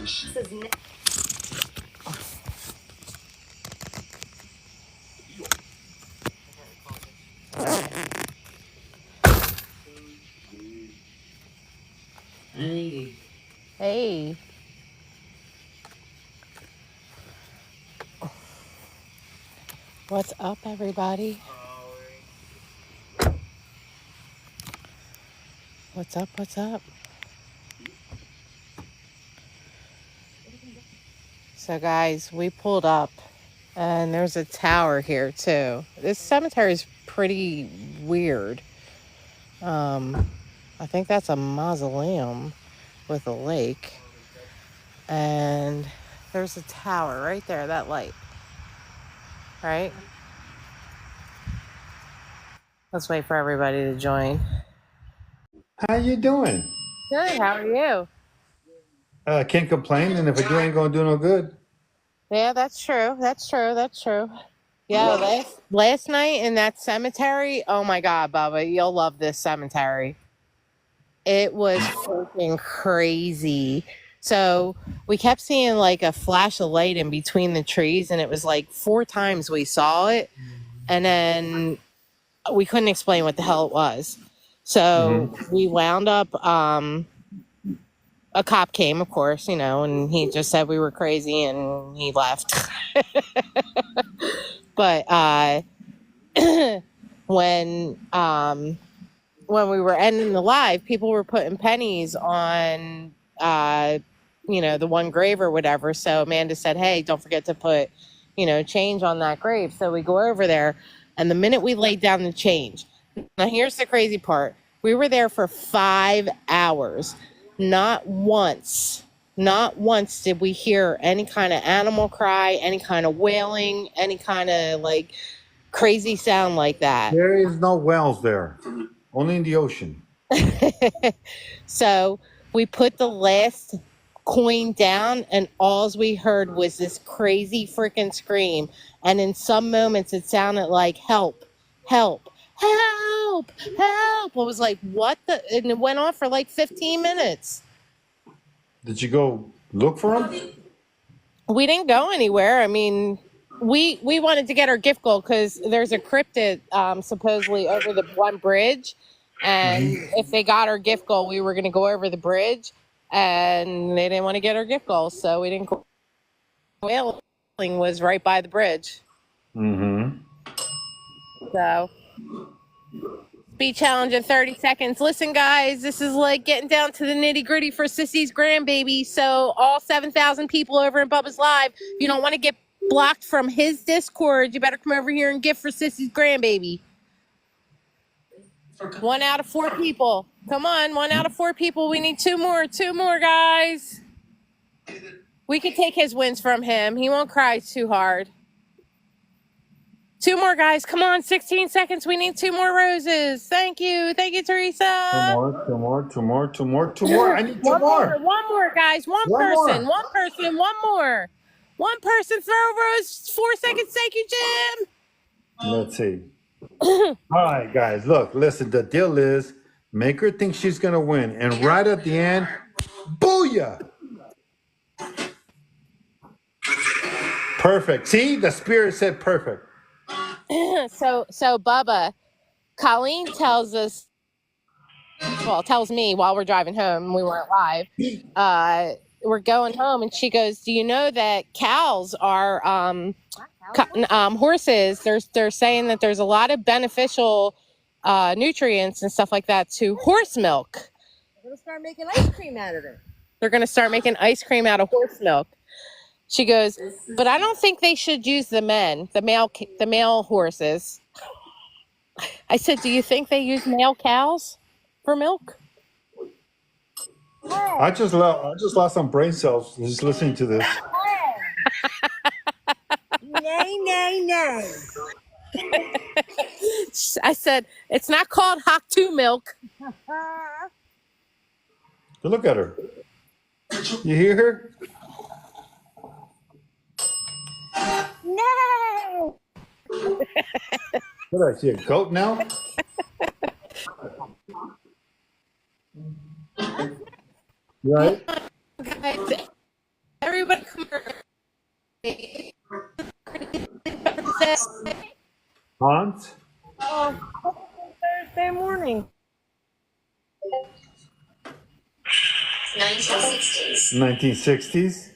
Hey. What's up, everybody? What's up? What's up? So, guys, we pulled up, and there's a tower here, too. This cemetery is pretty weird. I think that's a mausoleum with a lake. And there's a tower right there, that light. Right? Let's wait for everybody to join. How you doing? Good, how are you? Can't complain, and if I do, ain't gonna do no good. Yeah, that's true. Yeah, last night in that cemetery, oh my God, Bubba, you'll love this cemetery. It was freaking crazy. So we kept seeing like a flash of light in between the trees, and it was like 4 times we saw it, and then we couldn't explain what the hell it was. So we wound up, a cop came, of course, and he just said we were crazy and he left. But when we were ending the live, people were putting pennies on the one grave or whatever. So Amanda said, hey, don't forget to put change on that grave. So we go over there, and the minute we laid down the change, now here's the crazy part, we were there for 5 hours. Not once did we hear any kind of animal cry, any kind of wailing, any kind of like crazy sound like that. There is no wells there, only in the ocean. So we put the last coin down, and all we heard was this crazy freaking scream. And in some moments it sounded like help, help, help, help. I was like, what the? And it went on for like 15 minutes. Did you go look for them? We didn't go anywhere. I mean, we wanted to get our gift gold because there's a cryptid supposedly over the one bridge. And if they got our gift gold, we were going to go over the bridge, and they didn't want to get our gift gold, so we didn't go. Whaling was right by the bridge. So, speed challenge in 30 seconds. Listen, guys, this is like getting down to the nitty gritty for Sissy's grandbaby. So, all 7,000 people over in Bubba's Live, if you don't want to get blocked from his Discord, you better come over here and gift for Sissy's grandbaby. 1 out of 4 people. Come on, 1 out of 4 people. We need 2 more. 2 more, guys. We could take his wins from him. He won't cry too hard. 2 more, guys. Come on, 16 seconds. We need 2 more roses. Thank you. Thank you, Teresa. 2 more. I need 2 more. 1 more, guys. One person. One more. One person, throw rose. 4 seconds. Thank you, Jim. Let's see. All right, guys, listen, the deal is make her think she's going to win. And right at the end, booyah! Perfect. See, the spirit said perfect. So Bubba, Colleen tells me while we're driving home, we weren't live, we're going home, and she goes, do you know that cows are horses? They're saying that there's a lot of beneficial nutrients and stuff like that to horse milk. They're going to start making ice cream out of it. They're going to start making ice cream out of horse milk. She goes, but I don't think they should use the male horses. I said, do you think they use male cows for milk? I just lost some brain cells just listening to this. Nay. I said, it's not called Hak2 milk. Look at her. You hear her? No. What, I see a goat now? Right? Guys, Hans? Oh, Thursday morning. 1960s. 1960s?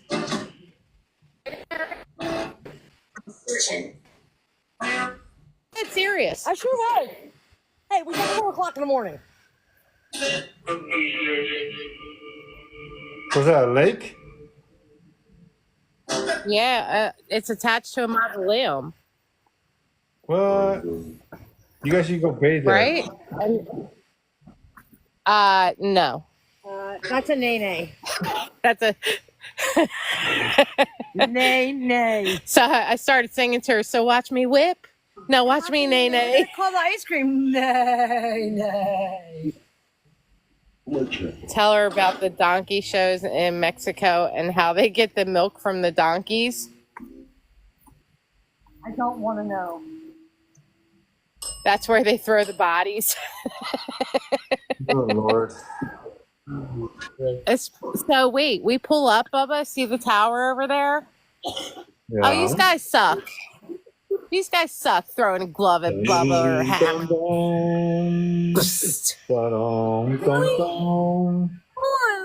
It's serious. I sure was. Hey, it was like 4 o'clock in the morning. Was that a lake? Yeah, it's attached to a mausoleum, What? You guys should go bathe there. right? No. That's a nay. That's a. Nay. So I started singing to her. So watch me whip. No, watch me nay nay. Call the ice cream. Nay. Tell her about the donkey shows in Mexico and how they get the milk from the donkeys. I don't want to know. That's where they throw the bodies. Oh, Lord. So wait, we pull up, Bubba. See the tower over there? Yeah. Oh, you guys suck. These guys suck throwing a glove at Bubba or hammer.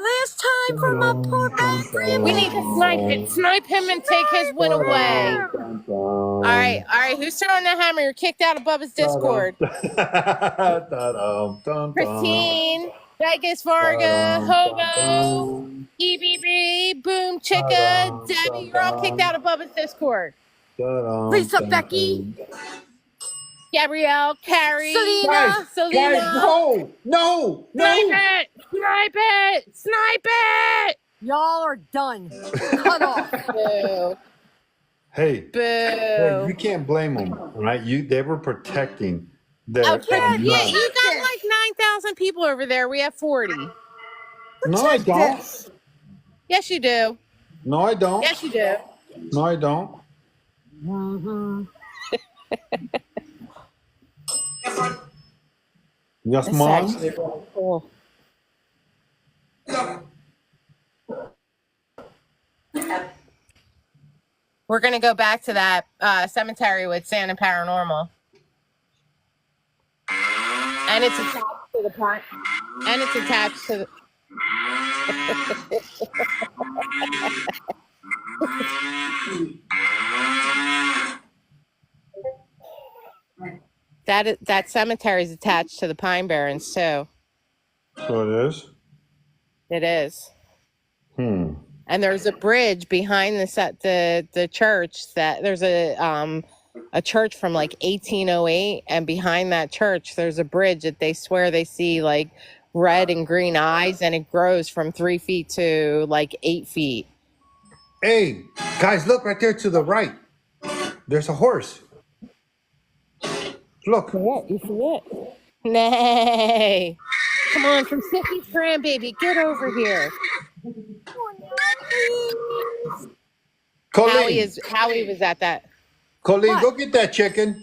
Last time for my poor back. We need to snipe him and take his win away. All right. Who's throwing the hammer? You're kicked out of Bubba's Discord. Christine, Vegas Varga, Hobo, EBB, Boom Chicka, Debbie. You're all kicked out of Bubba's Discord. Lisa, Becky, Gabrielle, Carrie, Selena. Guys, no. Snipe it. y'all are done. Cut off. Boo. Hey, Boo. you can't blame them, right? They were protecting their. Yeah, you got like 9,000 people over there. We have 40. No, I don't. Yes, you do. No, I don't. Yes, you do. No, I don't. Yes, That's Mom. actually really cool. We're gonna go back to that cemetery with Santa Paranormal, and it's attached to the pine. And it's attached to the. That cemetery is attached to the Pine Barrens too. So it is. It is. And there's a bridge behind the church that there's a church from like 1808, and behind that church there's a bridge that they swear they see like red and green eyes, and it grows from 3 feet to like 8 feet. Hey, guys, look right there to the right. There's a horse. Look. Yeah, you see it? Nay. Come on, from Sicky's grandbaby, get over here. Colleen, Howie was at that. Colleen, go get that chicken.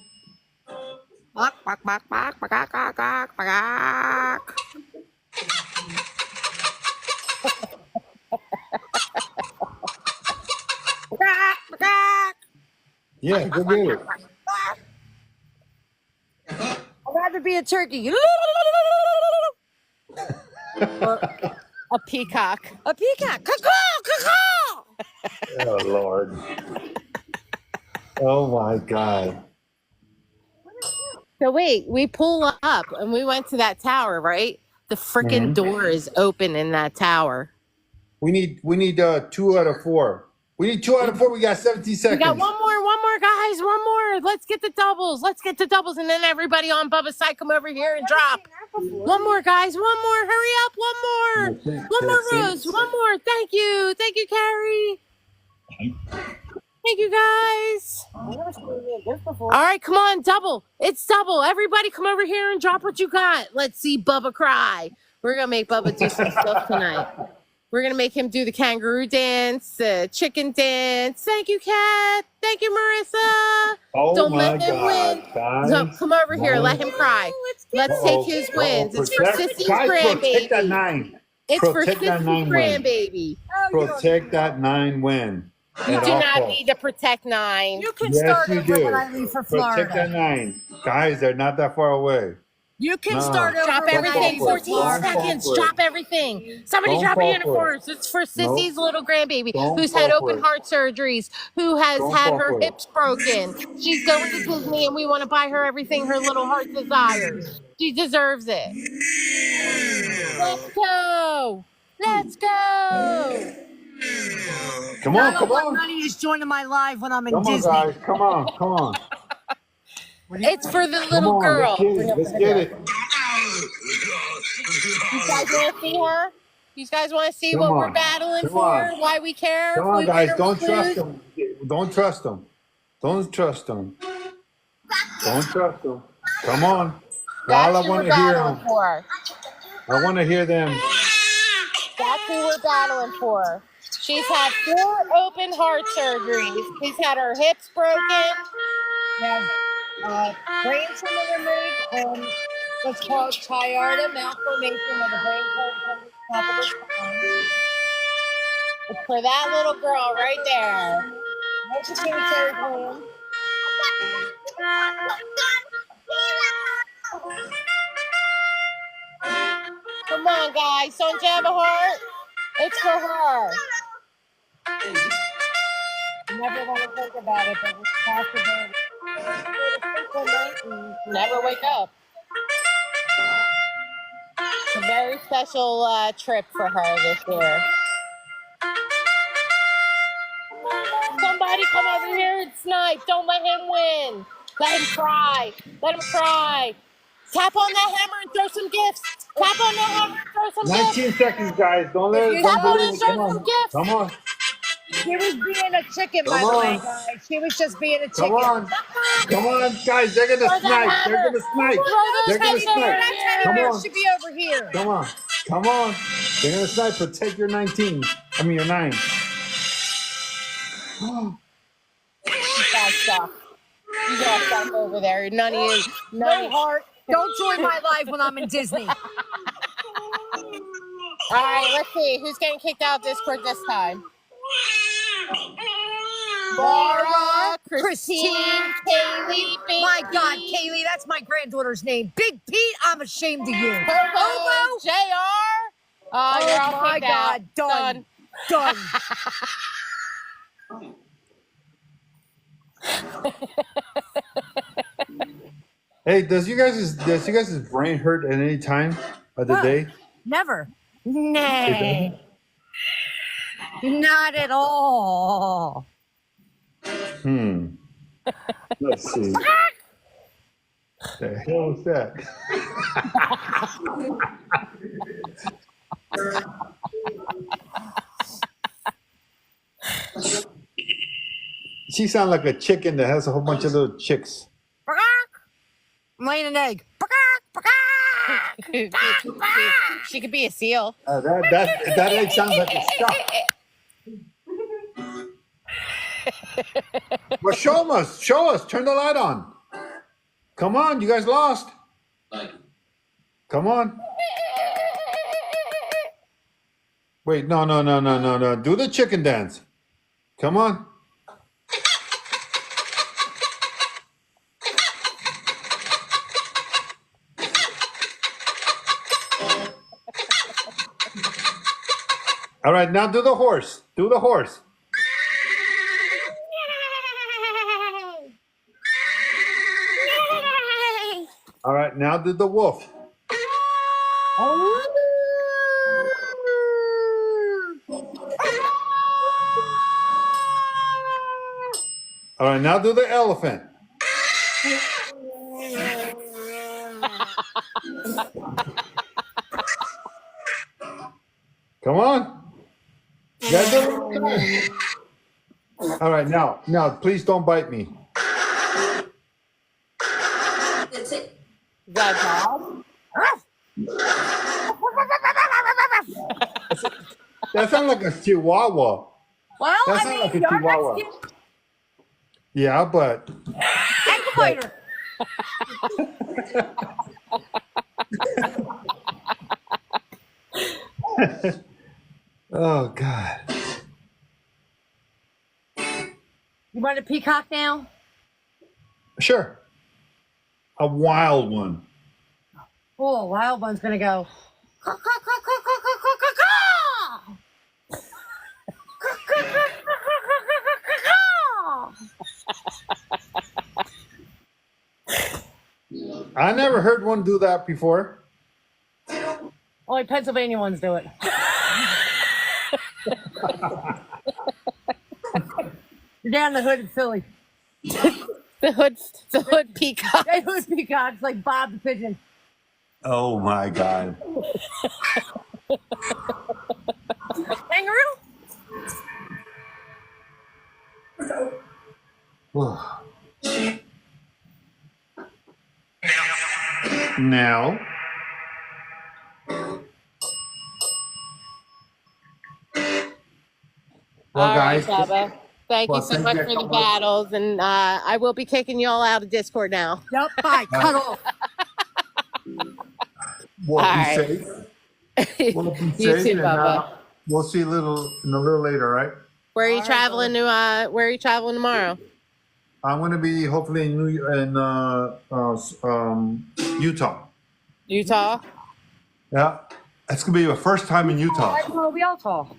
Yeah, go get it. I'd rather be a turkey. A peacock. A peacock. Caw-caw! Oh, Lord. Oh, my God. So wait, we pull up and we went to that tower, right? The freaking door is open in that tower. We need 2 out of 4. We need 2 out of 4. We got 17 seconds. We got one more, guys. One more. Let's get the doubles. And then everybody on Bubba's side come over here and drop. One more, guys. One more. Hurry up. One more. One more, Rose. One more. Thank you. Thank you, Carrie. Thank you, guys. All right, come on. Double. It's double. Everybody come over here and drop what you got. Let's see Bubba cry. We're going to make Bubba do some stuff tonight. We're going to make him do the kangaroo dance, the chicken dance. Thank you, Kat. Thank you, Marissa. Oh, Don't my let him God, win. guys. So come over here. Let him cry. Let's take his wins. It's for Sissy's Protect that grandbaby. 9. It's for Protect that Sissy's 9 win. grandbaby. Protect that 9 win. You At do all not costs. need to protect 9. You can Yes, start you over do. when I leave for Protect that Florida. 9. Guys, they're not that far away. You can No. start over Drop when I everything. leave for 14 Florida. Don't fall seconds. for it. Drop everything. Somebody Don't drop a fall for uniform. It's for Sissy's Nope. little grandbaby Don't who's had fall for open it. heart surgeries, who has Don't had fall her for it. hips broken. She's going to Disney and we want to buy her everything her little heart desires. She deserves it. Let's go. Let's go. Come I on, don't come want on. none of you joining my live when I'm in Come on, Disney. guys. Come on, come on. It's for the Come little on, girl. let's get Bring it. up Let's the get video. it. You guys want to see her? You guys want to see Come what we're on. battling Come for? on. Why we care? Come if on, we guys. win or Don't we trust lose? them. Don't trust them. Don't trust them. Don't trust them. Come on. All That's I who want we're to hear battling them. for. I want to hear them. That's who we're battling for. She's had 4 open heart surgeries. She's had her hips broken. Has brain tumor removed and what's called Chiarda malformation of the brain curve from the top of the spine. It's for that little girl right there. No potato win. Come on, guys. Don't you have a heart? It's for her. You never want to think about it, but it's possible. Go to sleep one night and never wake up. It's a very special trip for her this year. Somebody come over here and snipe. Don't let him win. Let him cry. Let him cry. Tap on that hammer and throw some gifts. Tap on that hammer and throw some 19 gifts. seconds, guys. Don't let it. Tap Don't on do and it. throw Come some on. gifts. Come on. She was being a chicken, by Come the way, on. guys. She was just being a Come chicken. on. Come on, guys. They're going to Throw that snipe. They're hammer. going to snipe. Throw They're those going to teddy snipe. bears. That teddy Come bear on. should be over here. Come on. Come on. They're going to snipe. Protect your 19. I mean, your 9. You guys suck. You guys suck over there. None of you. No heart. Don't join my live when I'm in Disney. All right, let's see. Who's getting kicked out of Discord this time? Laura, Christine, Kaylee, Big My God, Pete, Kaylee, that's my granddaughter's name. Big Pete, I'm ashamed of you. Hobo, JR. Oh, you're all my kicked God, out. done. Done. Hey, does you guys' brain hurt at any time of the No. day? Never. Nay. Not at all. Let's see. The hell is that? She sounds like a chicken that has a whole bunch of little chicks. I'm laying an egg. She could be a seal. That egg sounds like a stuff. Well, show us. Turn the light on. Come on, you guys lost. Come on. Wait, no. Do the chicken dance. Come on. All right, now do the horse. Do the horse. All right, now do the wolf. All right, now do the elephant. Come on. You gotta do it. All right, now, please don't bite me. Is that a dog? That sounds like a chihuahua. Well, That I sounds mean, like a you're chihuahua. Mexican. Yeah, but Ankle biter. oh God. You want a peacock now? Sure. A wild one. Oh, wild one's gonna go. Caw, caw, caw, caw, caw, caw, caw, caw, caw. Caw, caw, caw, caw, caw, caw, caw. I never heard one do that before. Only Pennsylvania ones do it. You're down the hood in Philly. The hood peacock. They hood peacocks like Bob the pigeon. Oh my God. Kangaroo? Now. Well, All right, guys. Bubba. Thank Well, you so thank much you, for the Bubba. battles, and I will be kicking you all out of Discord now. Yep, bye. Cut off. Well, All be right. safe. Well, be You safe, too, and Bubba. we'll see you a little later, right? Where are you All right, traveling to? Where are you traveling tomorrow? I'm gonna be hopefully in Utah. Utah. Yeah, it's gonna be your first time in Utah. Well, we all talk.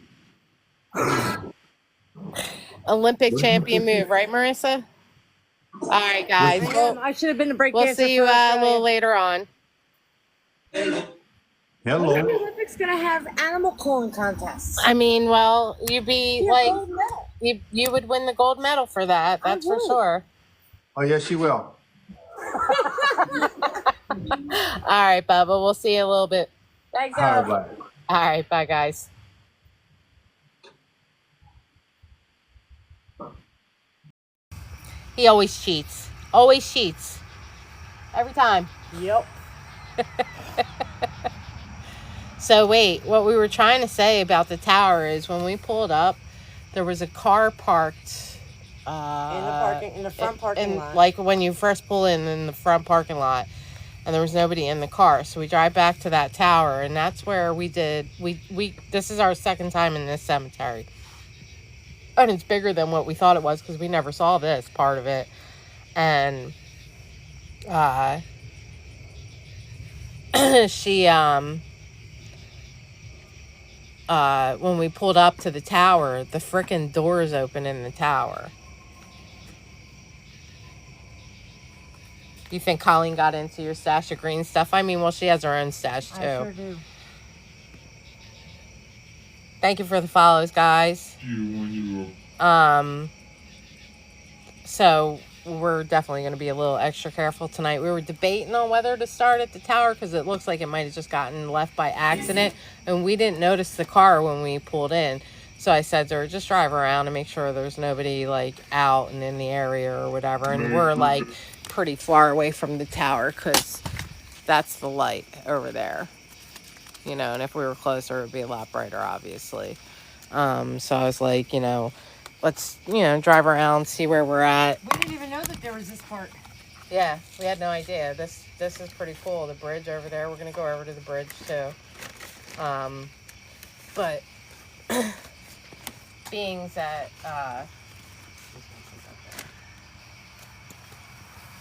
Olympic champion move, right, Marissa? All right, guys. I should have been the break We'll dancer see you for a Australia. little later on. When are Hello. the Olympics gonna have animal calling contests? I mean, well, you'd be Yeah, like, gold medal. you would win the gold medal for that. That's for would. sure. Oh yes, she will. All right, Bubba. We'll see you a little bit. Thanks, All right, Eric. bye. All right, bye, guys. He always cheats. Always cheats. Every time. Yep. So wait, what we were trying to say about the tower is when we pulled up, there was a car parked In the front parking lot. like when you first pull in the front parking lot, and there was nobody in the car. So we drive back to that tower, and that's where we this is our second time in this cemetery. And it's bigger than what we thought it was because we never saw this part of it. And she when we pulled up to the tower, the frickin' doors open in the tower. You think Colleen got into your stash of green stuff? I mean, well, she has her own stash too. I sure do. Thank you for the follows, guys. So we're definitely going to be a little extra careful tonight. We were debating on whether to start at the tower because it looks like it might have just gotten left by accident, and we didn't notice the car when we pulled in. So I said to her, just drive around and make sure there's nobody like out and in the area or whatever. And we're like pretty far away from the tower because that's the light over there, you know, and if we were closer it would be a lot brighter, obviously. So I was like, you know, let's, you know, drive around, see where we're at. We didn't even know that there was this part. Yeah, we had no idea. This is pretty cool. The bridge over there. We're gonna go over to the bridge too. But being that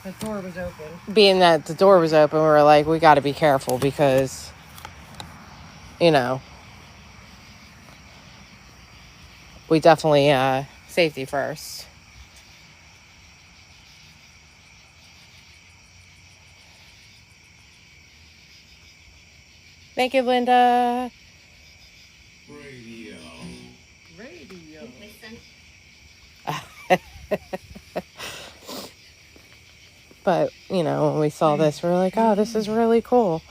The door was open. being that the door was open, we were like, we got to be careful because, you know, we definitely safety first. Thank you, Linda. Radio. But, you know, when we saw this, we were like, oh, this is really cool.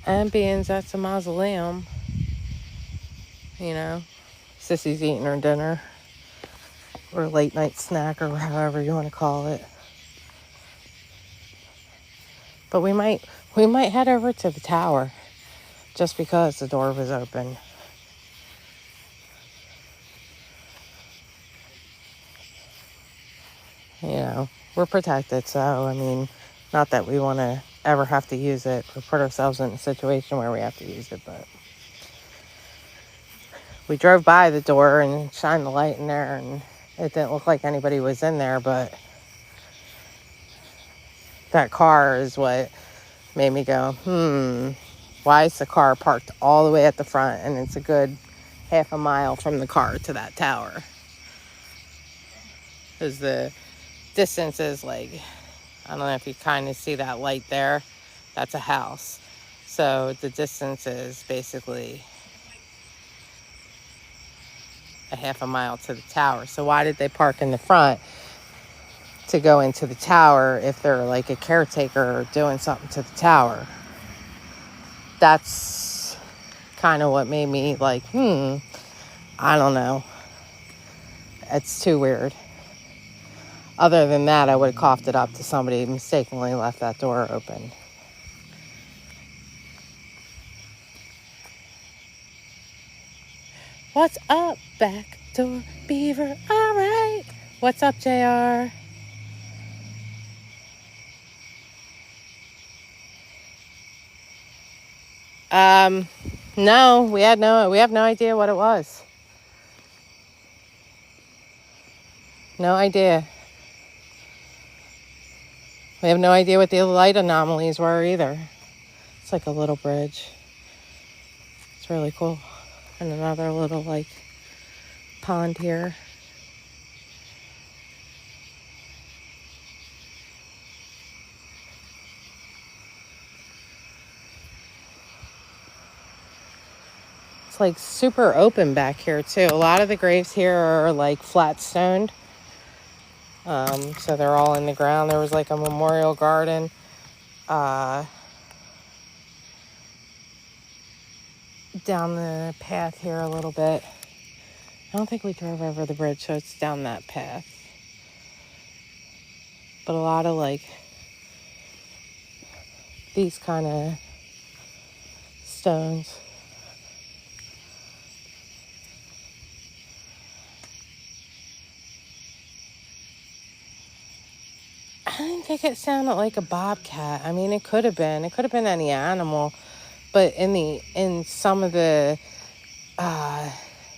And being that's a mausoleum, you know, Sissy's eating her dinner or late night snack or however you want to call it. But we might head over to the tower just because the door was open. You know, we're protected, so I mean, not that we want to ever have to use it or put ourselves in a situation where we have to use it, but we drove by the door and shined the light in there, and It didn't look like anybody was in there, but that car is what made me go, why is the car parked all the way at the front and it's a good half a mile from the car to that tower? Because the distance is like, I don't know if you kind of see that light there. That's a house. So the distance is basically a half a mile to the tower. So why did they park in the front to go into the tower if they're like a caretaker or doing something to the tower? That's kind of what made me like, I don't know. It's too weird. Other than that, I would have coughed it up to somebody who mistakenly left that door open. What's up, backdoor beaver? All right. What's up, JR? No, we have no idea what it was. No idea. We have no idea what the light anomalies were either. It's like a little bridge. It's really cool. And another little like pond here. It's like super open back here too. A lot of the graves here are like flat stoned. So they're all in the ground. There was like a memorial garden. Down the path here a little bit. I don't think we drove over the bridge, so it's down that path. But a lot of like these kind of stones. I didn't think it sounded like a bobcat. I mean, it could have been. It could have been any animal. But in some of the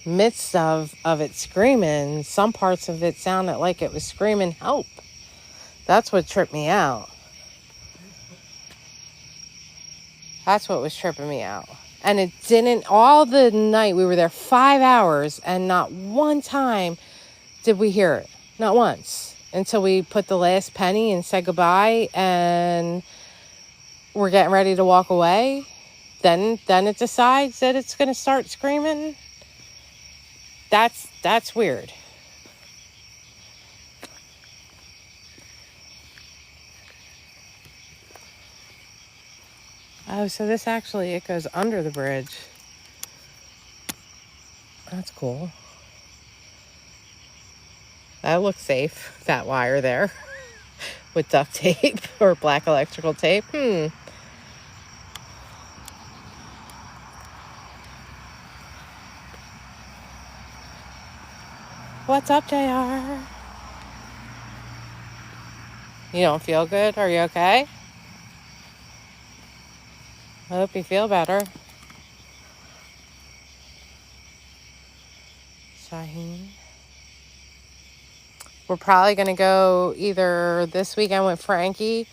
midst of it screaming, some parts of it sounded like it was screaming help. That's what tripped me out. That's what was tripping me out. And it didn't, all the night, we were there 5 hours, and not one time did we hear it. Not once. Until we put the last penny and said goodbye, and we're getting ready to walk away. Then it decides that it's going to start screaming. That's weird. Oh, so this actually, it goes under the bridge. That's cool. That looks safe, that wire there. With duct tape or black electrical tape. What's up, JR? You don't feel good? Are you okay? I hope you feel better. Shaheen. We're probably going to go either this weekend with Frankie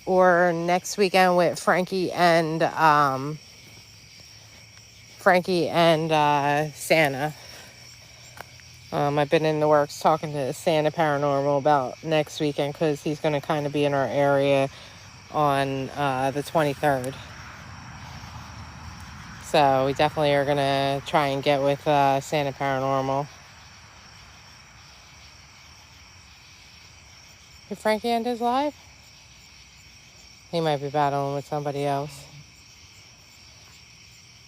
or next weekend with Frankie and Santa. I've been in the works talking to Santa Paranormal about next weekend because he's going to kind of be in our area on the 23rd. So we definitely are going to try and get with Santa Paranormal. Did Frankie end his live? He might be battling with somebody else.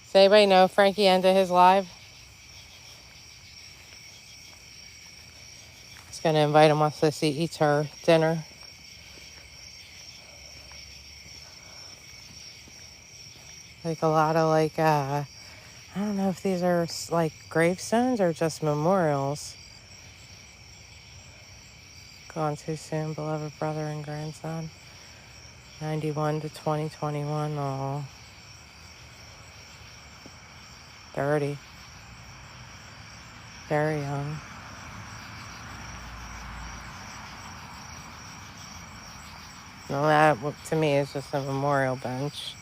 Does anybody know if Frankie ended his live? He's going to invite him once Sissy eats her dinner. Like a lot of like, I don't know if these are like gravestones or just memorials. Gone too soon, beloved brother and grandson. 91 to 2021. Oh, 30. Very young. Well, that to me is just a memorial bench.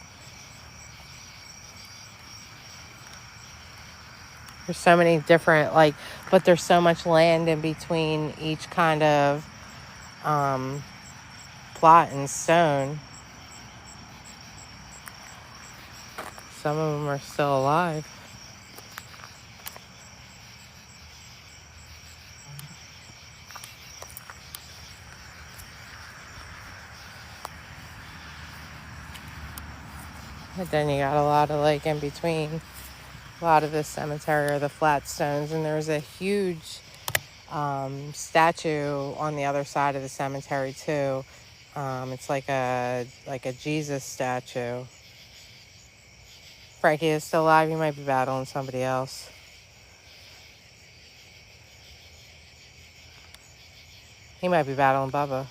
There's so many different, like, but there's so much land in between each kind of plot and stone. Some of them are still alive. But then you got a lot of, like, in between. A lot of this cemetery are the flat stones, and there's a huge statue on the other side of the cemetery too. It's like a Jesus statue. Frankie is still alive. You might be battling somebody else. He might be battling Bubba.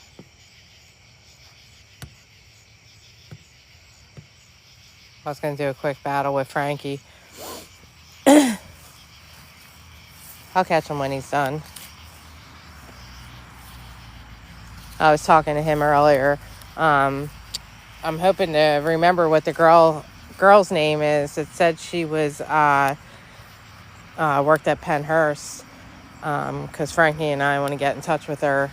I was gonna do a quick battle with Frankie. I'll catch him when he's done. I was talking to him earlier. I'm hoping to remember what the girl's name is. It said she was worked at Pennhurst. Because Frankie and I want to get in touch with her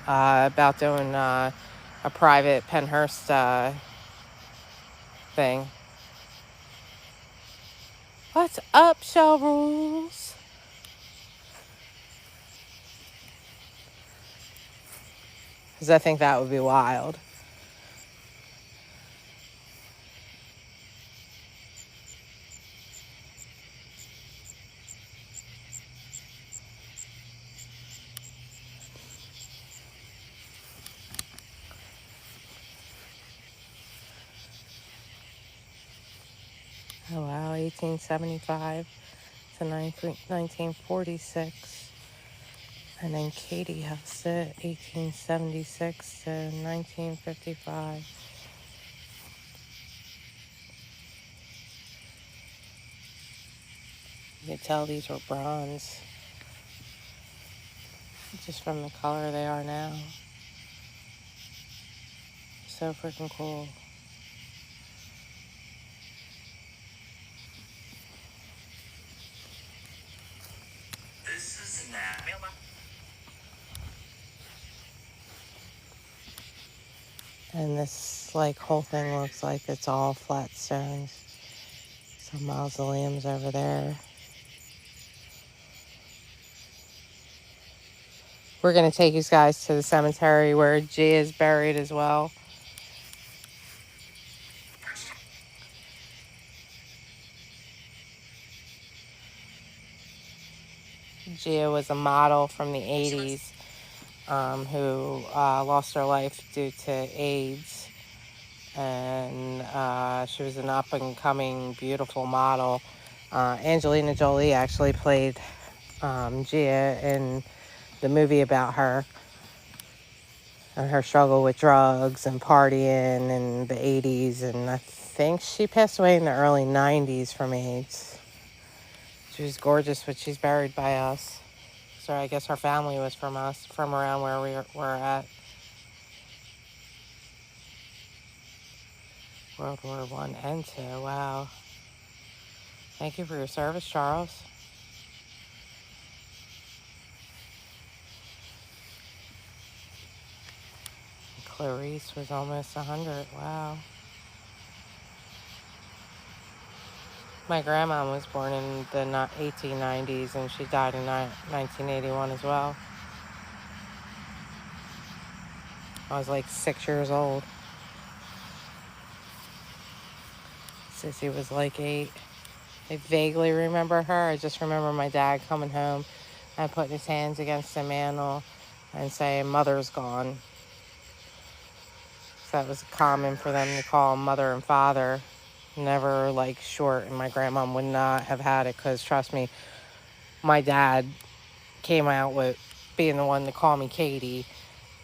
about doing a private Pennhurst thing. What's up, Shell Rules? Because I think that would be wild. Oh wow, 1875 to 1946. And then Katie has it, 1876 to 1955. You could tell these were bronze, just from the color they are now. So freaking cool. This is Nat. And this like whole thing looks like it's all flat stones. Some mausoleums over there. We're gonna take you guys to the cemetery where G is buried as well. Gia was a model from the 80s who lost her life due to AIDS. And she was an up-and-coming, beautiful model. Angelina Jolie actually played Gia in the movie about her and her struggle with drugs and partying in the 80s. And I think she passed away in the early 90s from AIDS. She was gorgeous, but she's buried by us. So I guess her family was from us, from around where we were at. World War I and II, wow. Thank you for your service, Charles. Clarice was almost 100, wow. My grandma was born in the 1890s and she died in 1981 as well. I was like 6 years old. Sissy was like 8. I vaguely remember her. I just remember my dad coming home and putting his hands against the mantle and saying, "Mother's gone." So that was common for them to call mother and father. Never like short, and my grandma would not have had it because, trust me, my dad came out with being the one to call me Katie.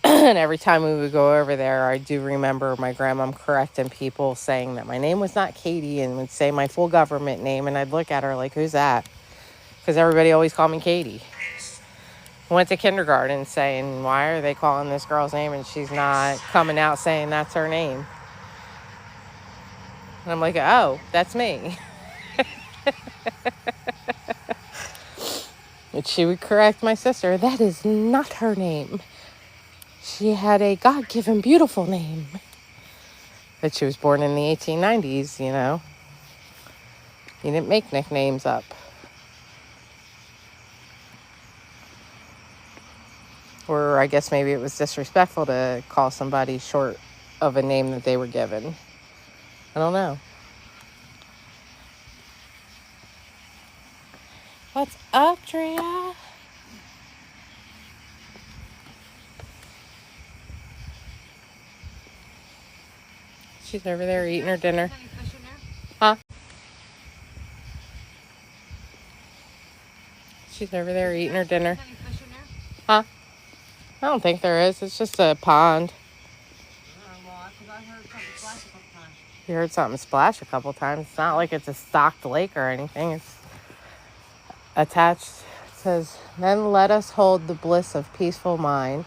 And every time we would go over there, I do remember my grandma correcting people, saying that my name was not Katie, and would say my full government name, and I'd look at her like, "Who's that?" Because everybody always called me Katie. went to kindergarten saying, why are they calling this girl's name and she's not coming out saying that's her name? And I'm like, oh, that's me. And she would correct my sister, that is not her name. She had a God-given beautiful name. But she was born in the 1890s, you know. You didn't make nicknames up. Or I guess maybe it was disrespectful to call somebody short of a name that they were given. I don't know. What's up, Drea? She's over there eating her dinner. Huh? She's over there eating her dinner. Huh? I don't think there is. It's just a pond. You heard something splash a couple times. It's not like it's a stocked lake or anything. It's attached. It says, then let us hold the bliss of peaceful mind.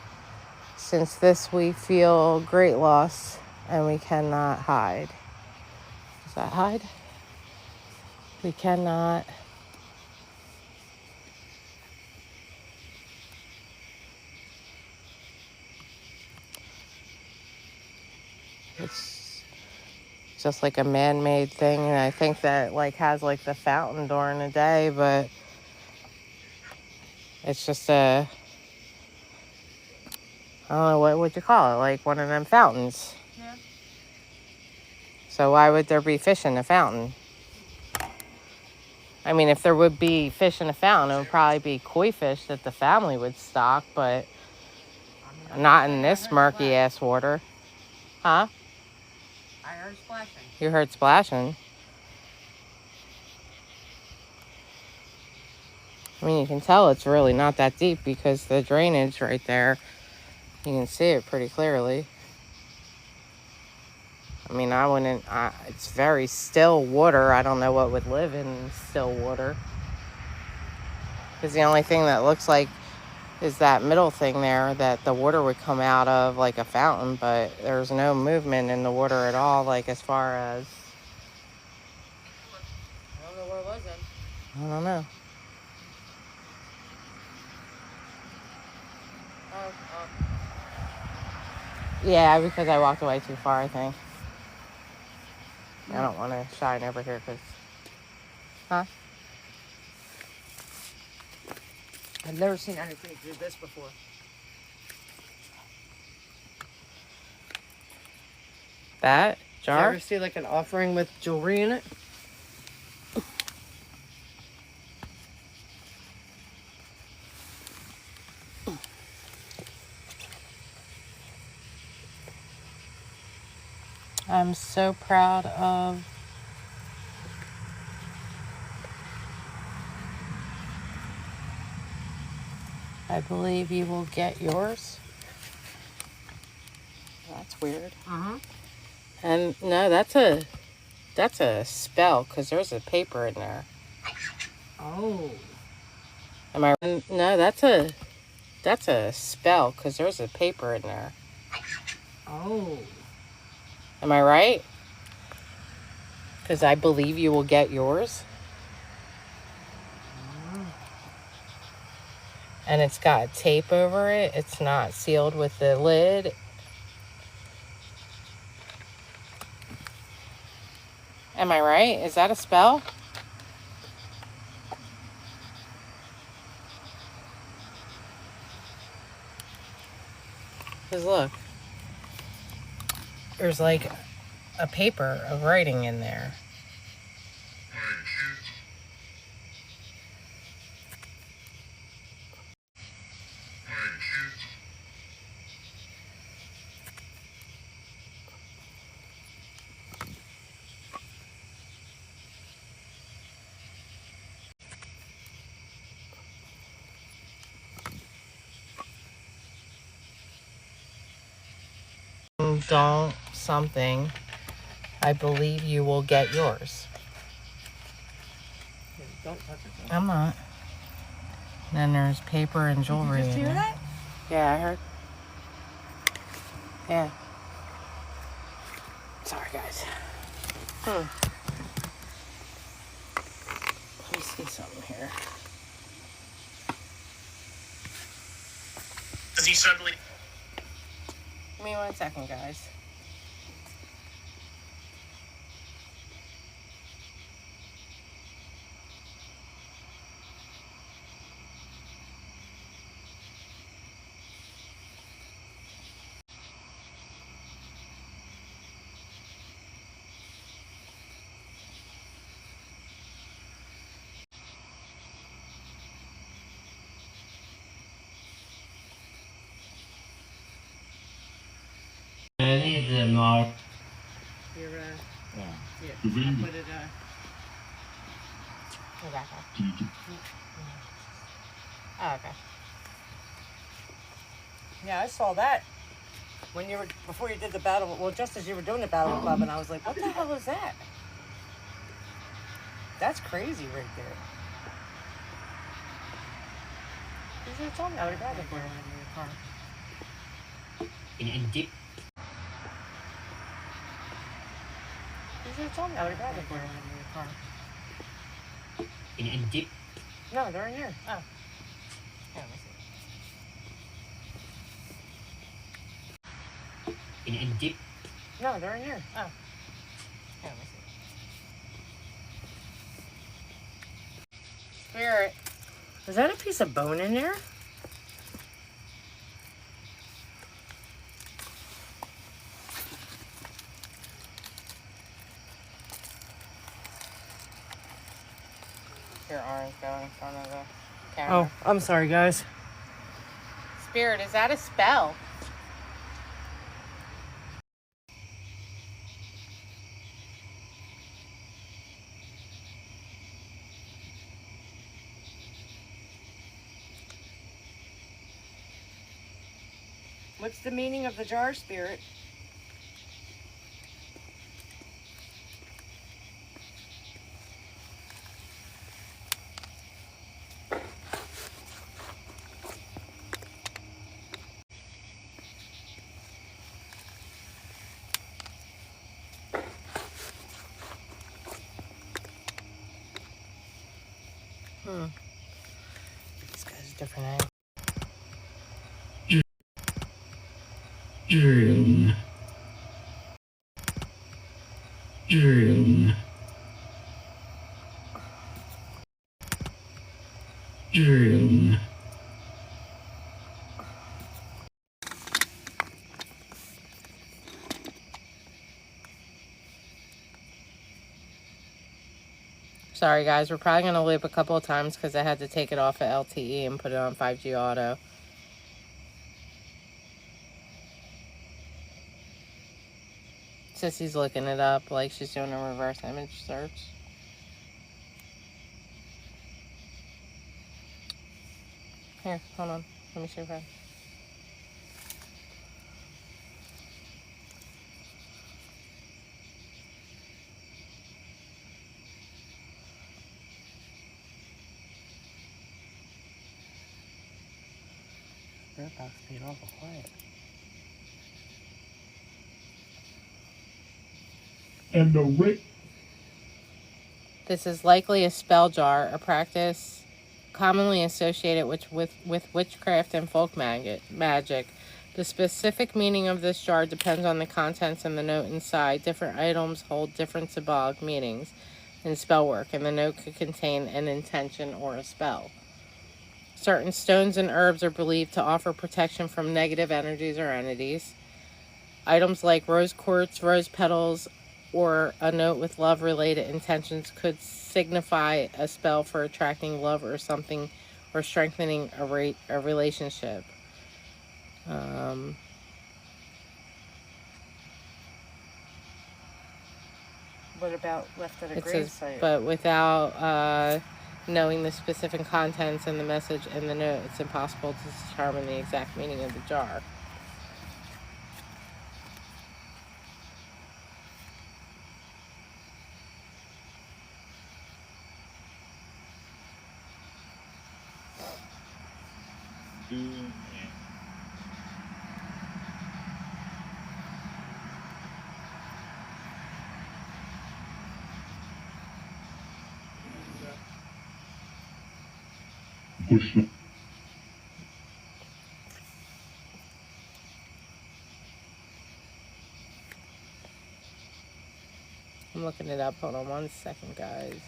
Since this we feel great loss and we cannot hide. Does that hide? We cannot. It's just like a man-made thing, and I think that like has like the fountain during the day, but it's just a, I don't know, what would you call it, like one of them fountains. Yeah. So why would there be fish in the fountain? I mean, if there would be fish in the fountain, it would probably be koi fish that the family would stock, but not in this murky ass water. Huh? I heard splashing. You heard splashing. I mean, you can tell it's really not that deep because the drainage right there, you can see it pretty clearly. I mean, I wouldn't, it's very still water. I don't know what would live in still water. Because the only thing that looks like is that middle thing there that the water would come out of like a fountain, but there's no movement in the water at all, like as far as... I don't know where it was then. I don't know. Yeah, because I walked away too far, I think. I don't want to shine over here because... Huh? I've never seen anything do this before. That Did you jar? ever see like an offering with jewelry in it? I'm so proud of... I believe you will get yours. That's weird. Uh-huh. And no, that's a spell because there's a paper in there. Oh. Am I? No, that's a spell because there's a paper in there. Oh. Am I right? Because I believe you will get yours. And it's got tape over it. It's not sealed with the lid. Am I right? Is that a spell? Because look, there's like a paper of writing in there. Don't something. I believe you will get yours. Don't touch it. I'm not. Then there's paper and jewelry. Did you hear that? Yeah, I heard. Yeah. Sorry, guys. Let me see something here. Does he suddenly? Give me 1 second, guys. Mark. You're, Yeah. here. I'll put it, Oh, okay. Yeah, I saw that when you were before you did the battle. Well, just as you were doing the battle club, and I was like, "What the hell is that?" That's crazy right there. You should have told me. I would have grabbed it for you. In deep. You should have told me. I would have grabbed it for you. In deep. No, they're in here. Oh. Here, let me see. In deep. No, they're in here. Oh. Here, let me see. Spirit. Is that a piece of bone in there? Your arms go in front of the camera. Oh, I'm sorry, guys. Spirit, is that a spell? What's the meaning of the jar, Spirit? This guy's a different angle. Dream. Dream. Dream. Sorry, guys. We're probably going to loop a couple of times because I had to take it off of LTE and put it on 5G auto. Sissy's looking it up like she's doing a reverse image search. Here, hold on. Let me see if I... Spirit box being awful quiet. And the Rick. This is likely a spell jar, a practice commonly associated with witchcraft and folk magic. The specific meaning of this jar depends on the contents and the note inside. Different items hold different symbolic meanings in spell work, and the note could contain an intention or a spell. Certain stones and herbs are believed to offer protection from negative energies or entities. Items like rose quartz, rose petals, or a note with love-related intentions could signify a spell for attracting love or something, or strengthening a relationship. What about left at a It grave says, site? but without knowing the specific contents and the message in the note, it's impossible to determine the exact meaning of the jar. Push. I'm looking it up. Hold on 1 second, guys.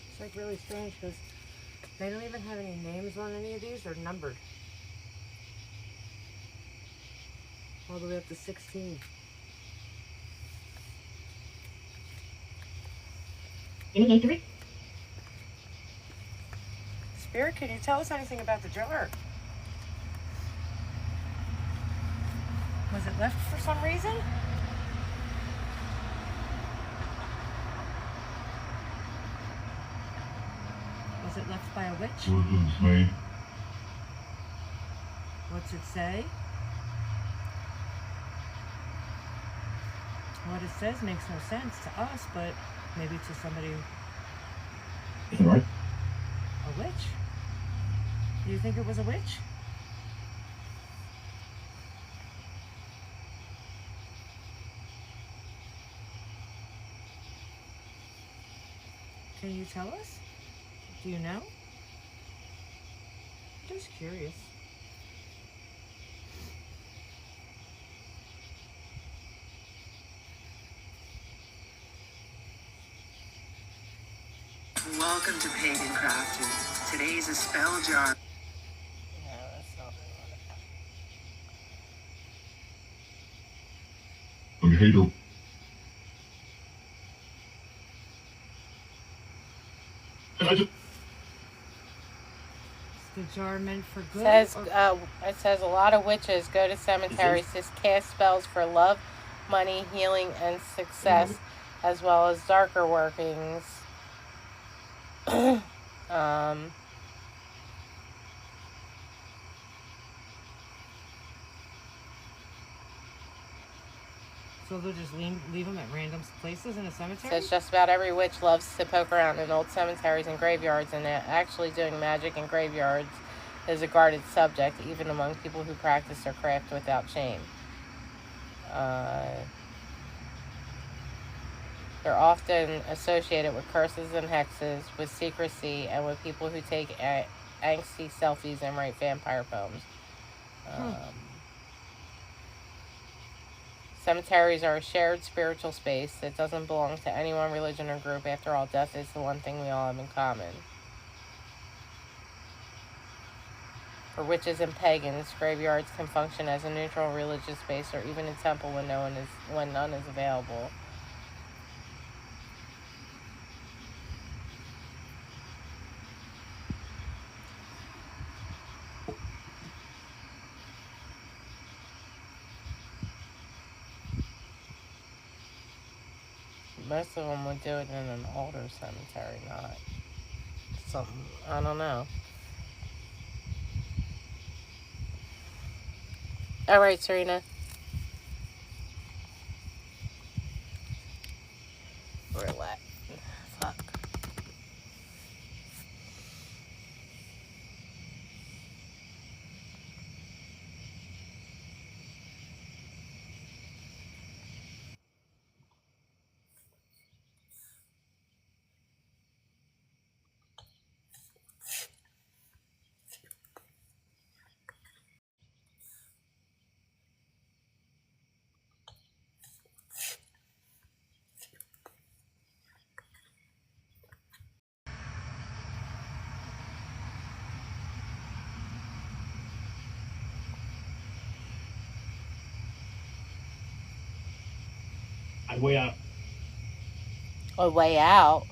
It's like really strange because they don't even have any names on any of these or numbered. All the way up to 16. Spirit, can you tell us anything about the jar? Was it left for some reason? Was it left by a witch? Children's name. What's it say? What it says makes no sense to us, but maybe to somebody, Right. a witch. Do you think it was a witch? Can you tell us? Do you know? Just curious. Welcome to Pagan Crafters. Today's a spell jar. No, that's not. Okay, Hazel. Is the jar meant for good? It says a lot of witches go to cemeteries to cast spells for love, money, healing, and success, as well as darker workings. So they'll just leave them at random places in a cemetery? Says just about every witch loves to poke around in old cemeteries and graveyards, and actually doing magic in graveyards is a guarded subject, even among people who practice their craft without shame. They're often associated with curses and hexes, with secrecy, and with people who take angsty selfies and write vampire poems. Cemeteries are a shared spiritual space that doesn't belong to any one religion or group. After all, death is the one thing we all have in common. For witches and pagans, graveyards can function as a neutral religious space or even a temple when none is available. Most of them would do it in an older cemetery, not something, I don't know. All right, Serena. Relax. Fuck. I way out. A way out.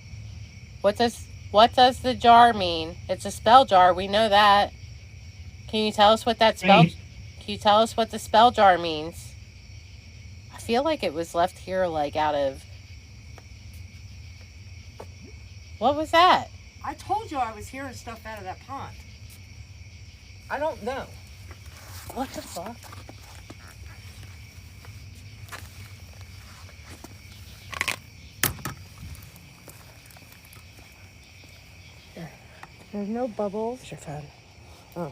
What does the jar mean? It's a spell jar. We know that. Can you tell us what that spell? Can you tell us what the spell jar means? I feel like it was left here like out of... What was that? I told you I was hearing stuff out of that pond. I don't know. What the fuck? There's no bubbles. Where's your phone? Oh.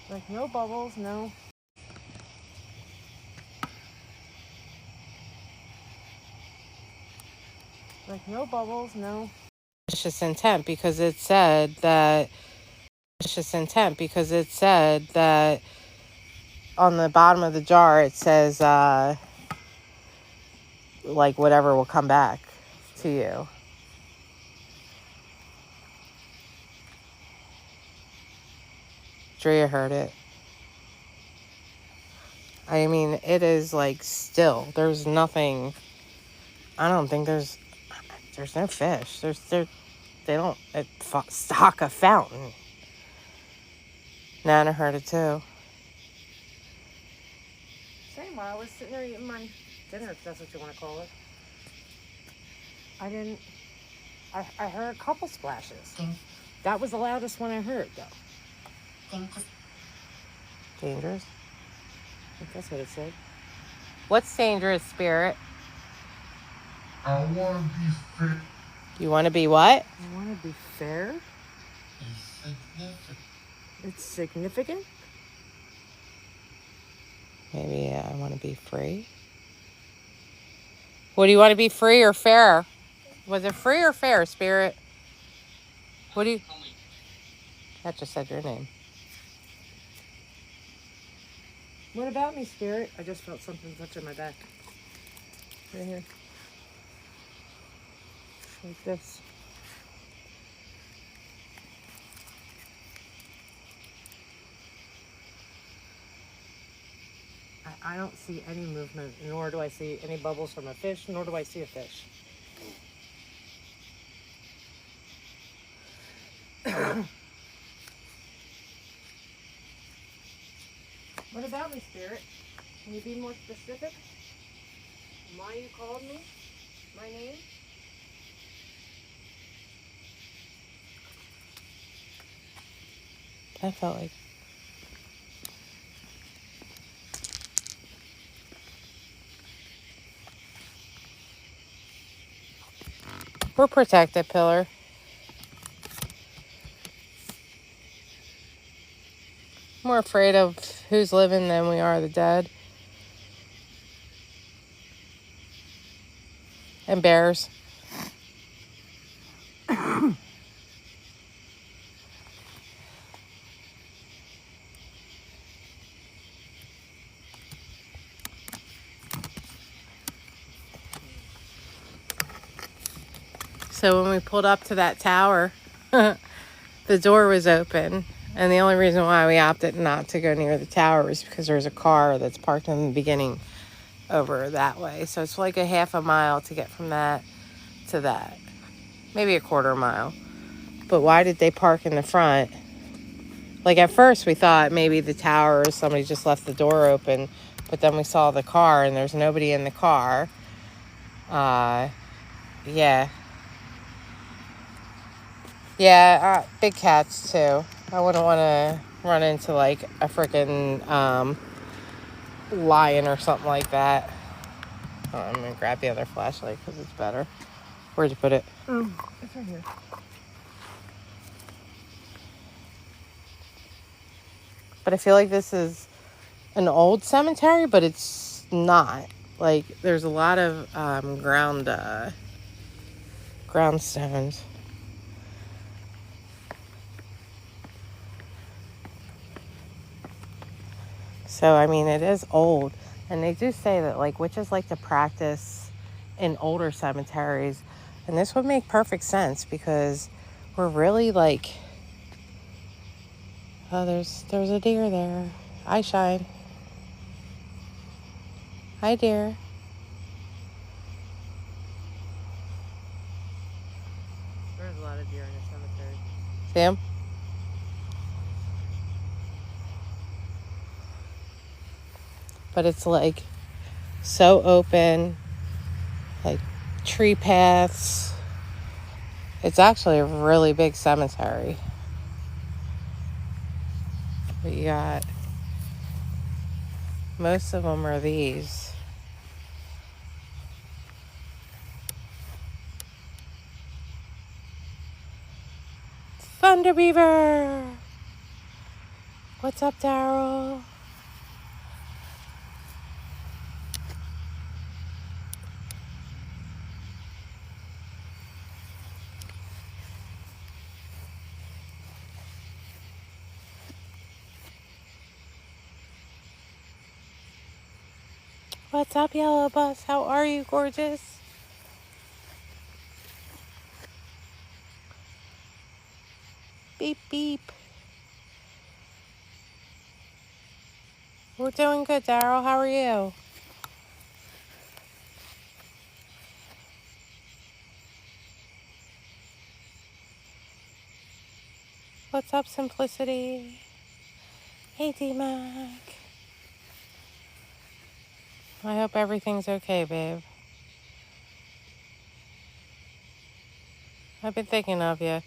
Like no bubbles, no. Like no bubbles, no. Malicious intent because it said that... Malicious intent because it said that on the bottom of the jar it says like whatever will come back to you. Drea heard it. I mean, it is like still. There's nothing. I don't think there's no fish. They don't stock a fountain. Nana heard it too. Same while I was sitting there eating my dinner, if that's what you want to call it. I heard a couple splashes. That was the loudest one I heard, though. Dangerous? I think that's what it said. What's dangerous, Spirit? I want to be fit You want to be what? I want to be fair. and significant. It's significant. Maybe I want to be free. What do you want to be, free or fair? Was it free or fair, Spirit? What do you... That just said your name. What about me, Spirit? I just felt something touching my back. Right here. Like this. I don't see any movement, nor do I see any bubbles from a fish, nor do I see a fish. What about me, Spirit? Can you be more specific? Why you called me? My name? I felt like... We're protected, Pillar. More afraid of who's living than we are the dead. And bears. So when we pulled up to that tower, the door was open. And the only reason why we opted not to go near the tower is because there's a car that's parked in the beginning over that way. So it's like a half a mile to get from that to that. Maybe a quarter mile. But why did they park in the front? Like at first we thought maybe the tower, somebody just left the door open. But then we saw the car and there's nobody in the car. Yeah. Yeah, big cats too. I wouldn't want to run into like a freaking lion or something like that. Oh, I'm going to grab the other flashlight because it's better. Where'd you put it? Oh, it's right here. But I feel like this is an old cemetery, but it's not. Like, there's a lot of ground stones. So, I mean, it is old. And they do say that, like, witches like to practice in older cemeteries. And this would make perfect sense because we're really, like... Oh, there's a deer there. Hi, Shine. Hi, dear. There's a lot of deer in the cemetery. See them? But it's like so open, like tree paths. It's actually a really big cemetery. But you got, most of them are these. Thunder Beaver! What's up, Daryl? What's up, Yellow Bus? How are you, gorgeous? Beep, beep. We're doing good, Daryl. How are you? What's up, Simplicity? Hey, D-Mac. I hope everything's okay, babe. I've been thinking of you.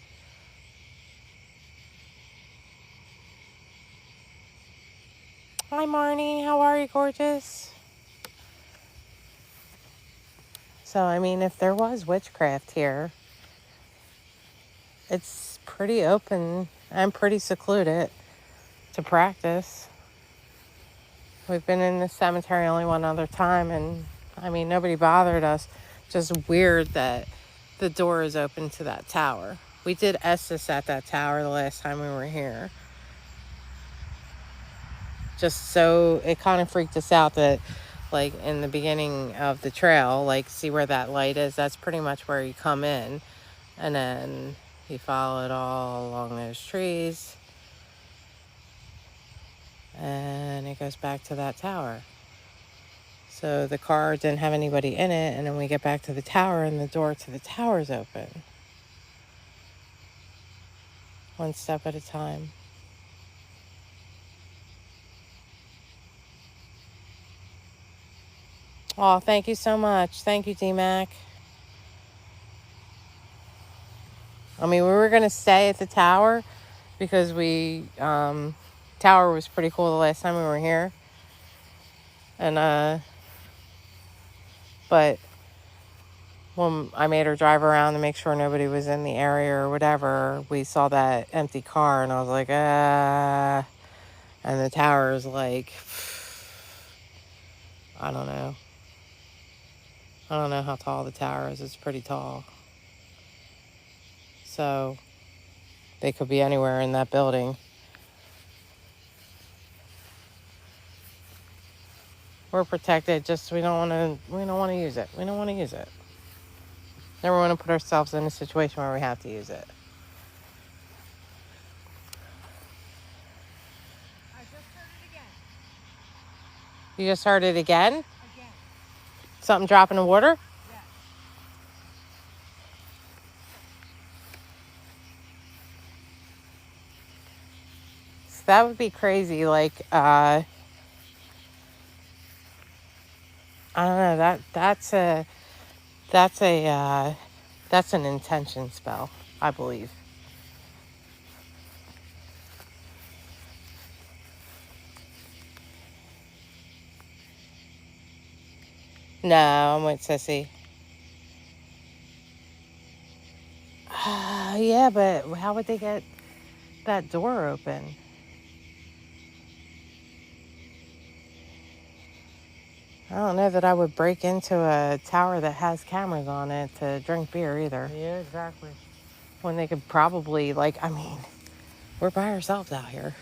Hi, Marnie. How are you, gorgeous? So, I mean, if there was witchcraft here, it's pretty open and pretty secluded to practice. We've been in the cemetery only one other time, and I mean, nobody bothered us. Just weird that the door is open to that tower. We did Estes at that tower the last time we were here. Just so it kind of freaked us out that, like, in the beginning of the trail, like, see where that light is? That's pretty much where you come in, and then you follow it all along those trees, and it goes back to that tower. So the car didn't have anybody in it, and then we get back to the tower, and the door to the tower is open. One step at a time. Oh, thank you so much. Thank you, D-Mac. I mean, we were going to stay at the tower because tower was pretty cool the last time we were here. And, but when I made her drive around to make sure nobody was in the area or whatever, we saw that empty car, and I was like, and the tower is like, I don't know. I don't know how tall the tower is. It's pretty tall. So they could be anywhere in that building. We're protected. Just we don't want to use it. We don't want to use it. Never want to put ourselves in a situation where we have to use it. I just heard it again. You just heard it again? Again. Something drop in the water? Yes. So that would be crazy. Like, I don't know. That's an intention spell, I believe. No, I'm with Sissy. Yeah, but how would they get that door open? I don't know that I would break into a tower that has cameras on it to drink beer either. Yeah, exactly. When they could probably, like, I mean, we're by ourselves out here.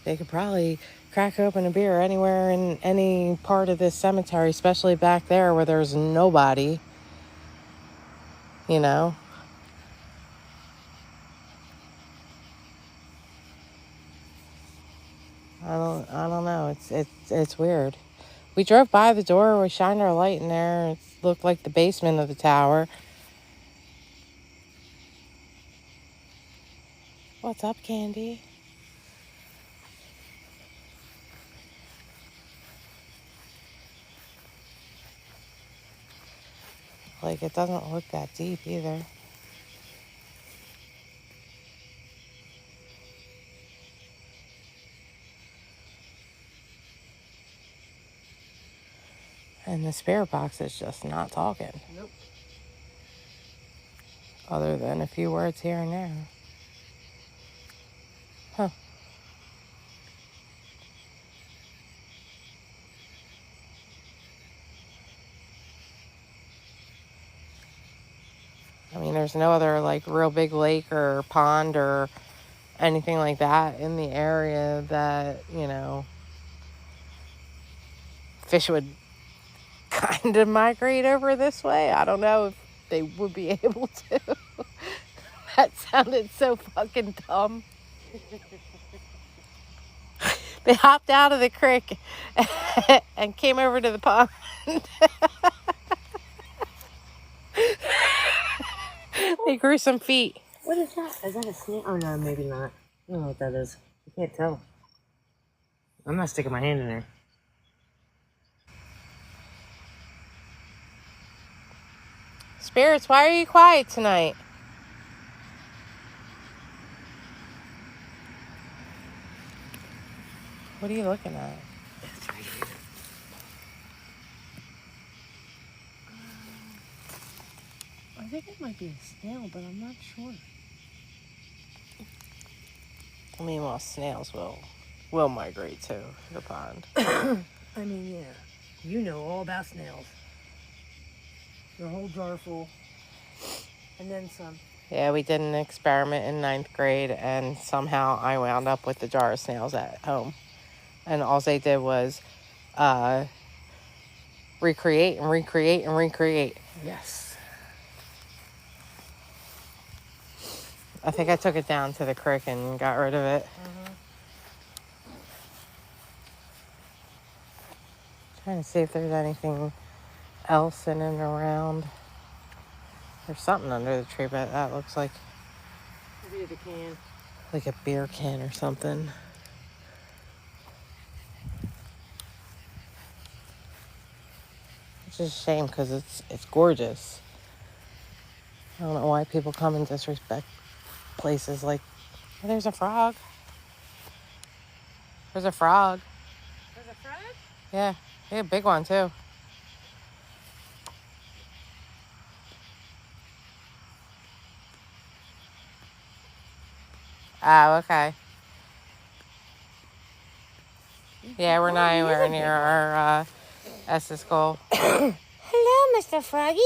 They could probably crack open a beer anywhere in any part of this cemetery, especially back there where there's nobody, you know? I don't know. It's weird. We drove by the door. We shined our light in there. It looked like the basement of the tower. What's up, Candy? Like, it doesn't look that deep either. And the spirit box is just not talking. Nope. Other than a few words here and there. Huh. I mean, there's no other, like, real big lake or pond or anything like that in the area that, you know, fish would kind of migrate over this way. I don't know if they would be able to. That sounded so fucking dumb. They hopped out of the creek and came over to the pond. They grew some feet. What is that? Is that a snake? Oh no, maybe not. I don't know what that is. I can't tell. I'm not sticking my hand in there. Spirits, why are you quiet tonight? What are you looking at? That's right here. I think it might be a snail, but I'm not sure. I mean, well, snails will migrate to the pond. I mean, yeah. You know all about snails. The whole jar full. And then some. Yeah, we did an experiment in 9th grade, and somehow I wound up with the jar of snails at home. And all they did was recreate and recreate and recreate. Yes. I think I took it down to the creek and got rid of it. Trying to see if there's anything else in and around. There's something under the tree, but that looks like Maybe the can. a beer can or something. It's just a shame because it's gorgeous. I don't know why people come and disrespect places like. Oh, there's a frog. There's a frog. There's a frog? Yeah, a big one too. Oh, okay. Yeah, we're not anywhere near our Estes goal. Hello, Mr. Froggy.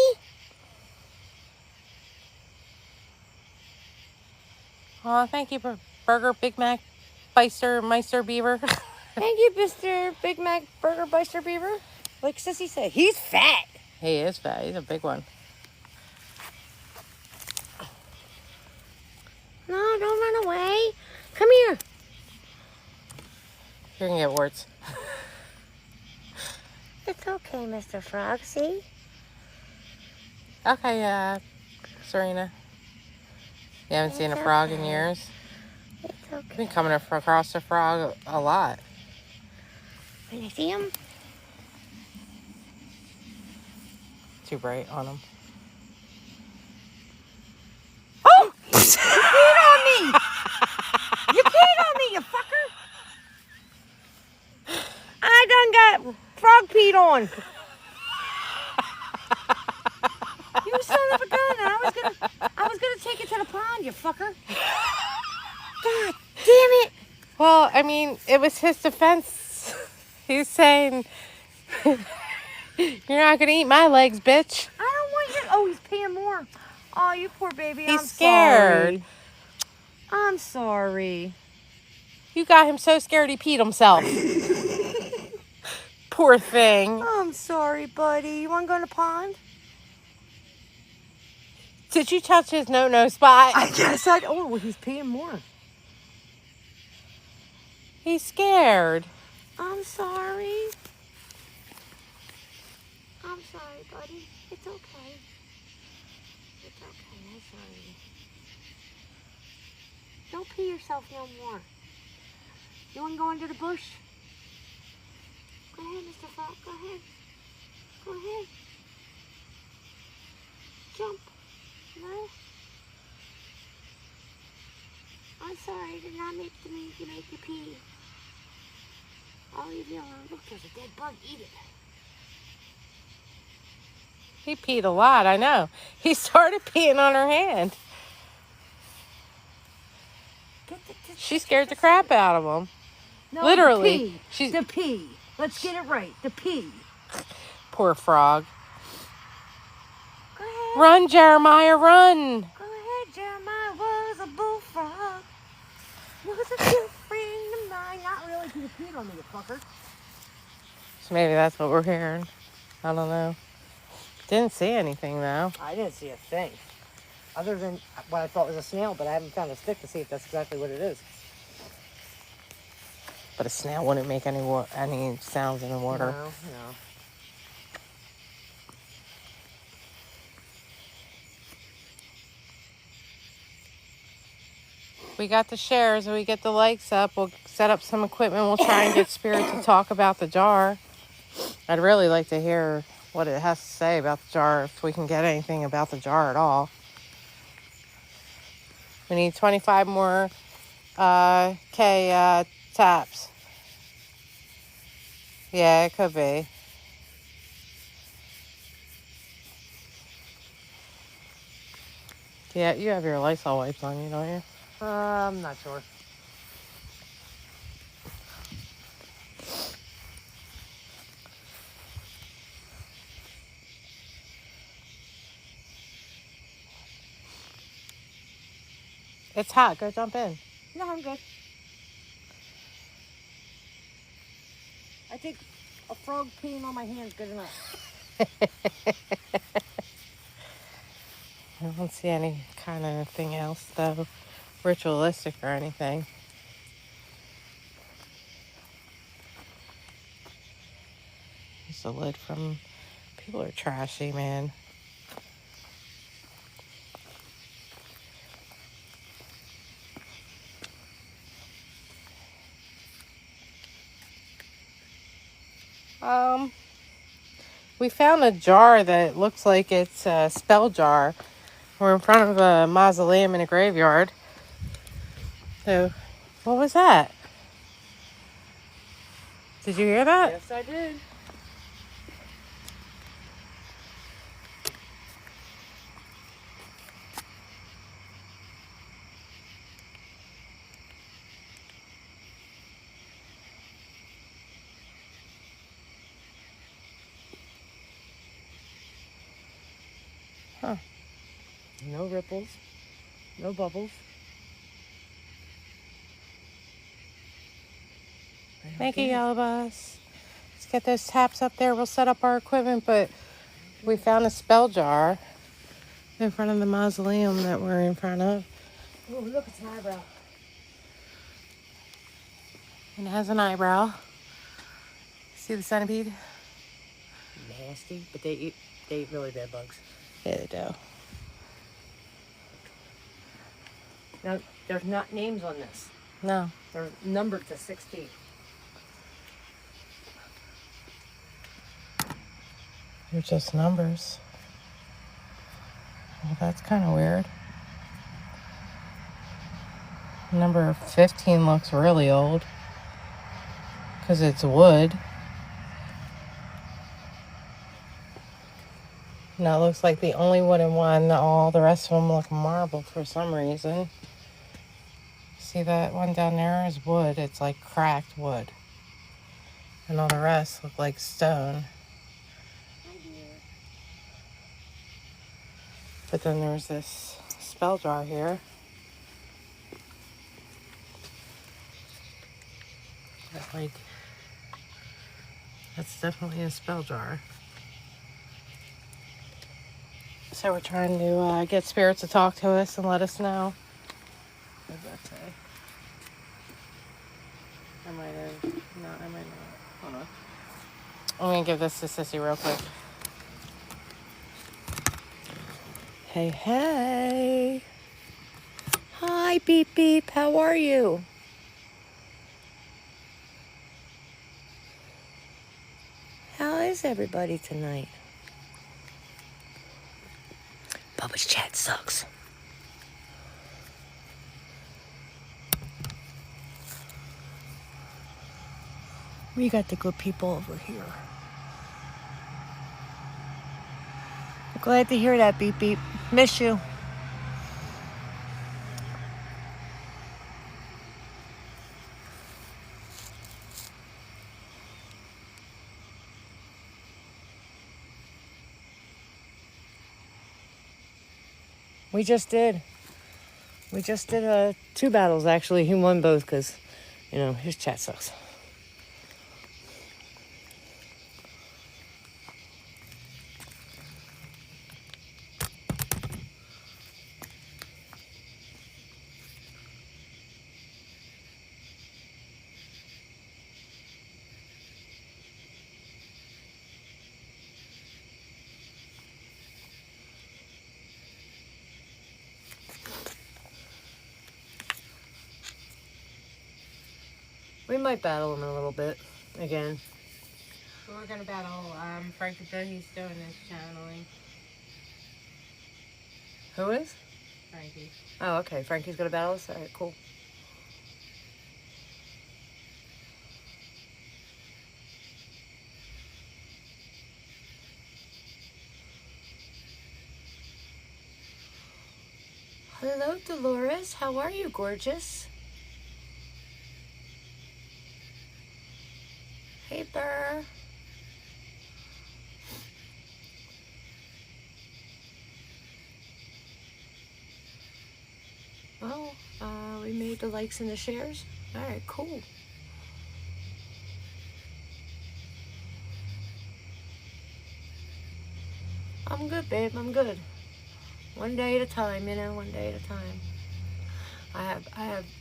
Oh, thank you, Burger, Big Mac, Meister Beaver. Thank you, Mr. Big Mac Burger Buster Beaver. Like Sissy said, he's fat. He is fat. He's a big one. No, don't run away. Come here. You're gonna get warts. It's okay, Mr. Frog, see? Okay, Serena. You haven't seen a frog in years? It's I've okay. been coming across a frog a lot. Can you see him? Too bright on him. Oh! You peed on me! You peed on me, you fucker! I done got frog peed on. You son of a gun! I was gonna take it to the pond, you fucker. God damn it! Well, I mean, it was his defense. He's saying, "You're not gonna eat my legs, bitch." I don't want you. Oh, he's paying more. Oh, you poor baby. He's I'm scared. Sorry. I'm sorry. You got him so scared he peed himself. Poor thing. I'm sorry, buddy. You want to go in the pond? Did you touch his no spot? I guess I. Oh, well, he's paying more. He's scared. I'm sorry. I'm sorry, buddy. It's okay. It's okay. I'm sorry. Don't pee yourself no more. You want to go into the bush? Go ahead, Mr. Frog. Go ahead. Go ahead. Jump. No? I'm sorry. I did not mean to make you pee. I'll leave you alone. Look, there's a dead bug. Eat it. He peed a lot, I know. He started peeing on her hand. She scared the crap out of him. No, Literally. The pee. She's The pee. Let's get it right. The pee. poor frog. Go ahead. Run, Jeremiah, run. Go ahead, Jeremiah was a bullfrog. Was a good friend of mine. Not really, because you peed on me, you fucker. So maybe that's what we're hearing. I don't know. Didn't see anything though. I didn't see a thing. Other than what I thought was a snail, but I haven't found a stick to see if that's exactly what it is. But a snail wouldn't make any sounds in the water. No. We got the shares and we get the likes up. We'll set up some equipment. We'll try and get Spirit to talk about the jar. I'd really like to hear what it has to say about the jar, if we can get anything about the jar at all. We need 25 more taps. Yeah, it could be. Yeah, you have your Lysol wipes on you, don't you? I'm not sure. It's hot. Go jump in. No, I'm good. I think a frog peeing on my hand's good enough. I don't see any kind of thing else, though, ritualistic or anything. It's a lid from... People are trashy, man. We found a jar that looks like it's a spell jar. We're in front of a mausoleum in a graveyard. So, what was that? Did you hear that? Yes, I did. Huh. No ripples. No bubbles. Thank you, Yellow Bus. Let's get those taps up there. We'll set up our equipment, but we found a spell jar in front of the mausoleum that we're in front of. Oh, look, it's an eyebrow. And it has an eyebrow. See the centipede? Nasty, but they eat really bad bugs. Yeah, they do. Now, there's not names on this. No. They're numbered to 16. They're just numbers. Well, that's kind of weird. Number 15 looks really old because it's wood. And that looks like the only wooden one. All the rest of them look marble for some reason. See that one down there is wood. It's like cracked wood. And all the rest look like stone. But then there's this spell jar here. That's definitely a spell jar. So we're trying to get Spirit to talk to us and let us know. What does that say? I might have. No, I might not. Hold on. I'm going to give this to Sissy real quick. Hey, hey. Hi, Hi, Beep Beep. How are you? How is everybody tonight? Bubba's chat sucks. We got the good people over here. Glad to hear that, Beep Beep. Miss you. We just did. We just did 2 battles, actually. He won both because, his chat sucks. We might battle him in a little bit again. We're gonna battle Frankie Joe. He's doing his channeling. Who is? Frankie. Oh, okay. Frankie's gonna battle us? All right, cool. Hello, Dolores. How are you, gorgeous? Hey, Burr. Oh, we made the likes and the shares. All right, cool. I'm good, babe. I'm good. One day at a time, one day at a time. I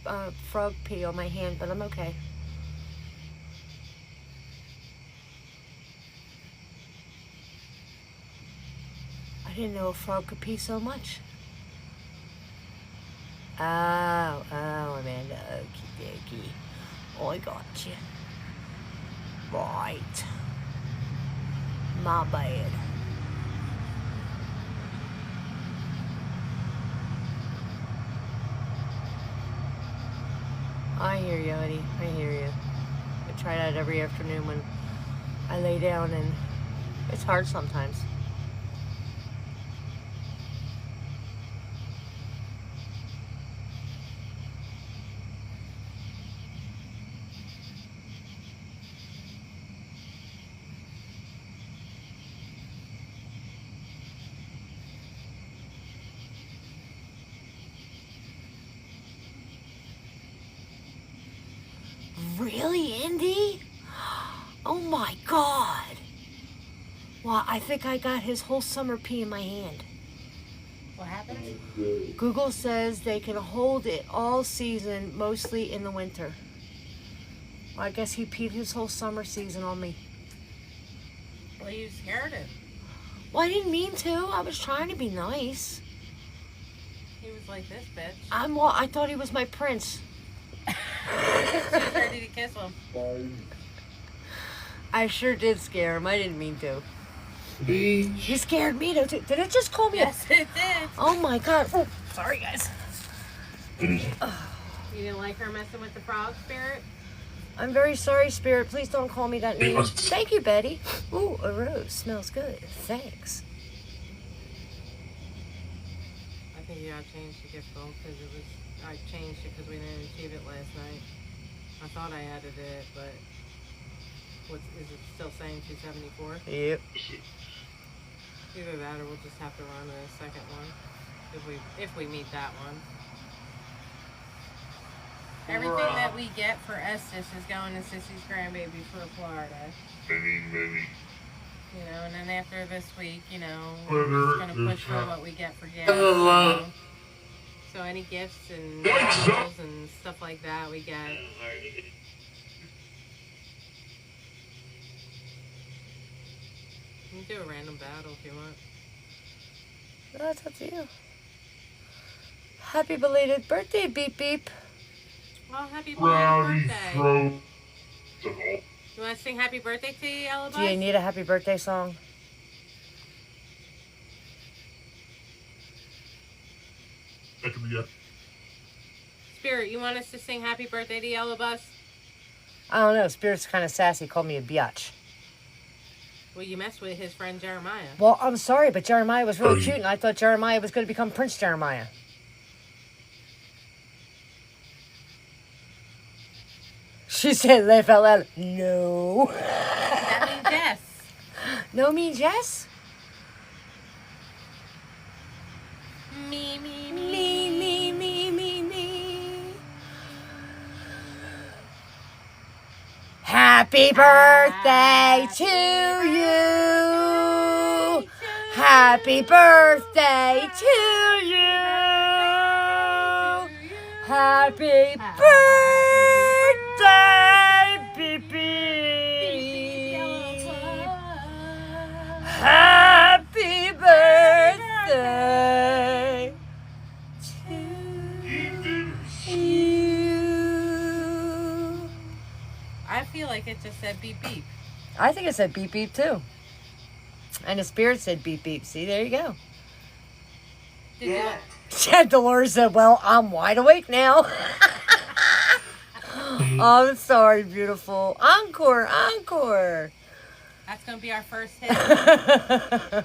have frog pee on my hand, but I'm okay. I didn't know a frog could pee so much. Oh, Amanda. Okie dokie. I got you. Right. My bad. I hear you, Eddie. I hear you. I try that every afternoon when I lay down, and it's hard sometimes. Really, Indy? Oh my God. Well, I think I got his whole summer pee in my hand. What happened? Google says they can hold it all season, mostly in the winter. Well, I guess he peed his whole summer season on me. Well, you scared him. Well, I didn't mean to. I was trying to be nice. He was like this, bitch. I thought he was my prince. She was ready to kiss him. I sure did scare him. I didn't mean to. He scared me though. Did it just call me? Yes, it did. Oh my God. Oh, sorry, guys. You didn't like her messing with the frog spirit? I'm very sorry, Spirit. Please don't call me that name. Thank you, Betty. Ooh, a rose. Smells good. Thanks. I think you gotta change the gift goal because I changed it because we didn't achieve it last night. I thought I added it, but is it still saying 274? Yep. Either that or we'll just have to run a second one if we meet that one. Everything that we get for Estes is going to Sissy's grandbaby for Florida. Many. And then after this week, we're just gonna push for what we get for gas. So any gifts and meals and stuff like that we get. You can do a random battle if you want. That's up to you. Happy belated birthday, Beep Beep. Well, happy Rowdy birthday. throat. You want to sing happy birthday to you, Yellow Do you Buzz? need a happy birthday song? That could be it. Spirit, you want us to sing happy birthday to Yellow Buzz? I don't know. Spirit's kind of sassy. Called me a biatch. Well, you messed with his friend Jeremiah. Well, I'm sorry, but Jeremiah was really cute, and I thought Jeremiah was going to become Prince Jeremiah. She said, laugh out loud. No. That means yes. No means yes? Me, me, Me, me, me, me, me. Happy birthday to you. Happy birthday to you. Happy birthday, beep beep. Happy birthday to you. I feel like it just said beep beep. I think it said beep beep too. And the spirit said beep beep. See, there you go. Did Dolores said, well, I'm wide awake now. I'm sorry, beautiful. Encore, encore. That's going to be our first hit.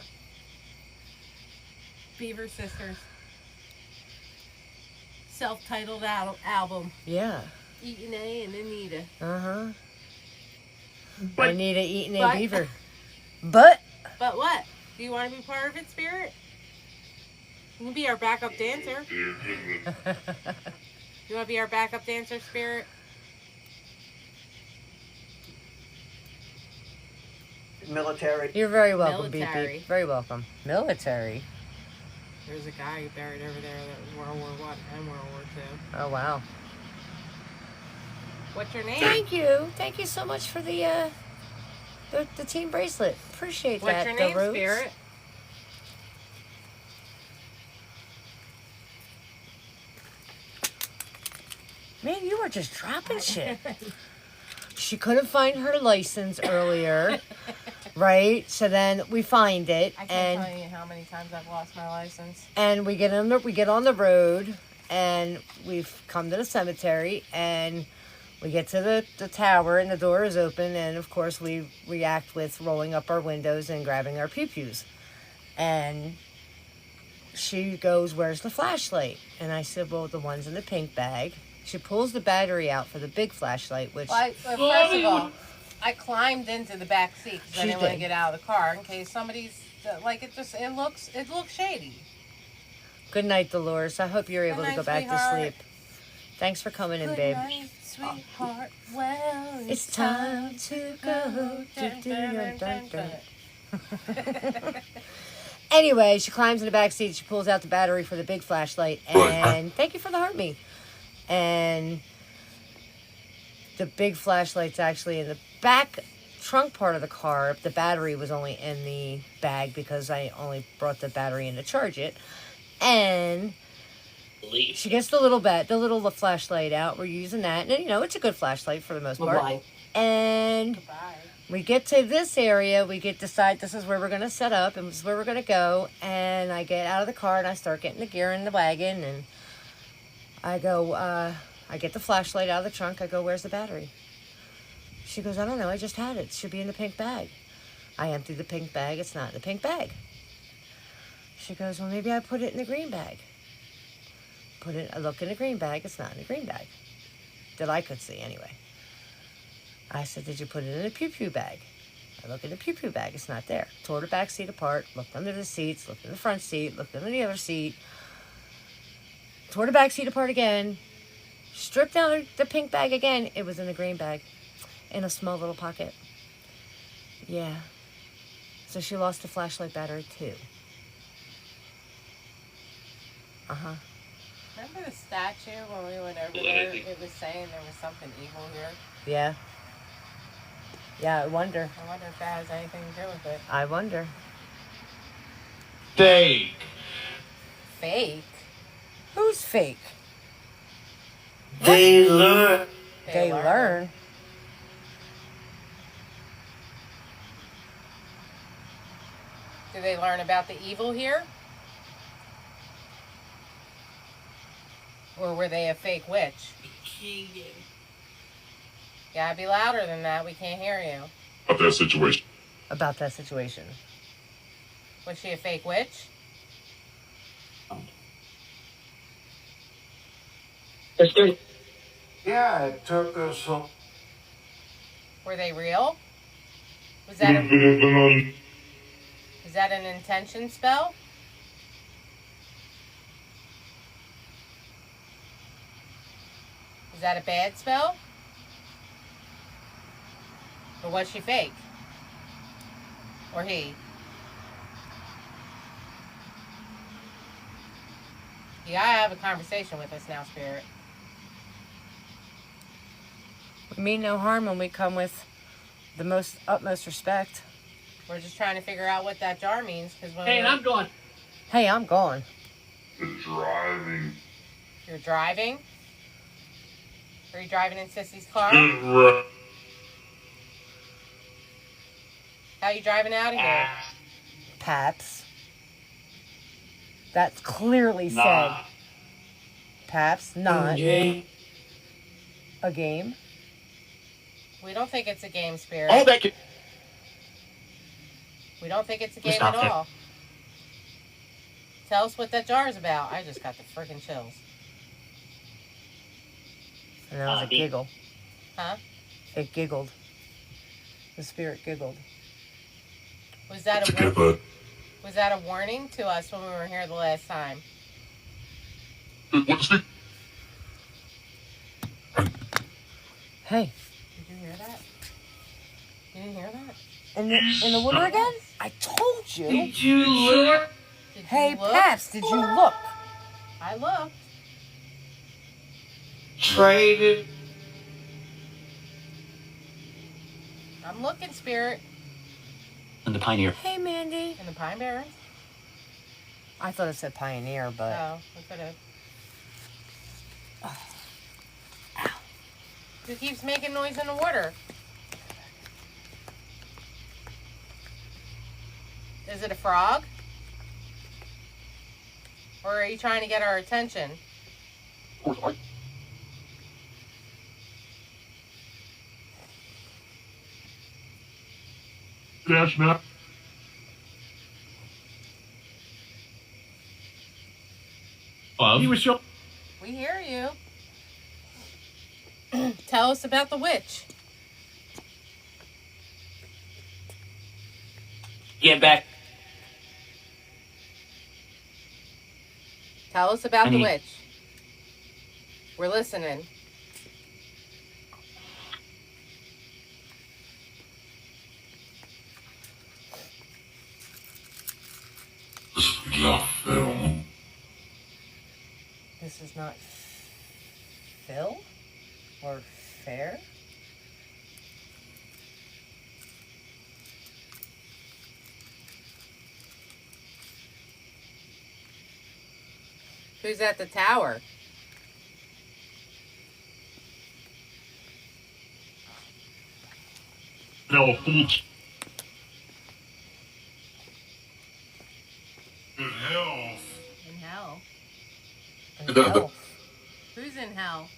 Beaver Sisters. Self-titled album. Yeah. Eating A and Anita. Uh-huh. But- Anita eating a but- beaver. But But what? Do you want to be part of it, Spirit? You can be our backup dancer. You want to be our backup dancer, Spirit? Military. you're very welcome, Military. Beep Beep. Very welcome. Military. There's a guy buried over there that was World War I and World War II. Oh, wow. What's your name? Thank you. Thank you so much for the team bracelet. Appreciate What's that. your name, Rose. Spirit? Man, you were just dropping shit. She couldn't find her license earlier, right? So then we find it, I can't and tell you how many times I've lost my license. we get on the road, and we've come to the cemetery, and we get to the tower, and the door is open, and of course we react with rolling up our windows and grabbing our pew-pews. And she goes, where's the flashlight? And I said, well, the one's in the pink bag. She pulls the battery out for the big flashlight, which First of all, I climbed into the back seat because I She didn't want to did. get out of the car in case somebody's like it looks shady. Good night, Dolores. I hope you're able Good to go night, back sweetheart. to sleep. Thanks for coming in, Good babe. night, sweetheart. Well, It's time to go. Dun, dun, dun, dun, dun. Anyway, she climbs in the back seat. She pulls out the battery for the big flashlight, and thank you for the heart me. And the big flashlight's actually in the back trunk part of the car. The battery was only in the bag because I only brought the battery in to charge it. And she gets the little flashlight out. We're using that, and it's a good flashlight for the most part. Bye. And Bye. we get to this area, decide this is where we're going to set up and this is where we're going to go. And I get out of the car and I start getting the gear in the wagon, and I go, I get the flashlight out of the trunk. I go, where's the battery? She goes, I don't know. I just had it. It should be in the pink bag. I empty the pink bag. It's not in the pink bag. She goes, well, maybe I put it in the green bag. I look in the green bag. It's not in the green bag. That I could see anyway. I said, did you put it in a pew-pew bag? I look in the pew-pew bag. It's not there. Tore the back seat apart. Looked under the seats. Looked in the front seat. Looked under the other seat. Tore the back seat apart again. Stripped down the pink bag again. It was in the green bag. In a small little pocket. Yeah. So she lost the flashlight battery too. Uh-huh. Remember the statue when we went over there? It was saying there was something evil here. Yeah. Yeah, I wonder. I wonder if that has anything to do with it. I wonder. Fake. Fake. Who's fake? They learn. They learn. Do they learn about the evil here? Or were they a fake witch? Gotta be louder than that. We can't hear you. About that situation. About that situation. Was she a fake witch? Yeah, it took us some. Were they real? Was that Mm-hmm. is that an intention spell? Is that a bad spell? Or was she fake? Or he? You gotta have a conversation with us now, Spirit. We mean no harm when we come with the utmost respect. We're just trying to figure out what that jar means. Because when Hey, I'm gone. The driving. You're driving? Are you driving in Sissy's car? How you driving out of here? Paps. That's clearly said. Paps, not a game. We don't think it's a game, Spirit. All that can. We don't think it's a game at all. Tell us what that jar is about. I just got the freaking chills. And that was a giggle. Huh? It giggled. The spirit giggled. Was that Together. was that a warning to us when we were here the last time? What's the? Hey, Did you hear that? You didn't hear that? in the water again? I told you. Did you look? Did you Hey, look? Paps, did you look? I looked. Traded. I'm looking, Spirit. And the Pioneer. Hey, Mandy. In the Pine Barrens. I thought it said Pioneer, but Oh, we could have. Who keeps making noise in the water? Is it a frog? Or are you trying to get our attention? Dash now. He was show. We hear you. Tell us about the witch. Get back. Tell us about the Honey. witch. We're listening. This is not Phil or fair. Who's at the tower? Now a fool. In hell. In hell. and hell. Who's in hell?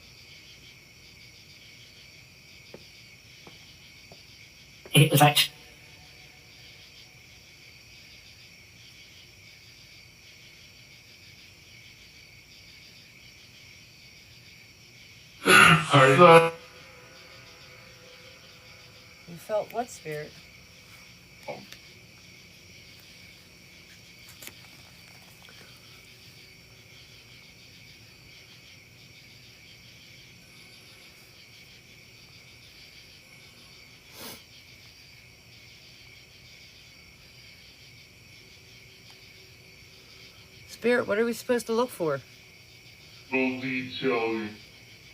It was actually. You felt what, Spirit? Spirit, what are we supposed to look for? Don't detail.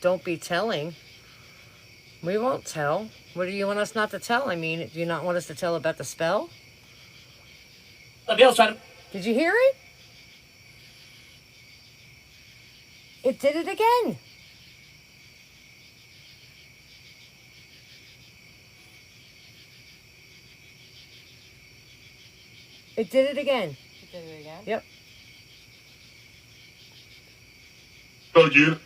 Don't be telling. We won't tell. What do you want us not to tell? I mean, do you not want us to tell about the spell? Somebody else trying to. Did you hear it? It did it again. It did it again. You did it again? Yep. Again.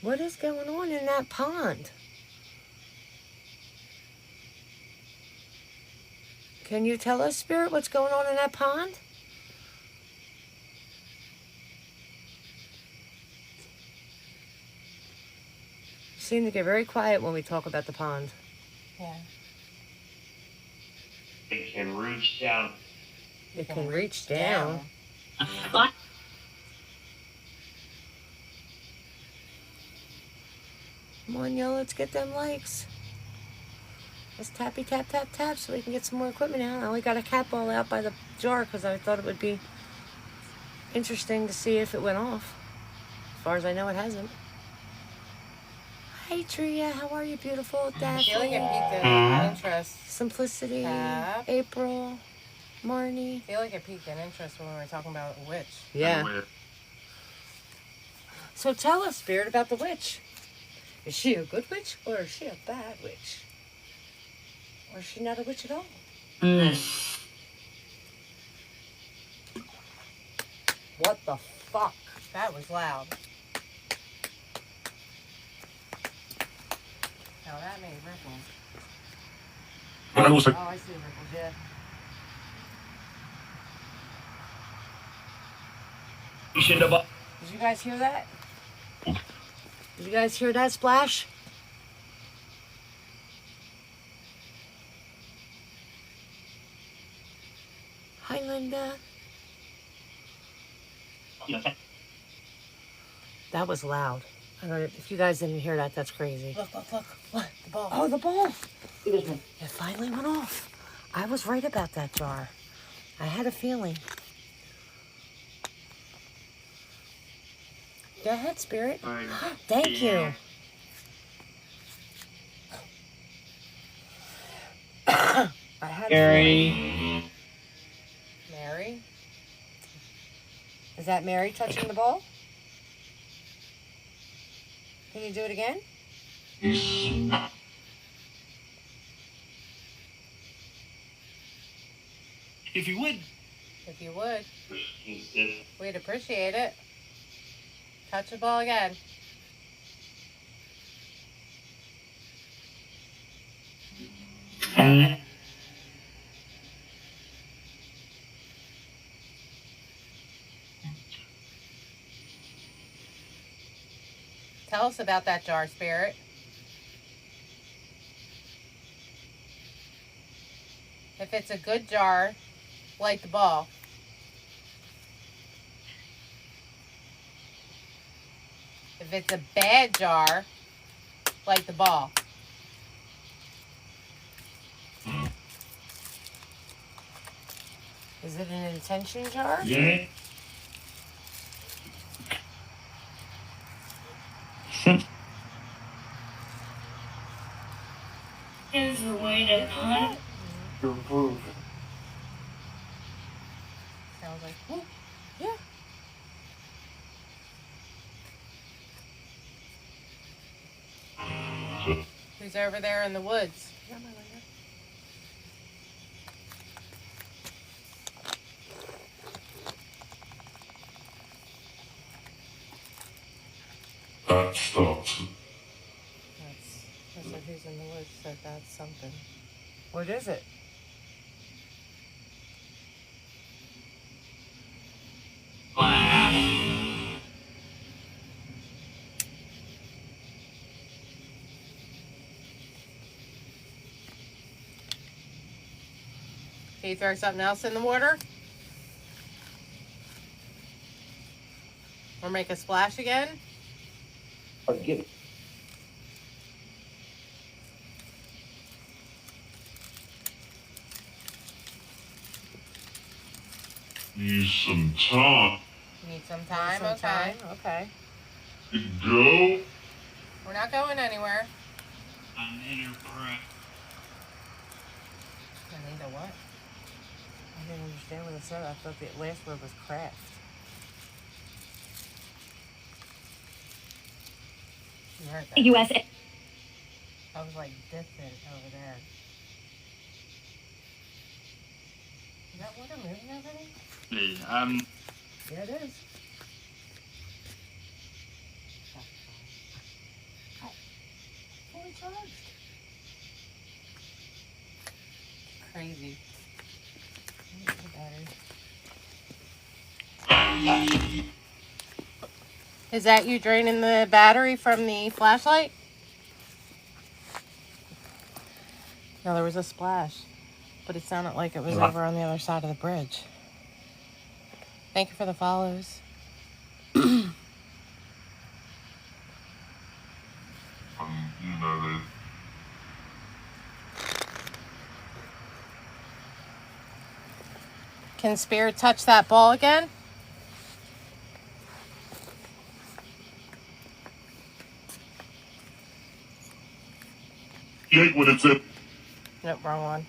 What is going on in that pond? Can you tell us, Spirit, what's going on in that pond? You seem to get very quiet when we talk about the pond. Yeah. It can reach down. It can reach down. Come on, y'all, let's get them likes. Let's tappy tap tap tap so we can get some more equipment out. I only got a cat ball out by the jar because I thought it would be interesting to see if it went off. As far as I know, it hasn't. Hi, Tria. How are you, beautiful? I feel like it Daphne, piqued an interest. Simplicity, Tap. April, Marnie. I feel like it piqued an interest when we were talking about a witch. Yeah. So tell us, Spirit, about the witch. Is she a good witch or is she a bad witch? Or is she not a witch at all? What the fuck? That was loud. Now that made ripples. I was Oh, I see ripples, yeah. Did you guys hear that? Did you guys hear that splash? Hi, Linda. That was loud. I don't know if you guys didn't hear that. That's crazy. Look. What? The ball. Oh, the ball. It finally went off. I was right about that jar. I had a feeling. Go ahead, Spirit. Thank you. I had a feeling. Mary? Is that Mary touching the ball? Can you do it again? If you would. If you would. We'd appreciate it. Touch the ball again. Tell us about that jar, Spirit. If it's a good jar, light the ball. If it's a bad jar, light the ball. Is it an intention jar? Yeah. Is the way to hunt. Improve. Sounds like, whoop. Yeah. Who's over there in the woods? That stops. I said who's in the woods, said that's something. What is it? Can you throw something else in the water? Or make a splash again? Forget it. Need some time Need some time? Some Okay. time? Okay. to go. We're not going anywhere. An inner prep. I need a what? I didn't understand what it said. I thought the last word was craft. USA. I was like distant over there. Is that water moving over there? Yeah, it is. Fully charged. Crazy. Is that you draining the battery from the flashlight? No, there was a splash, but it sounded like it was over on the other side of the bridge. Thank you for the follows. You know, Can Spirit touch that ball again? you ain't what it said. Nope, wrong one.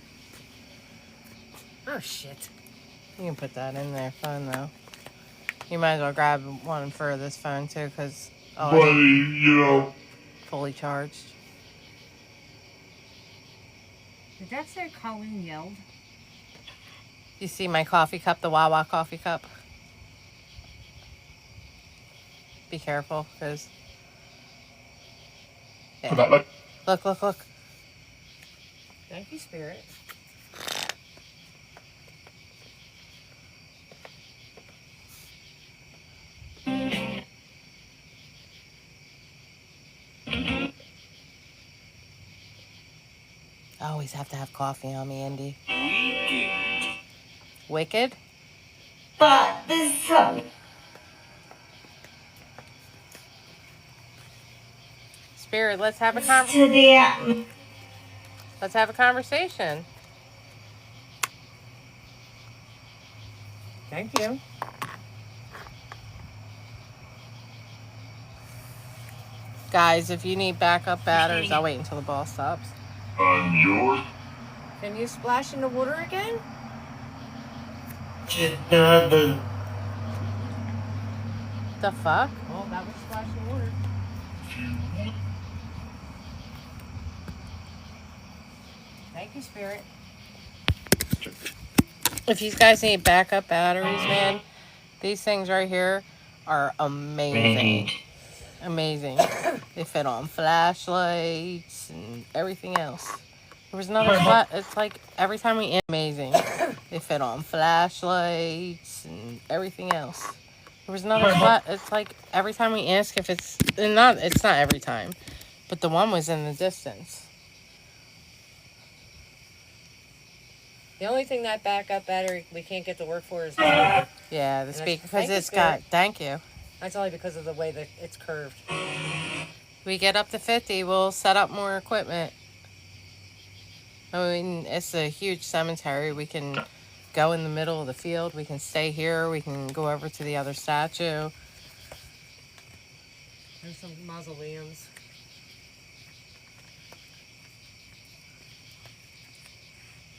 Oh shit. You can put that in their phone though. You might as well grab one for this phone too, because But, you know, fully charged. Did that say Colleen yelled? You see my coffee cup, the Wawa coffee cup? Be careful, because... like, Look, look, look. Thank you, Spirit. I always have to have coffee on me, Indy. Wicked? But this song Spirit, let's have a to the let's have a conversation. Thank you. Guys, if you need backup batteries, I'll wait until the ball stops. I'm yours. Can you splash in the water again? The fuck? Oh, that was splashing water. Thank you, Spirit. If you guys need backup batteries, man, these things right here are amazing. Amazing. They fit on flashlights and everything else. There was another spot. It's like every time we amazing. They fit on flashlights and everything else. There was another spot. It's like every time we ask if it's not every time, but the one was in the distance. The only thing that backup battery we can't get to work for is Yeah, the speaker, because thank you, it's got. Spirit. Thank you. that's only because of the way that it's curved. We get up to 50, we'll set up more equipment. I mean, it's a huge cemetery. We can go in the middle of the field. We can stay here. We can go over to the other statue. There's some mausoleums.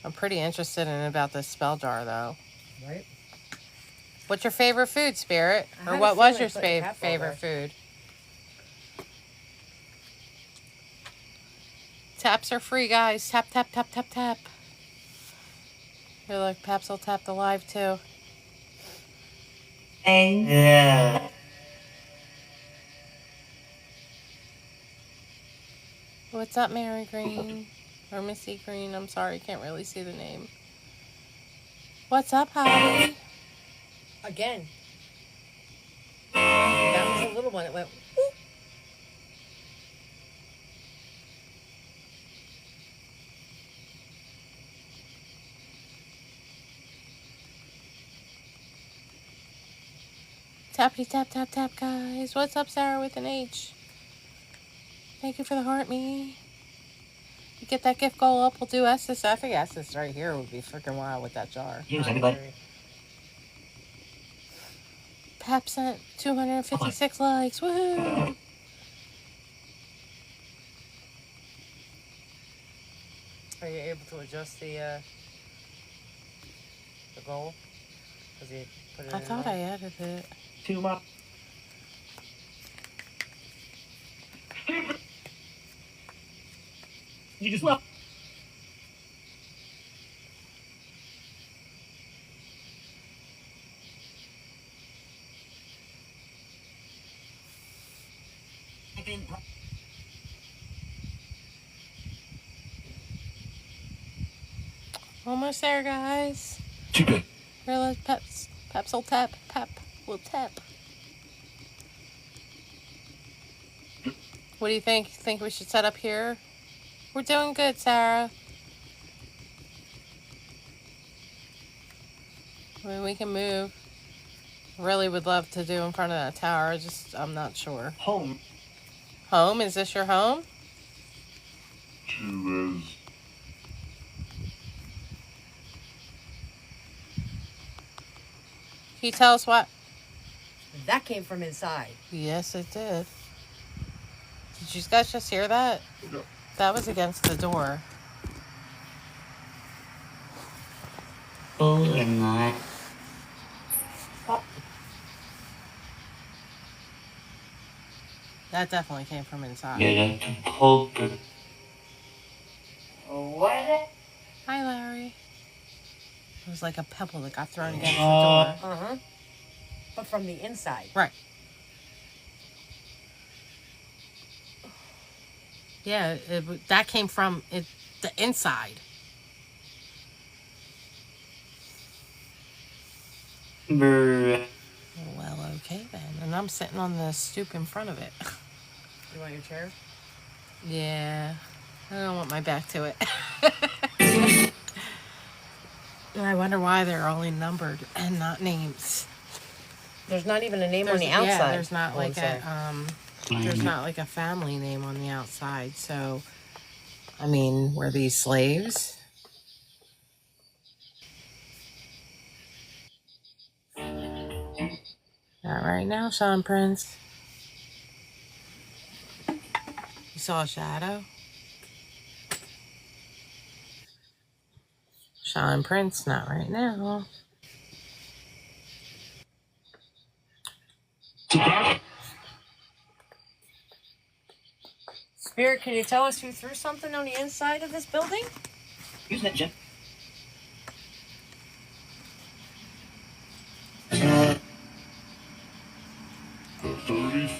I'm pretty interested in about this spell jar, though. Right? What's your favorite food, Spirit? I Or had a what was feeling your putting a cap on favorite there. food? Taps are free, guys. Tap, tap, tap, tap, tap. Here, look, Paps will tap the live, too. yeah. What's up, Mary Green? Or Missy Green. I'm sorry, can't really see the name. What's up, Holly? Again. That was a little one. It went. Whoop. Tappity tap tap tap, guys. What's up, Sarah with an H? Thank you for the heart, me. You get that gift goal up, we'll do Estes. I think Estes right here would be freaking wild with that jar. Here's anybody. Pap sent 256 likes. Woohoo! Are you able to adjust the goal? Does he put it I in thought there? I added it. Too much. You just well. Almost there, guys. Here, let's Peps will tap. Pep will tap. What do you think? Think we should set up here? We're doing good, Sarah. I mean, we can move. Really would love to do in front of that tower. I'm not sure. Home. Home? Is this your home? She lives. Can you tell us what? That came from inside. Yes, it did. Did you guys just hear that? No. That was against the door. Oh, and my. That definitely came from inside. Get to poke it. What? Hi, Larry. It was like a pebble that got thrown against the door. Uh-huh. But from the inside. Right. Yeah, that came from the inside. Brr. Well, okay then. And I'm sitting on the stoop in front of it. You want your chair? Yeah. I don't want my back to it. I wonder why they're only numbered and not names. There's not even a name on the outside. Yeah, there's not Oh, like sorry. there's not like a family name on the outside. So, I mean, were these slaves? Not right now, Sean Prince. You saw a shadow? Sean Prince, not right now. Spirit, can you tell us who threw something on the inside of this building? Use that, Jen. The 30s.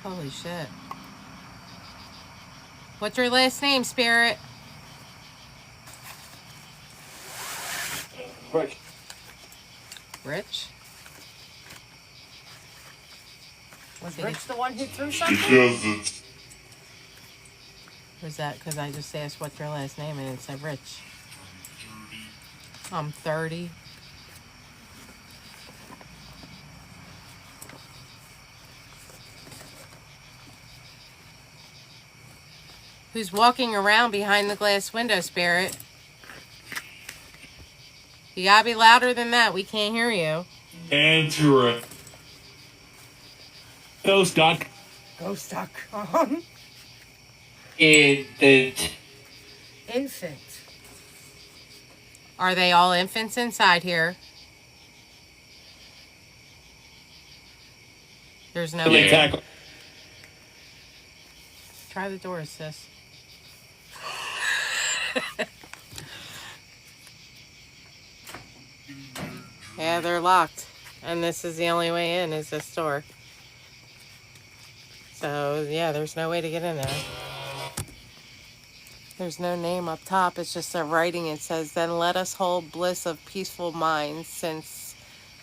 Holy shit. What's your last name, Spirit? Right. Rich? Was Did Rich the one who threw something? Because it's Was that because I just asked what's your last name and it said Rich? I'm 30. Who's walking around behind the glass window, Spirit? You gotta be louder than that. We can't hear you. Enter it. Ghost duck. Ghost.com. It. Infant. Are they all infants inside here? There's no way. Tackle. Try the door, sis. Yeah, they're locked. And this is the only way in, is this door. So, yeah, there's no way to get in there. There's no name up top. It's just a writing. It says, "Then let us hold bliss of peaceful minds, since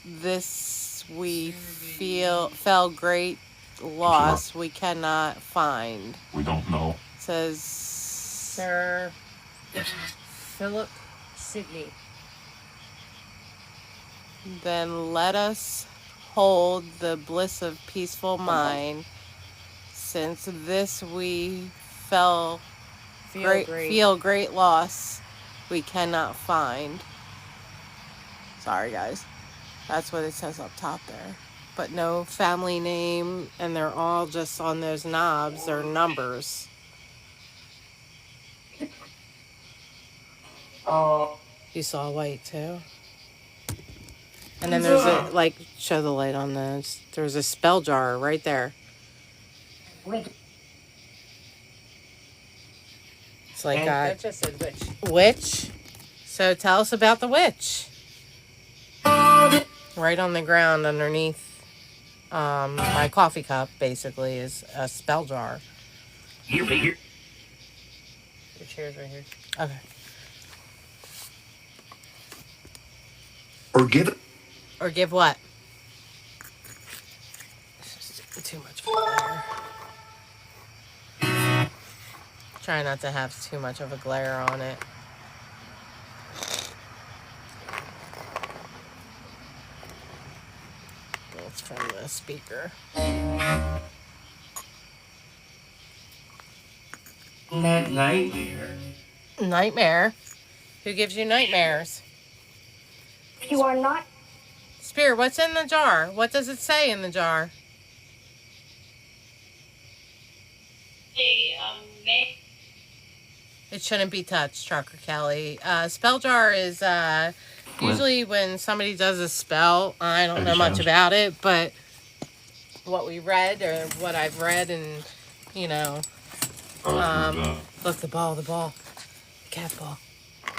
this we fell great loss we cannot find." we don't know. It says, Sir Philip Sidney. "Then let us hold the bliss of peaceful mind, since this we feel great loss we cannot find." Sorry, guys. That's what it says up top there. But no family name, and they're all just on those knobs. They're numbers. Oh. You saw white too? And then there's a, like, show the light on this. There's a spell jar right there. It's like That just said which. witch. So tell us about the witch. Right on the ground underneath my coffee cup, basically, is a spell jar. Here, here. Your chair's right here. Okay. Or give it. Or give what? It's just too much glare. Try not to have too much of a glare on it. It's from the speaker. That nightmare. Nightmare? Who gives you nightmares? You are not. Spirit, what's in the jar? What does it say in the jar? It shouldn't be touched, Trucker Kelly. Spell jar is usually when somebody does a spell. I don't know much about it, but what we read or what I've read, and you know, look, the ball, cat ball.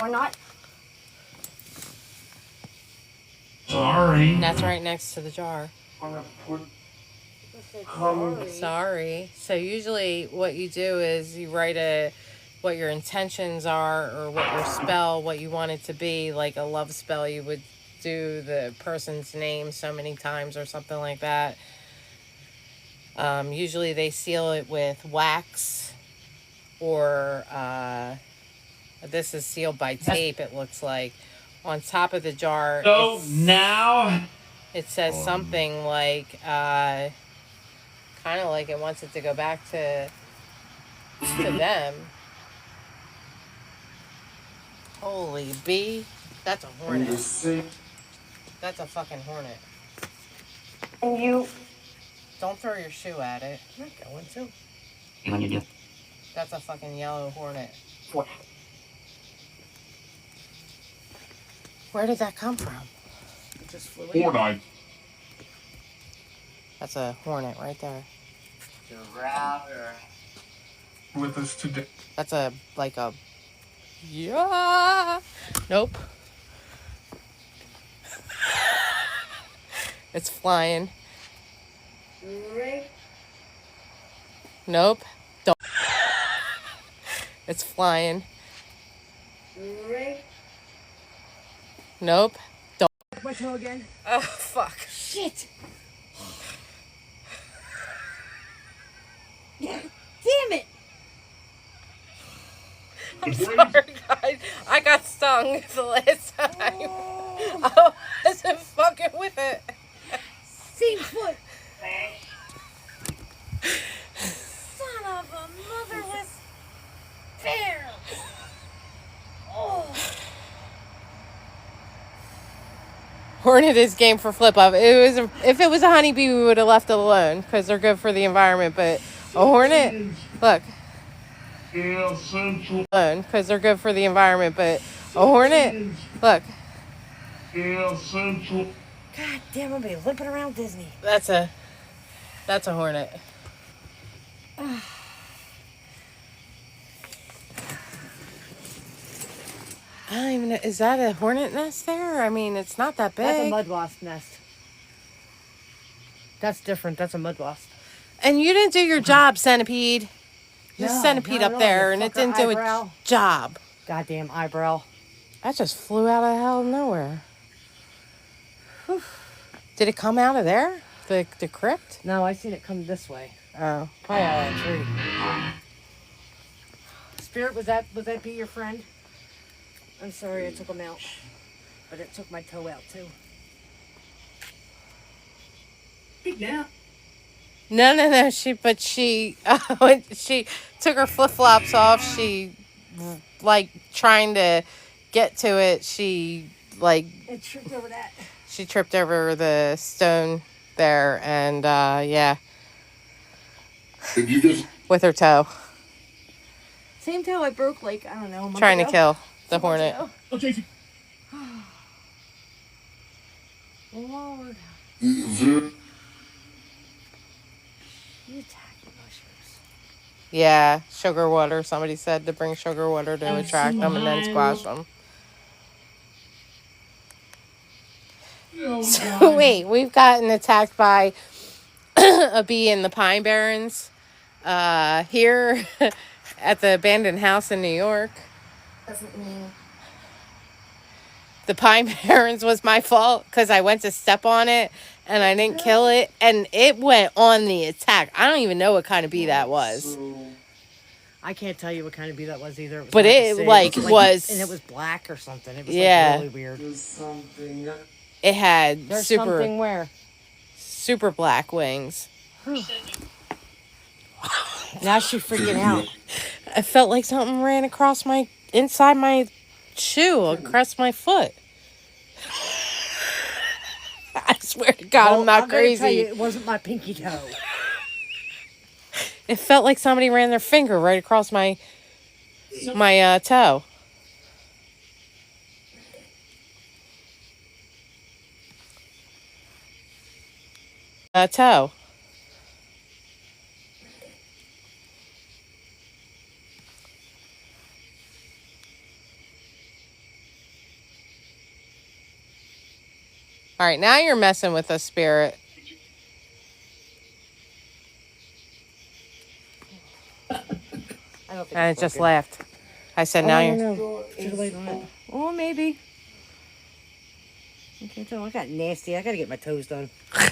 Or not. Sorry. And that's right next to the jar. Sorry. So usually what you do is you write what your intentions are, or what your spell, what you want it to be. Like a love spell, you would do the person's name so many times or something like that. Usually they seal it with wax, or this is sealed by tape, it looks like. On top of the jar, So now, it says something like, kind of like it wants it to go back to them. Holy bee. That's a hornet. That's a fucking hornet. And you. Don't throw your shoe at it. I'm not going to. When you do. That's a fucking yellow hornet. What? Where did that come from? It just flew in. Fortnite. That's a hornet right there. The router. With us today. That's yeah. Nope. It's flying. Nope. Don't. It's flying. Nope. Don't. My toe again. Oh, fuck. Shit. Damn it. I'm sorry, guys. I got stung the last time. I wasn't fucking with it. Same foot. Son of a motherless bear. Oh. Hornet is game for flip up. If it was a honeybee, we would have left it alone because they're good for the environment. But a hornet, look, alone because they're good for the environment. But a hornet, look, God damn, I'm gonna be limping around Disney. that's a hornet. I don't even know. Is that a hornet nest there? I mean, it's not that big. That's a mud wasp nest. That's different. That's a mud wasp. And you didn't do your job, centipede. There's a No, centipede not up at all, there, you and it fucker didn't do eyebrow. its job. Goddamn eyebrow. That just flew out of hell nowhere. Whew. Did it come out of there? The crypt? No, I seen it come this way. Oh, probably out of that tree. Spirit, would that be your friend? I'm sorry I took him out, but it took my toe out too. Now. No. She she took her flip flops off. She like trying to get to it. She It tripped over that. she tripped over the stone there, and yeah, Did you just with her toe, Same toe I broke like, I don't know, a month trying to ago. kill the 2 months hornet. ago. Oh, JC. Lord, zero? you attack mushrooms. Yeah, sugar water. Somebody said to bring sugar water to attract them and then squash them. So wait, we've gotten attacked by a bee in the Pine Barrens here at the abandoned house in New York. Doesn't mean. The Pine Barrens was my fault because I went to step on it and I didn't kill it, and it went on the attack. I don't even know what kind of bee that was, I can't tell you what kind of bee that was either. It was but hard to it see. like and was it was black or something. It was Yeah. like really weird. There's something. it had There's super something where. super black wings. Now she's freaking out. I felt like something ran across my inside my shoe, across my foot. I swear to God, I'm not I'm gonna tell you, crazy. it wasn't my pinky toe. It felt like somebody ran their finger right across my toe. Toe. All right, now you're messing with us, Spirit. I don't think And it it's just working. laughed. I said, now I don't you're. know. Should wait on it. Oh, maybe. I can't tell. I got nasty. I gotta get my toes done. I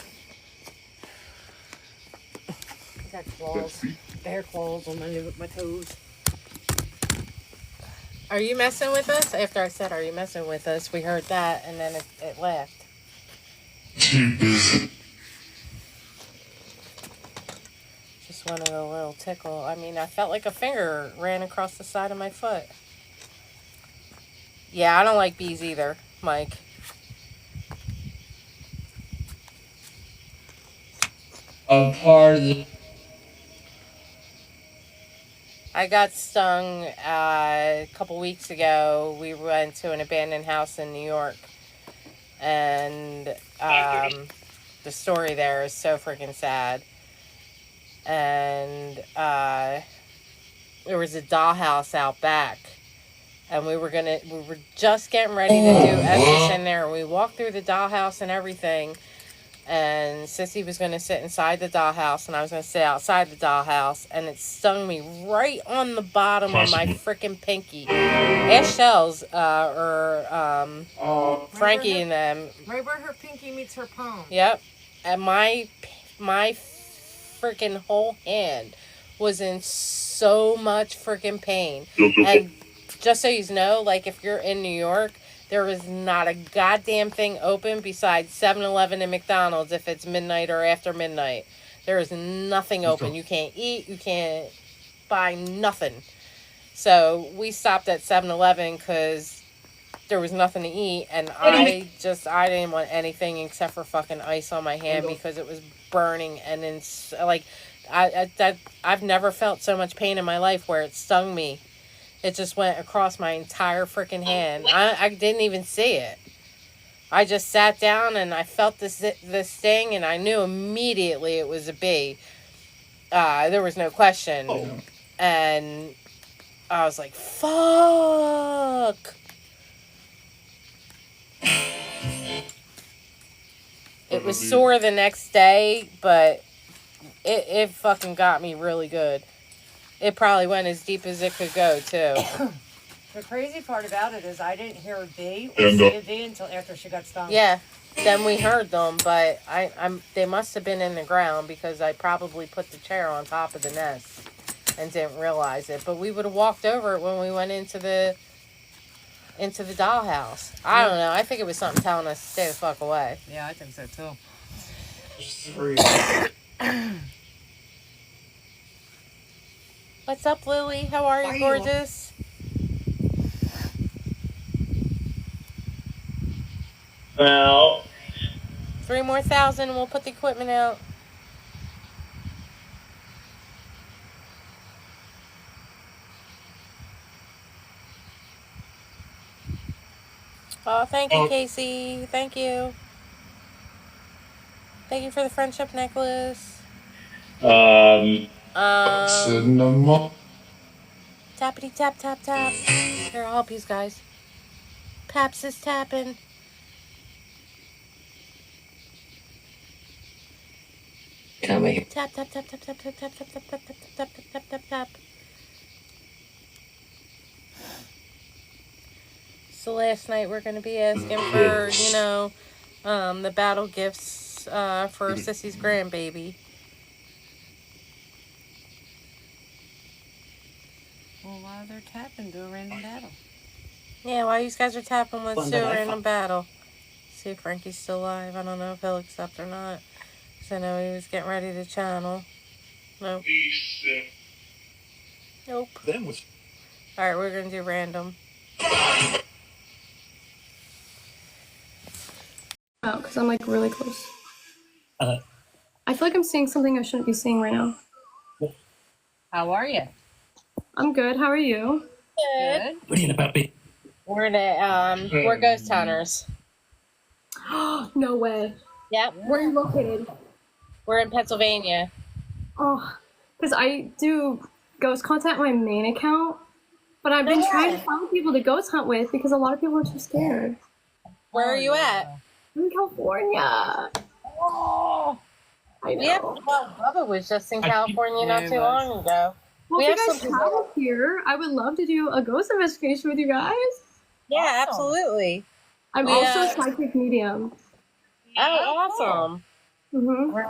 got claws. Bear claws on my toes. Are you messing with us? After I said, are you messing with us? We heard that, and then it laughed. Just wanted a little tickle. I mean, I felt like a finger ran across the side of my foot. Yeah, I don't like bees either, Mike. A part of the I got stung a couple weeks ago. We went to an abandoned house in New York, and the story there is so freaking sad. And there was a dollhouse out back, and we were just getting ready to do Estes in there. And we walked through the dollhouse and everything. And Sissy was going to sit inside the dollhouse, and I was going to sit outside the dollhouse, and it stung me right on the bottom of my freaking pinky. Ash Shells, or Frankie and them. Right where her pinky meets her palm. Yep. And my freaking whole hand was in so much freaking pain. And just so you know, like, if you're in New York, there is not a goddamn thing open besides 7-Eleven and McDonald's if it's midnight or after midnight. There is nothing open. You can't eat. You can't buy nothing. So we stopped at 7-Eleven because there was nothing to eat. And I didn't want anything except for fucking ice on my hand because it was burning. And then, like, I've never felt so much pain in my life where it stung me. It just went across my entire freaking hand. I didn't even see it. I just sat down and I felt this sting, and I knew immediately it was a bee. There was no question. And I was like, fuck. It was sore the next day, but it fucking got me really good. It probably went as deep as it could go, too. The crazy part about it is I didn't hear a bee or see a bee until after she got stung. Yeah, then we heard them, but they must have been in the ground because I probably put the chair on top of the nest and didn't realize it. But we would have walked over it when we went into the dollhouse. I don't know. I think it was something telling us to stay the fuck away. Yeah, I think so too. What's up, Lily? How are you, gorgeous? Well, 3 more thousand and we'll put the equipment out. Oh, thank you, Casey. Thank you. Thank you for the friendship necklace. Sitting among. Tappity tap tap tap. Here, I'll help you guys. Paps is tapping. Coming. Tap tap tap tap tap tap tap tap tap tap tap tap tap tap tap tap. So last night we're gonna be asking for, the battle gifts for Sissy's grandbaby. Well, while they're tapping, do a random battle. Yeah, while you guys are tapping, let's Fun do a that I random found. battle. See if Frankie's still alive. I don't know if he'll accept or not. So I know he was getting ready to channel. Nope. Nope. Then was Alright, we're gonna do random. Oh, because I'm like really close. Uh. I feel like I'm seeing something I shouldn't be seeing right now. How are you? I'm good. How are you? Good. what are you about me? We're ghost hunters. No way. Yep. Where are you located? We're in Pennsylvania. Oh, because I do ghost content on my main account, but I've been trying to find people to ghost hunt with because a lot of people are too scared. Where are you at? I'm in California. Oh. I know. Yeah, well, Bubba was just in California not too long ago. Well, We if have you guys some- travel here, I would love to do a ghost investigation with you guys. Yeah, absolutely. I'm We, also a psychic medium. Oh, awesome. Mm-hmm. We're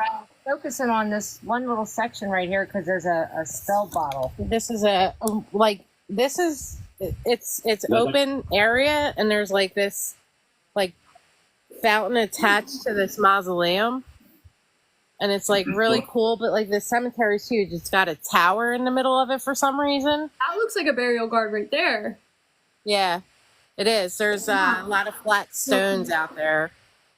focusing on this one little section right here because there's a spell bottle. This is it's open area, and there's like this like fountain attached to this mausoleum, and it's like really cool. But like the cemetery's huge. It's got a tower in the middle of it for some reason. That looks like a burial guard right there. Yeah, it is. There's a lot of flat stones out there.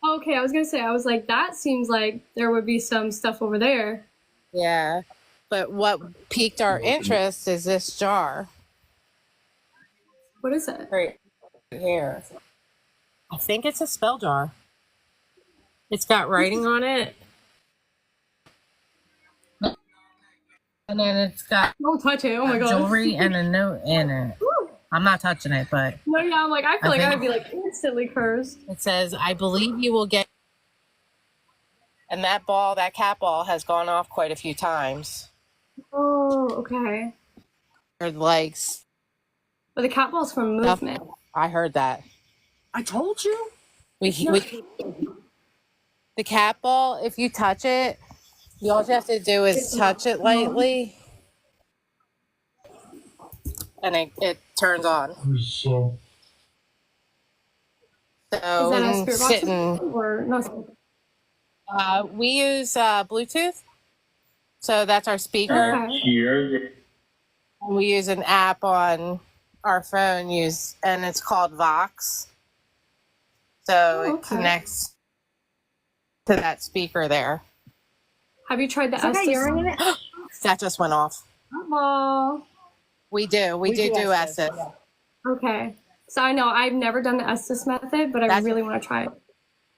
Okay, I was gonna say, I was like, that seems like there would be some stuff over there. Yeah, but what piqued our interest is this jar What is it? right here. I think it's a spell jar. It's got writing on it. And then it's got Don't touch it. Oh my god. jewelry and a note in it. I'm not touching it, but No, yeah, I'm like, I feel like think- I would be like instantly cursed. it says, I believe you will get. And that cat ball has gone off quite a few times. Oh, okay. Her legs. But the cat ball's from movement. I heard that. I told you. We the cat ball, if you touch it, all you have to do is touch it lightly, and it turns on. So, So Is that a we spirit box sitting. or no? We use Bluetooth, so that's our speaker. Okay. Here. We use an app on our phone, and it's called Vox. So it Okay. connects to that speaker there. Have you tried the Is that got urine in Estes? it? That just went off. Oh, We do Estes. okay. So I know I've never done the Estes method, but I That's- really want to try it.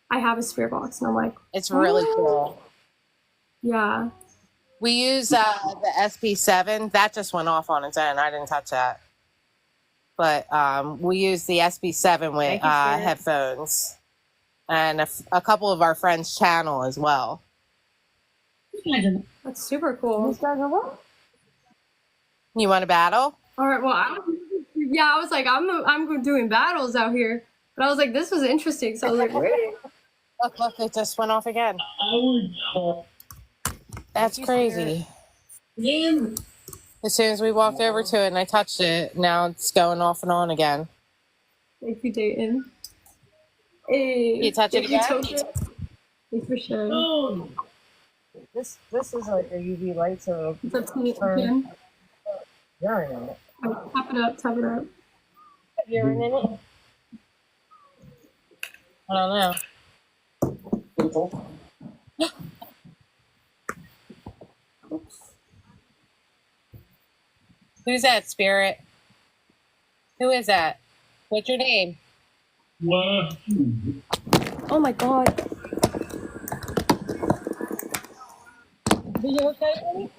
I have a spirit box, and I'm like, It's really cool. yeah. We use the SB7. That just went off on its own. I didn't touch that. But we use the SB7 with Thank you, Spirit. headphones. And a couple of our friends channel as well. That's super cool. You want to battle? All right. Well, I was like, I'm doing battles out here, but I was like, this was interesting. So I was like, wait. Look, it just went off again. That's crazy. As soon as we walked over to it and I touched it, now it's going off and on again. Thank you, Dayton. Hey, You touch it if you again? took it, thanks for sharing. This is like a UV light, so It's up to me again. urine in it. Tap it up, tap it up. Urine in it? I don't know. Who's that, Spirit? Who is that? What's your name? what? Oh my god. Are you okay, buddy?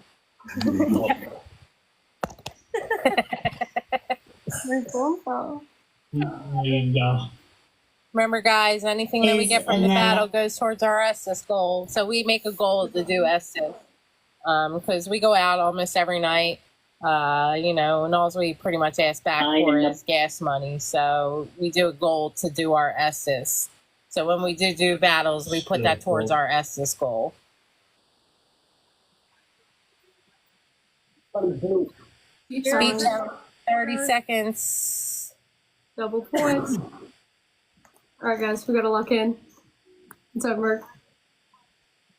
My phone fell. Remember, guys, anything that we get from the battle goes towards our Estes goal. So we make a goal to do Estes because we go out almost every night, and all we pretty much ask back for is gas money. So we do a goal to do our Estes. So when we do battles, we put that towards our Estes goal. Speech out, 30 seconds. Double points. All right, guys, we gotta lock in. What's up, Merc?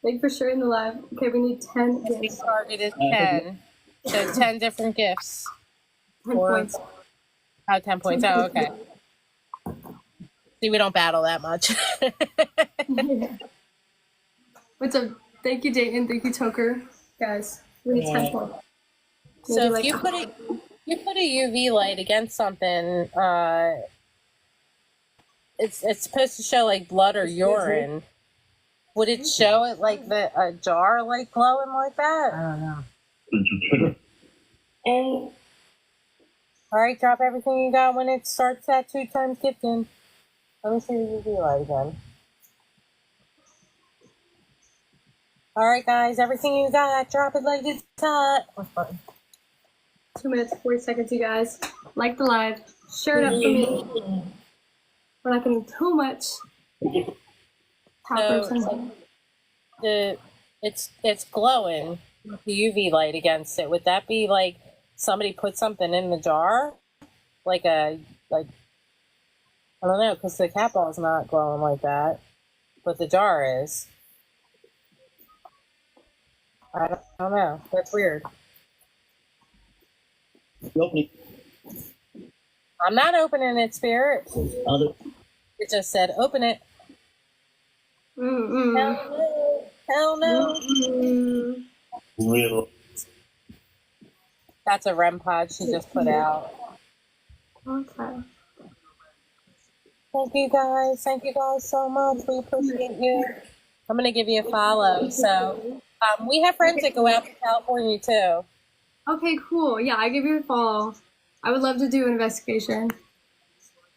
Thank you for sharing the live. Okay, we need 10 The gifts. target is 10. So 10 different gifts. 10 points. Oh, 10 points. Oh, okay. See, we don't battle that much. What's up? Thank you, Dayton. Thank you, Toker. Guys, we need 10 points. So Maybe if you put a UV light against something, it's supposed to show like blood or urine. Would it show it like a jar like glowing like that? I don't know. All right, drop everything you got when it starts at 2 times gifting. Let me see the UV light again. All right, guys, everything you got, drop it like it's hot. 2 minutes, 40 seconds, you guys. Like the live. Share it up for me. We're not getting too much. So, it's glowing with the UV light against it. Would that be like somebody put something in the jar? I don't know, because the cat ball is not glowing like that, but the jar is. I don't know. That's weird. I'm not opening it, Spirit. It just said open it. Hell no. Mm-mm. That's a REM pod she just put out. Okay. Thank you guys. Thank you guys so much. We appreciate you. I'm going to give you a follow. So we have friends that go out to California too. Okay, cool. Yeah, I give you a follow. I would love to do an investigation.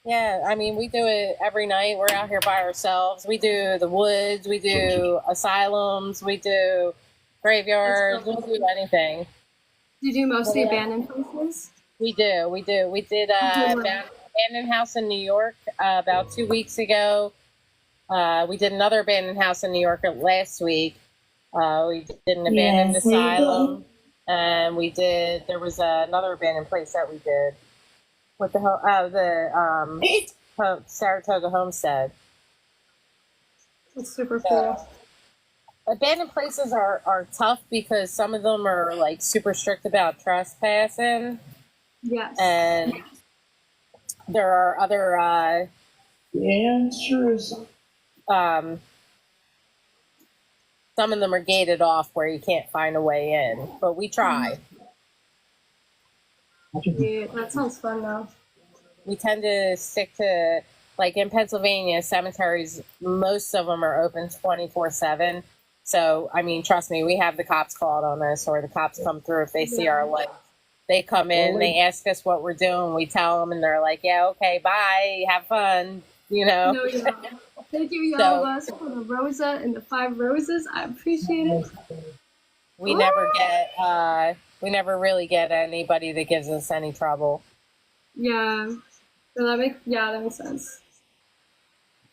Yeah, I mean, we do it every night. We're out here by ourselves. We do the woods. We do asylums. We do graveyards. We'll do anything. Do you do mostly abandoned places? We do. We did abandoned house in New York about 2 weeks ago. We did another abandoned house in New York last week. We did an abandoned asylum. And there was another abandoned place that we did. What the hell? Saratoga Homestead. That's super cool. Abandoned places are tough because some of them are like super strict about trespassing. Yes. And there are other some of them are gated off where you can't find a way in, but we try. Yeah, that sounds fun though. We tend to stick to, like in Pennsylvania, cemeteries, most of them are open 24/7. So, I mean, trust me, we have the cops called on us, or the cops come through if they see our light. They come in, they ask us what we're doing, we tell them, and they're like, yeah, okay, bye, have fun, you know. No, yeah. Thank you, Yalabas, for the Rosa and the 5 roses. I appreciate it. We never really get anybody that gives us any trouble. Yeah. So that makes sense.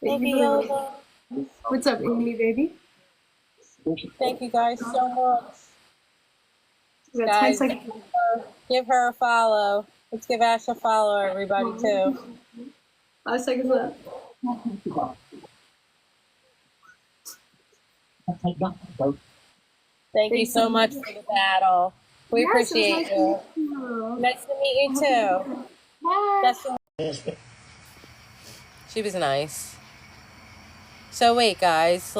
Thank you, Yola. What's up, Amy, baby? Thank you guys so much. We got 10 Guys, seconds. give her a follow. Let's give Ash a follow, everybody, too. 5 seconds left. Thank you so much for the battle. We appreciate you. Nice to meet you, too. Bye. She was nice. So wait, guys,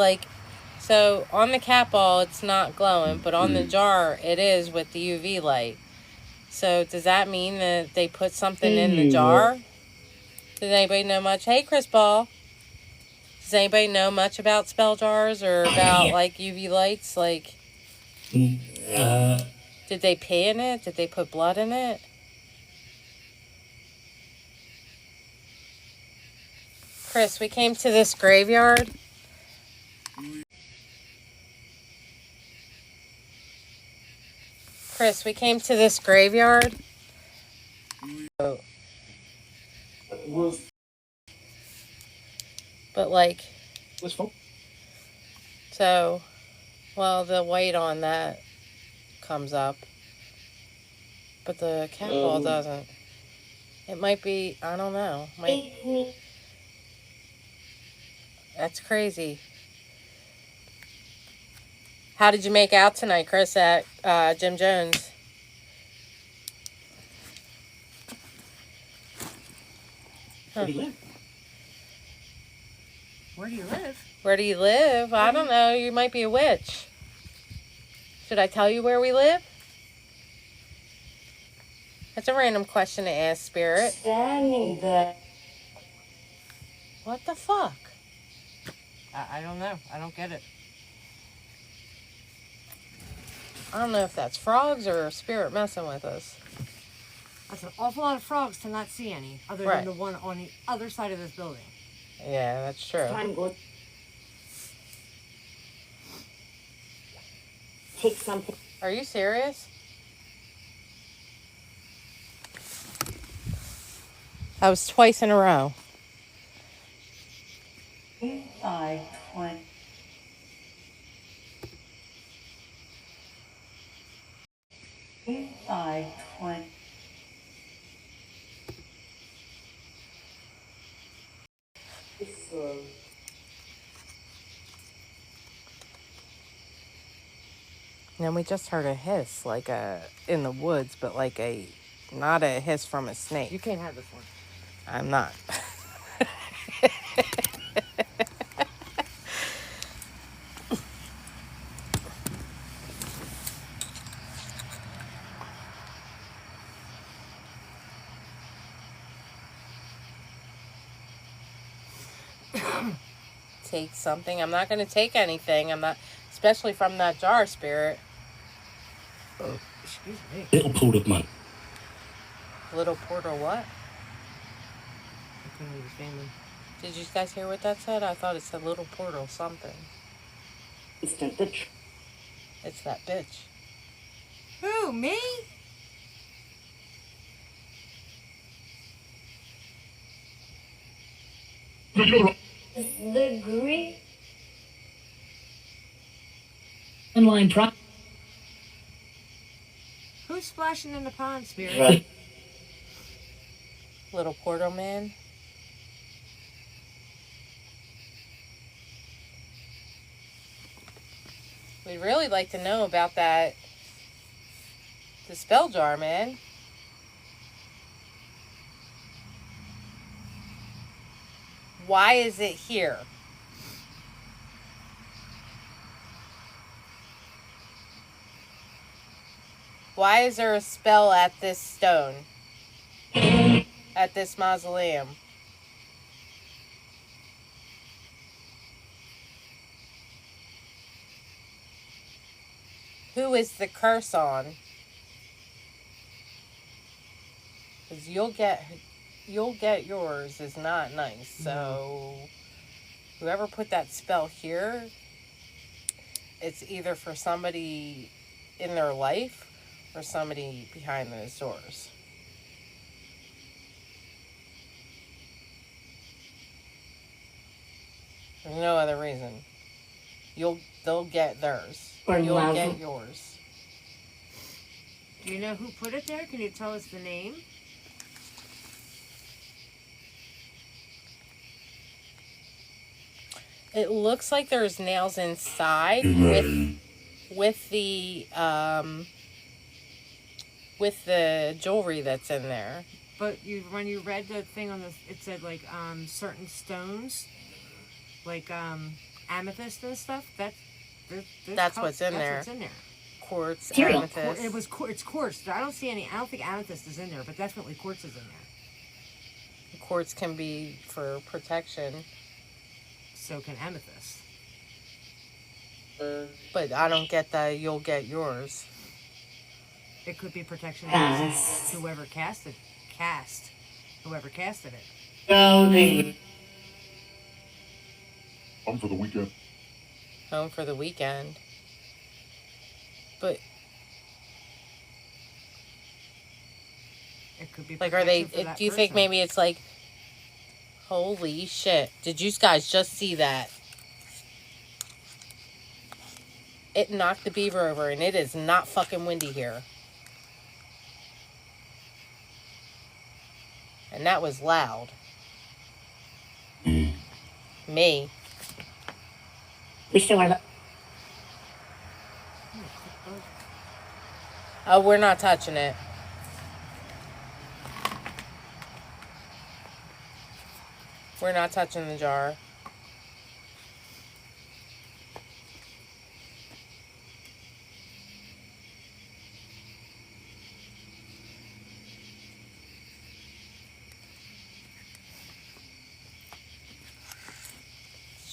so on the cat ball it's not glowing, but on the jar it is with the UV light. So does that mean that they put something in the jar? Does anybody know much? Hey, Chris Ball. Does anybody know much about spell jars or about like UV lights? Did they pee in it? Did they put blood in it? Chris, we came to this graveyard. Chris, we came to this graveyard. Oh. But like, so, well, the white on that comes up, but the cat ball doesn't. It might be, I don't know. That's crazy. How did you make out tonight, Chris, at Jim Jones? Where do you live? Where do you live? Where do you live? I don't know. You might be a witch. Should I tell you where we live? That's a random question to ask, Spirit. Standing there. What the fuck? I don't know. I don't get it. I don't know if that's frogs or Spirit messing with us. That's an awful lot of frogs to not see any, other Right. than the one on the other side of this building. Yeah, that's true. Time go. Take something. Are you serious? That was twice in a row. 5, 20. Five, 20. And we just heard a hiss, like in the woods, but like not a hiss from a You snake. can't have this one. I'm not. Take something. I'm not going to take anything. I'm not, especially from that jar, Spirit. Excuse me. Little pool of money. Little portal what? I couldn't understand them. Did you guys hear what that said? I thought it said little portal something. Instant the It's that bitch. Who, me? the green. Online pro. Who's splashing in the pond, Spirit? Right. Little portal man. We'd really like to know about that. The spell jar, man. Why is it here? Why is there a spell at this stone? At this mausoleum? Who is the curse on? Because you'll get yours is not nice. So whoever put that spell here, it's either for somebody in their life or somebody behind those doors. There's no other reason. They'll get theirs. Or You'll love. get yours. Do you know who put it there? Can you tell us the name? It looks like there's nails inside with the jewelry that's in there. But when you read the thing on this, it said like certain stones, like amethyst and stuff. That's what's in there. What's in there. Quartz, Cereal. amethyst. It's quartz. I don't think amethyst is in there, but definitely quartz is in there. Quartz can be for protection, So can amethyst. but I don't get that you'll get yours. It could be protection Yes. to whoever whoever casted it. Building. I'm for the weekend. Home for the weekend. But It could be like, are they? protection for that Do you think person. maybe it's like, holy shit? Did you guys just see that? It knocked the beaver over, and it is not fucking windy here. And that was loud. Me. We still are. Oh, we're not touching it. We're not touching the jar.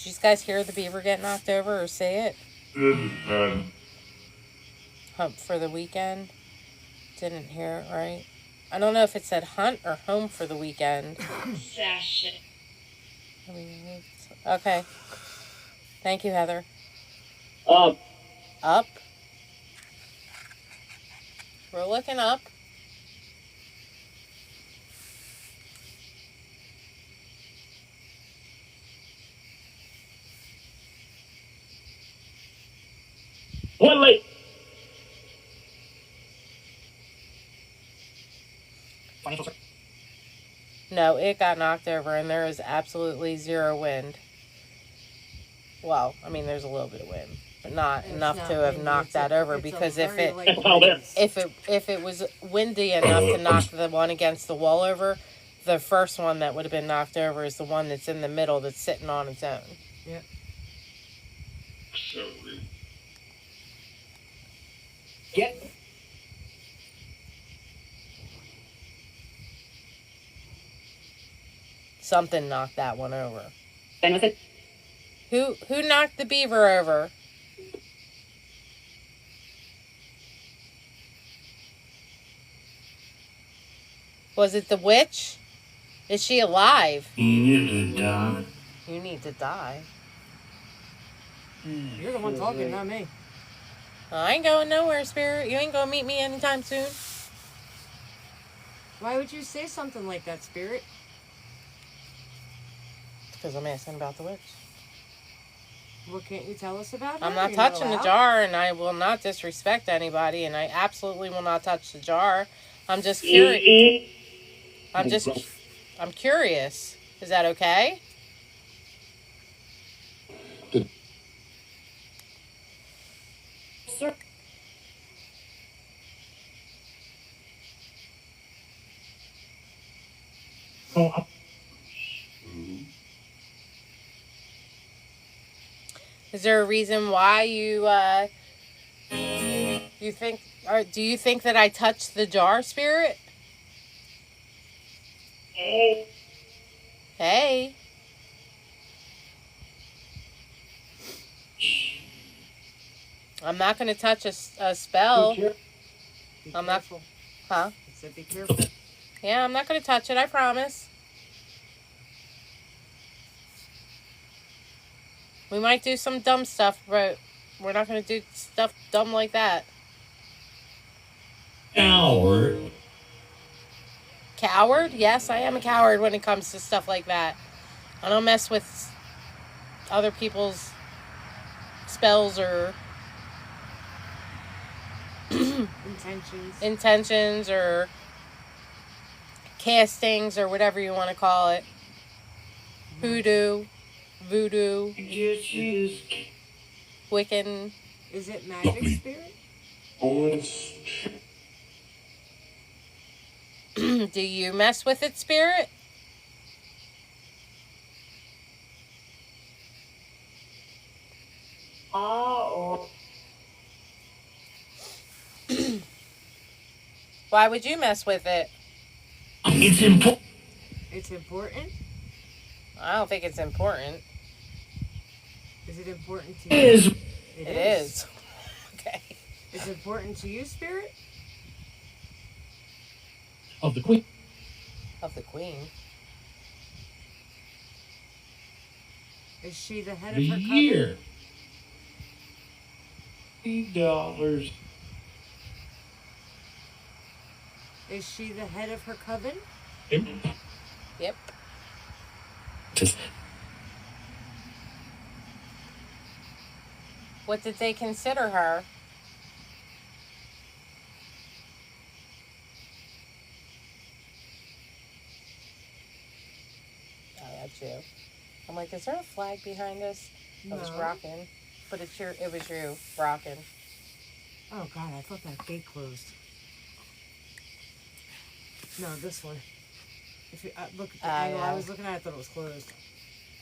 Did you guys hear the beaver get knocked over or see it? Hump for the weekend. Didn't hear it right. I don't know if it said hunt or home for the weekend. Okay. Thank you, Heather. Up. Up. We're looking up. What late? No, it got knocked over, and there is absolutely zero wind. Well, I mean, there's a little bit of wind, but not It's enough not to have windy, knocked it's that a- over. it's a Because if very it light Well, there. breeze. if it was windy enough to knock the one against the wall over, the first one that would have been knocked over is the one that's in the middle that's sitting on its own. Yep. Get. Something knocked that one over. Ben with it. Who knocked the beaver over? Was it the witch? Is she alive? You need to die. You're the one talking, not me. I ain't going nowhere, Spirit. You ain't gonna meet me anytime soon. Why would you say something like that, Spirit? Because I'm asking about the witch. What can't you tell us about it? I'm not You're touching the allowed? jar, and I will not disrespect anybody, and I absolutely will not touch the jar. I'm just curious. I'm curious. Is that okay? Sir. Is there a reason why you think, or do you think that I touched the jar, Spirit? Hey. I'm not going to touch a spell. Be I'm not. careful. Huh? I said be careful. Yeah, I'm not going to touch it, I promise. We might do some dumb stuff, but we're not going to do stuff dumb like that. Coward. Coward? Yes, I am a coward when it comes to stuff like that. I don't mess with other people's spells or intentions or castings or whatever you want to call it. Hoodoo, voodoo, Wiccan. Is it magic, Spirit? Do you mess with it, Spirit? Why would you mess with it? It's important. It's important? I don't think it's important. Is it important to It you? is. It is. Okay. Is it important to you, Spirit? of the Queen. Of the Queen. Is she the head The of her coven? year. $3. Is she the head of her coven? Yep. What did they consider her? Oh, that's you. I'm like, is there a flag behind us? I was No. rocking. But it was you rocking. Oh God, I thought that gate closed. No, this one. If you look at the angle I yeah. was looking at, I thought it was closed.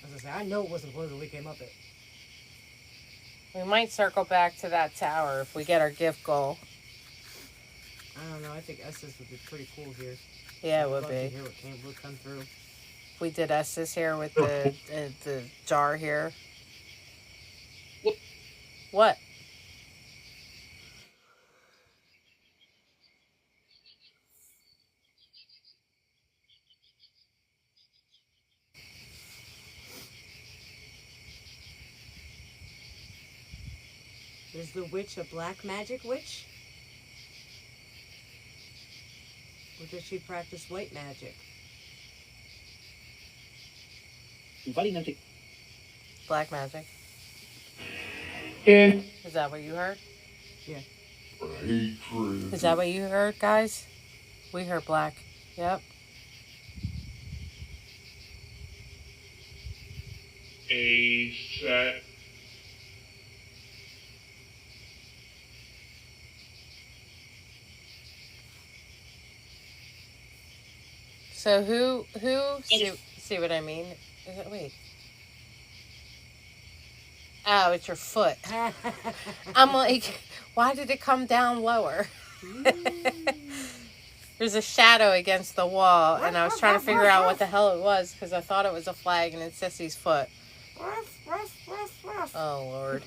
I was gonna say, I know it wasn't closed when we came up it. We might circle back to that tower if we get our gift goal. I don't know. I think Estes would be pretty cool here. Yeah, it I'd would love to be. hear what would come through. We did Estes here with the jar here. What? Is the witch a black magic witch? Or does she practice white magic? Inviting them to. Black magic. Yeah. Is that what you heard? Yeah. Hatred. Is that what you heard, guys? We heard black. Yep. A set. So who see what I mean? Is it, wait. Oh, it's your foot. I'm like, why did it come down lower? There's a shadow against the wall, and I was trying to figure out what the hell it was because I thought it was a flag, and it's Sissy's foot. Oh, Lord.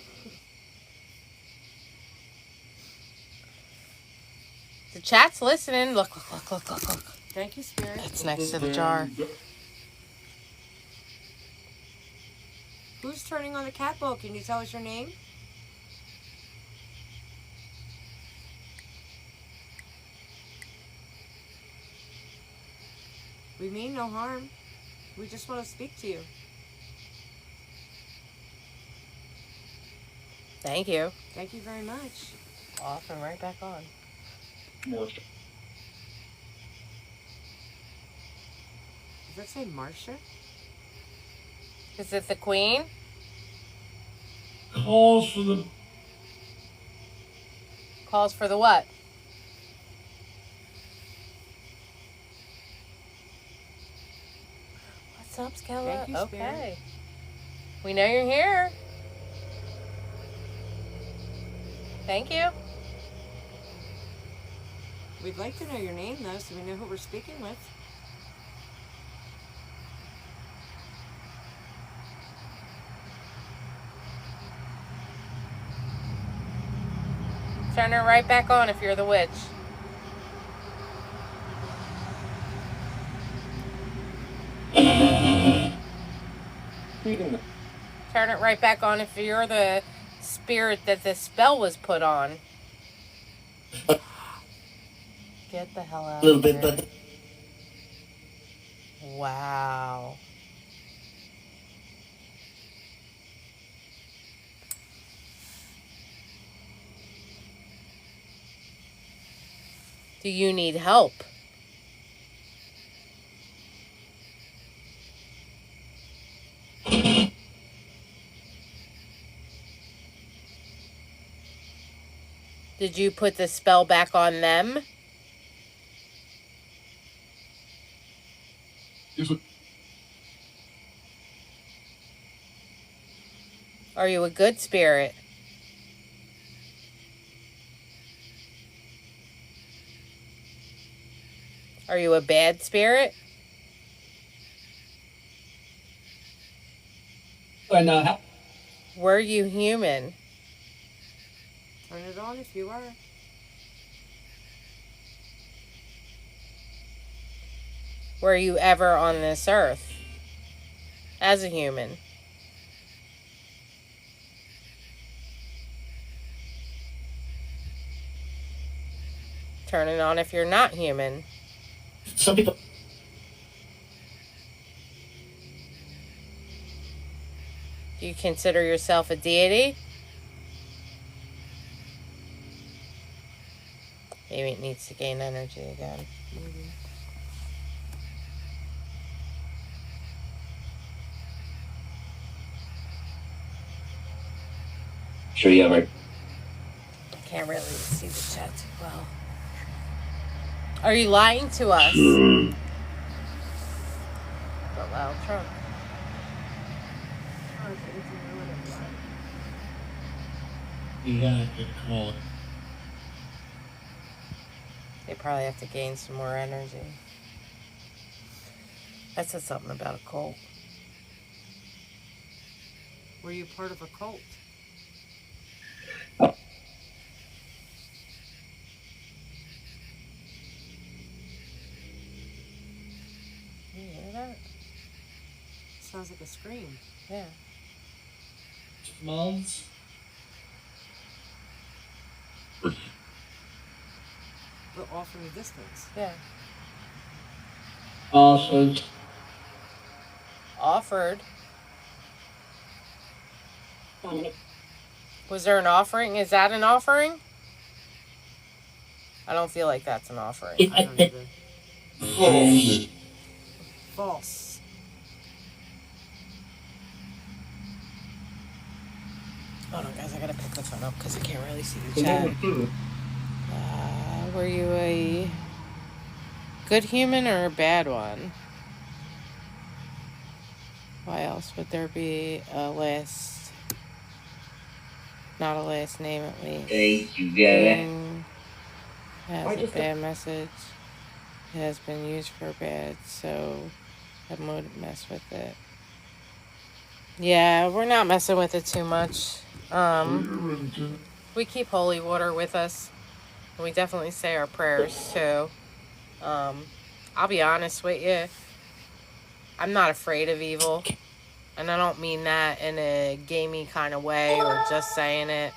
The chat's listening. Look. Thank you, Spirit. It's next to the jar. Who's turning on the cat bowl? Can you tell us your name? We mean no harm. We just want to speak to you. Thank you. Thank you very much. Off and right back on. More. Does that say Marcia? Is it the Queen? Calls for the Calls for the what? What's up, Skella? Thank you, Spirit. Okay. We know you're here. Thank you. We'd like to know your name, though, so we know who we're speaking with. Turn her right back on if you're the witch. Freedom. Turn it right back on if you're the spirit that the spell was put on. Get the hell out a little of bit, here. but Wow. Do you need help? Did you put the spell back on them? Is it Are you a good spirit? Are you a bad spirit? And how? Were you human? Turn it on if you are. were you ever on this earth as a human? Turn it on if you're not human. Some people. Do you consider yourself a deity? Maybe it needs to gain energy again. Sure, you ever. Can't really see the chat too well. Are you lying to us? But well, Trump. Yeah, good call. They probably have to gain some more energy. That said something about a cult. Were you part of a cult? You hear that? Sounds like a scream. Yeah. Smells. But off from a distance. Yeah. Also, Offered. Was there an offering? Is that an offering? I don't feel like that's an offering. I don't either. False. Hold on, guys. I gotta pick the phone up because I can't really see the chat. Were you a good human or a bad one? Why else would there be a last, not a last name at least? thank you, Gabby. Has a bad message. It has been used for bad, so I wouldn't mess with it. Yeah, we're not messing with it too much. We keep holy water with us. And we definitely say our prayers too. I'll be honest with you. I'm not afraid of evil. And I don't mean that in a gamey kind of way or just saying it.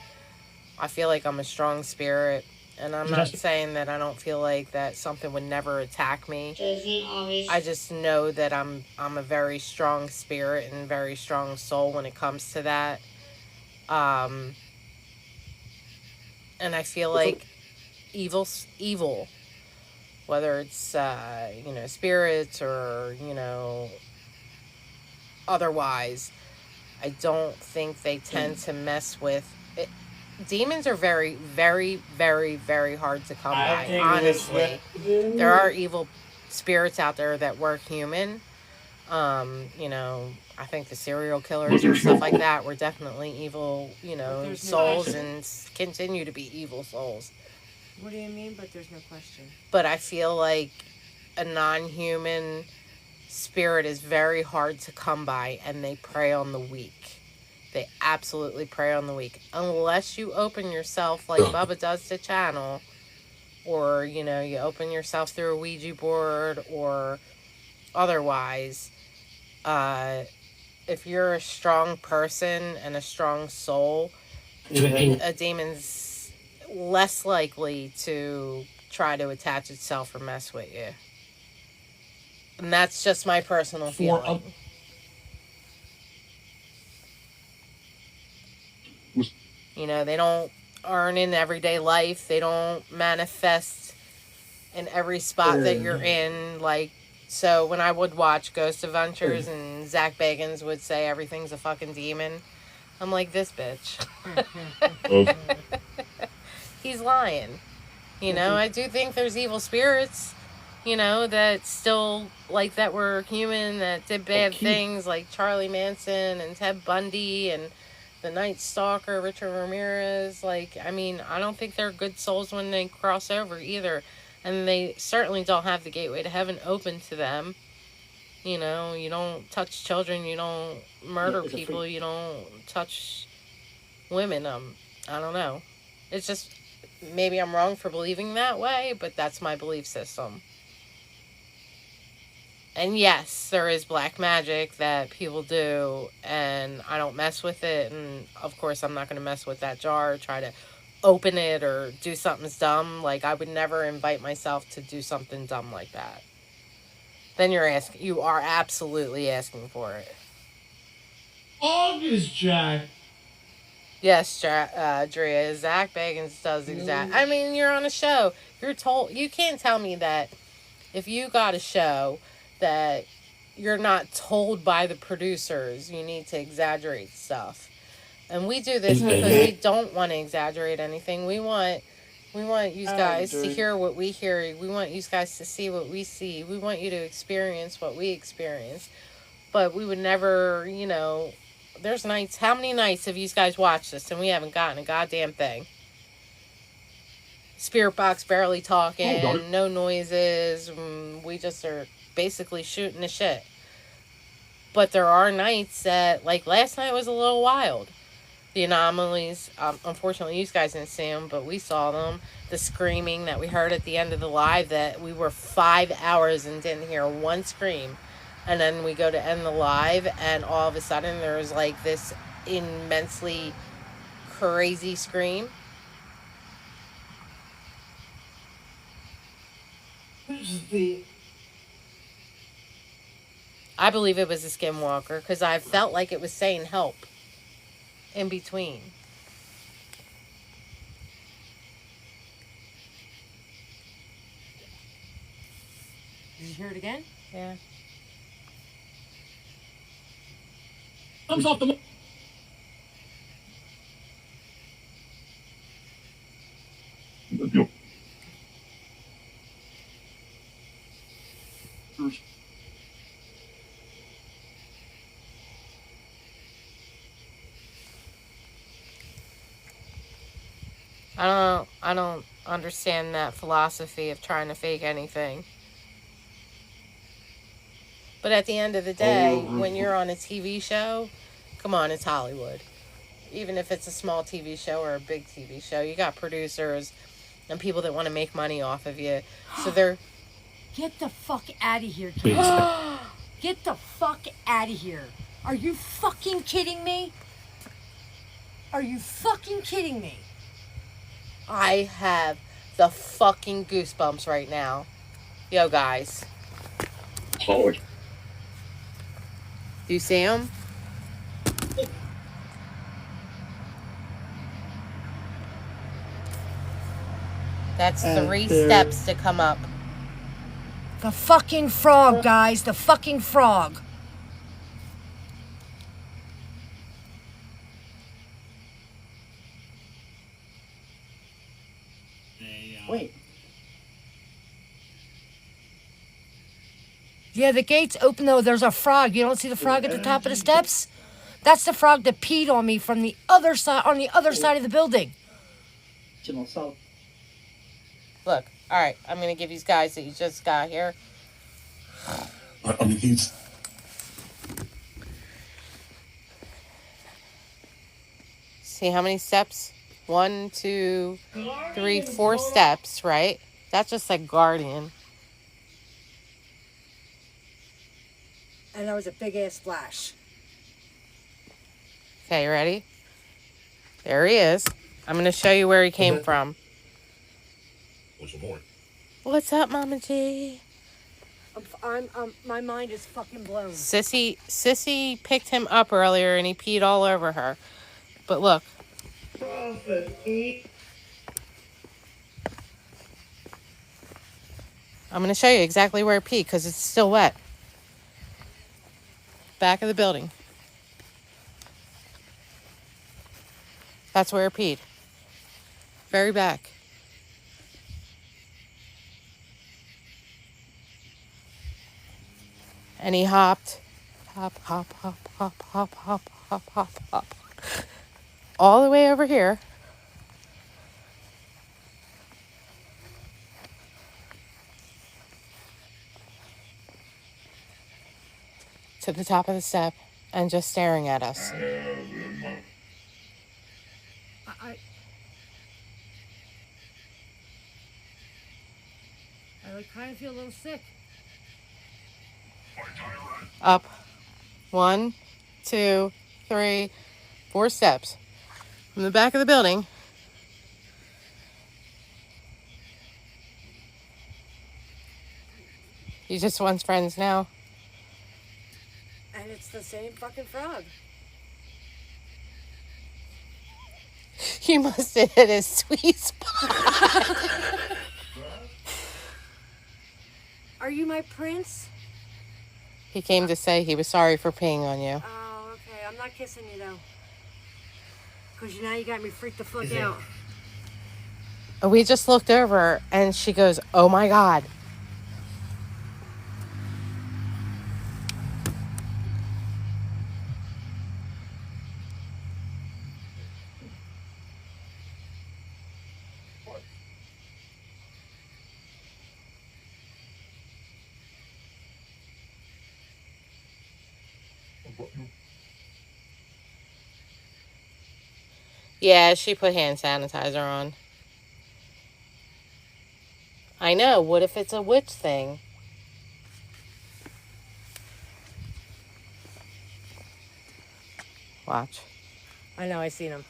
I feel like I'm a strong spirit. And I'm not saying that I don't feel like that something would never attack me. I just know that I'm a very strong spirit and very strong soul when it comes to that. And I feel like evil's evil. Whether it's, spirits or, otherwise. I don't think they tend to mess with it. Demons are very, very, very, very hard to come by, honestly. There are evil spirits out there that work human. I think the serial killers or stuff like that were definitely evil, souls and continue to be evil souls. What do you mean, but there's no question? But I feel like a non-human spirit is very hard to come by, and they prey on the weak. They absolutely prey on the weak. Unless you open yourself like Bubba does to channel, or, you open yourself through a Ouija board or otherwise. If you're a strong person and a strong soul, a demon's less likely to try to attach itself or mess with you. And that's just my personal feeling. They don't earn in everyday life. They don't manifest in every spot that you're in. So when I would watch Ghost Adventures and Zach Bagans would say everything's a fucking demon, I'm like, this bitch. He's lying. I do think there's evil spirits, that still, that were human, that did bad things, like Charlie Manson and Ted Bundy and the Night Stalker, Richard Ramirez. I don't think they're good souls when they cross over either. And they certainly don't have the gateway to heaven open to them. You don't touch children, you don't murder people, you don't touch women. I don't know. It's just, maybe I'm wrong for believing that way, but that's my belief system. And yes, there is black magic that people do, and I don't mess with it. And of course, I'm not going to mess with that jar or try to open it or do something dumb. Like, I would never invite myself to do something dumb like that. Then you are absolutely asking for it. August, Jack. Yes, Drea, Zach Bagans does exact. I mean, you're on a show. You're told, you can't tell me that if you got a show that you're not told by the producers you need to exaggerate stuff. And we do this because we don't want to exaggerate anything. We want you guys to hear what we hear. We want you guys to see what we see. We want you to experience what we experience. But we would never, there's nights. How many nights have you guys watched this and we haven't gotten a goddamn thing? Spirit box barely talking, no noises. We just are basically shooting the shit. But there are nights that, like last night was a little wild. The anomalies, unfortunately, you guys didn't see them, but we saw them. The screaming that we heard at the end of the live, that we were 5 hours and didn't hear one scream. And then we go to end the live, and all of a sudden there's like this immensely crazy scream. I believe it was a skinwalker because I felt like it was saying help in between. Did you hear it again? Yeah. Comes off the. I don't understand that philosophy of trying to fake anything. But at the end of the day, when you're on a TV show, come on, it's Hollywood. Even if it's a small TV show or a big TV show, you got producers and people that want to make money off of you. So they're... Get the fuck out of here, Kate. Get the fuck out of here. Are you fucking kidding me? Are you fucking kidding me? I have the fucking goosebumps right now. Yo, guys. Forward. Do you see them? That's 3 steps to come up. The fucking frog, guys. The fucking frog. Wait. Yeah, the gate's open though. There's a frog. You don't see the frog at the top of the steps? That's the frog that peed on me from the other side, on the other side of the building. Look, all right, I'm going to give these guys that you just got here. See how many steps? 1, 2, 3, 4 steps, right? That's just like guardian. And that was a big ass splash. Okay, you ready? There he is. I'm going to show you where he came from. What's up, Mama G? My mind is fucking blown. Sissy picked him up earlier and he peed all over her. But look. I'm going to show you exactly where it peed because it's still wet. Back of the building. That's where it peed. Very back. And he hopped. Hop, hop, hop, hop, hop, hop, hop, hop, hop. All the way over here. To the top of the step and just staring at us. I kind of feel a little sick. Up. 1, 2, 3, 4 steps. From the back of the building. He just wants friends now. And it's the same fucking frog. You must have hit his sweet spot. Are you my prince? He came to say he was sorry for peeing on you. Oh, okay. I'm not kissing you though. Because now you got me freaked the fuck out. We just looked over and she goes, "Oh my God." Yeah, she put hand sanitizer on. I know. What if it's a witch thing? Watch. I know, I seen him.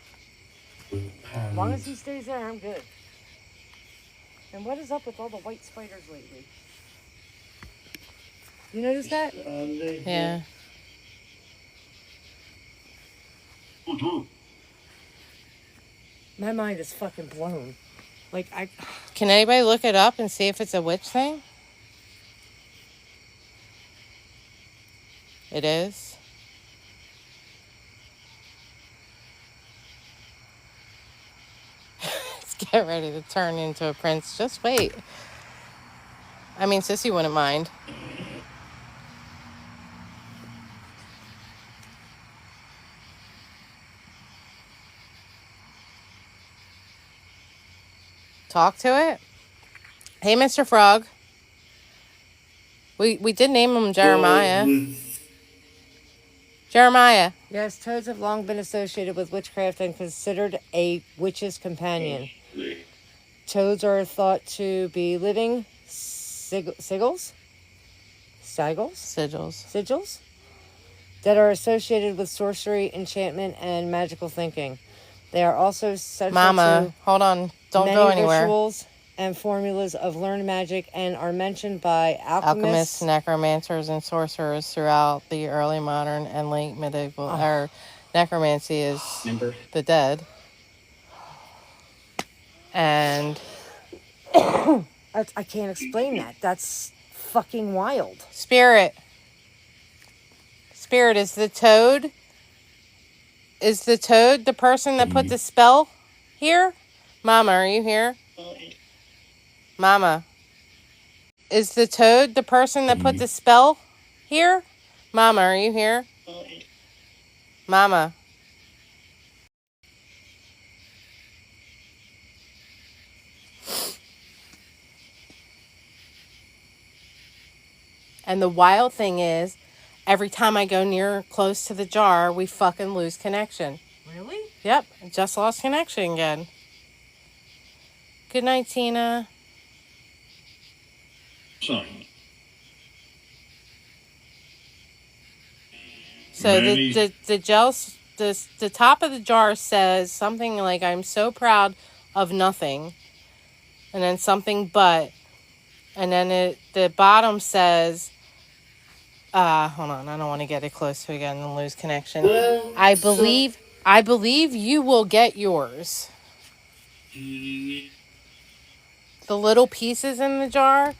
As long as he stays there, I'm good. And what is up with all the white spiders lately? You notice that? Yeah. My mind is fucking blown. Like, Can anybody look it up and see if it's a witch thing? It is. Let's get ready to turn into a prince. Just wait. I mean, Sissy wouldn't mind. Talk to it. Hey, Mr. Frog. We did name him Jeremiah. Jeremiah. yes, toads have long been associated with witchcraft and considered a witch's companion. Toads are thought to be living sigils that are associated with sorcery, enchantment, and magical thinking. They are also central Mama, to hold on. Don't many go anywhere. rituals and formulas of learned magic and are mentioned by Alchemists, necromancers, and sorcerers throughout the early modern and late medieval. Or necromancy is the dead. And I can't explain that. That's fucking wild. Spirit. Spirit, is the toad the person that put the spell here? Mama, are you here? Mama. Is the toad the person that put the spell here? Mama, are you here? Mama. And the wild thing is, every time I go near close to the jar, we fucking lose connection. Really? Yep, just lost connection again. Good night, Tina. So the gel, the top of the jar says something like, "I'm so proud of nothing," and then something but, and then the bottom says, hold on, I don't want to get it close to again and lose connection. I believe you will get yours. The little pieces in the jar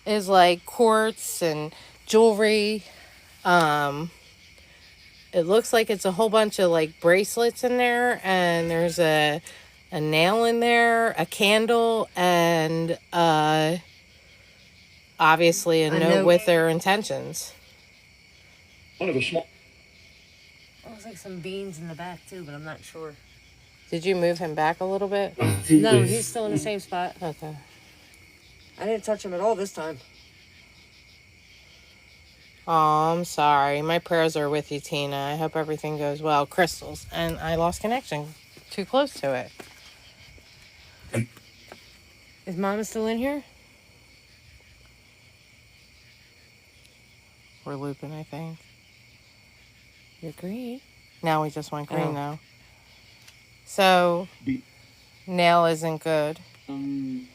is like quartz and jewelry. It looks like it's a whole bunch of like bracelets in there, and there's a nail in there, a candle, and obviously a note with their intentions. One of the small. Looks like some beans in the back too, but I'm not sure. Did you move him back a little bit? No, he's still in the same spot. Okay. I didn't touch him at all this time. Oh, I'm sorry. My prayers are with you, Tina. I hope everything goes well. Crystals. And I lost connection. Too close to it. Is Mama still in here? we're looping, I think. You're green. Now we just went green, though. So, nail isn't good. Come.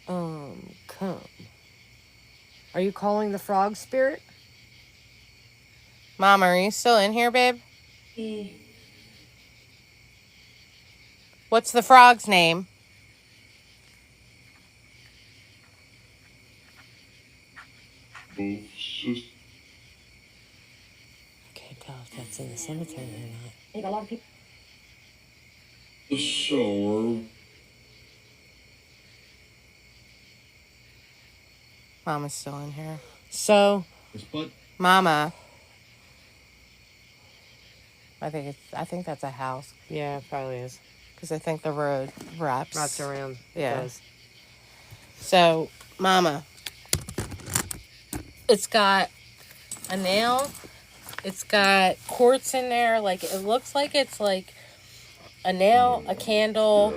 Come. Are you calling the frog spirit? Mom, are you still in here, babe? What's the frog's name? Both sisters. Can't tell if that's in the cemetery or not. I think a lot of people. So, Mama's still in here. So, Mama. I think that's a house. yeah, it probably is. Because I think the road wraps. Wraps around. Yeah. It does. So, Mama. It's got a nail. It's got quartz in there. Like, it looks like it's like a nail, a candle,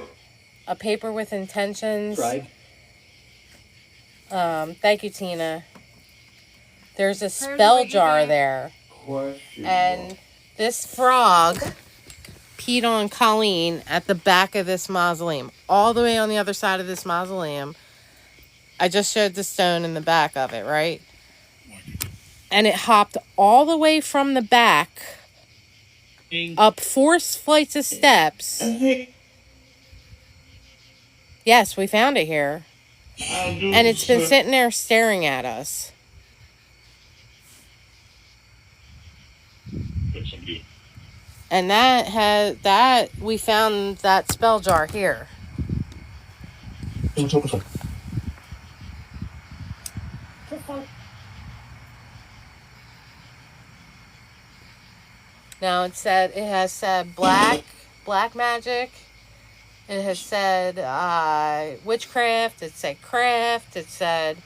a paper with intentions. Tried. Thank you, Tina. There's a spell jar there. question. And this frog peed on Colleen at the back of this mausoleum. All the way on the other side of this mausoleum. I just showed the stone in the back of it, right? And it hopped all the way from the back up 4 flights of steps. Yes, we found it here. And it's been sitting there staring at us. And that we found that spell jar here. Now it has said black magic. It has said witchcraft. It said craft. It said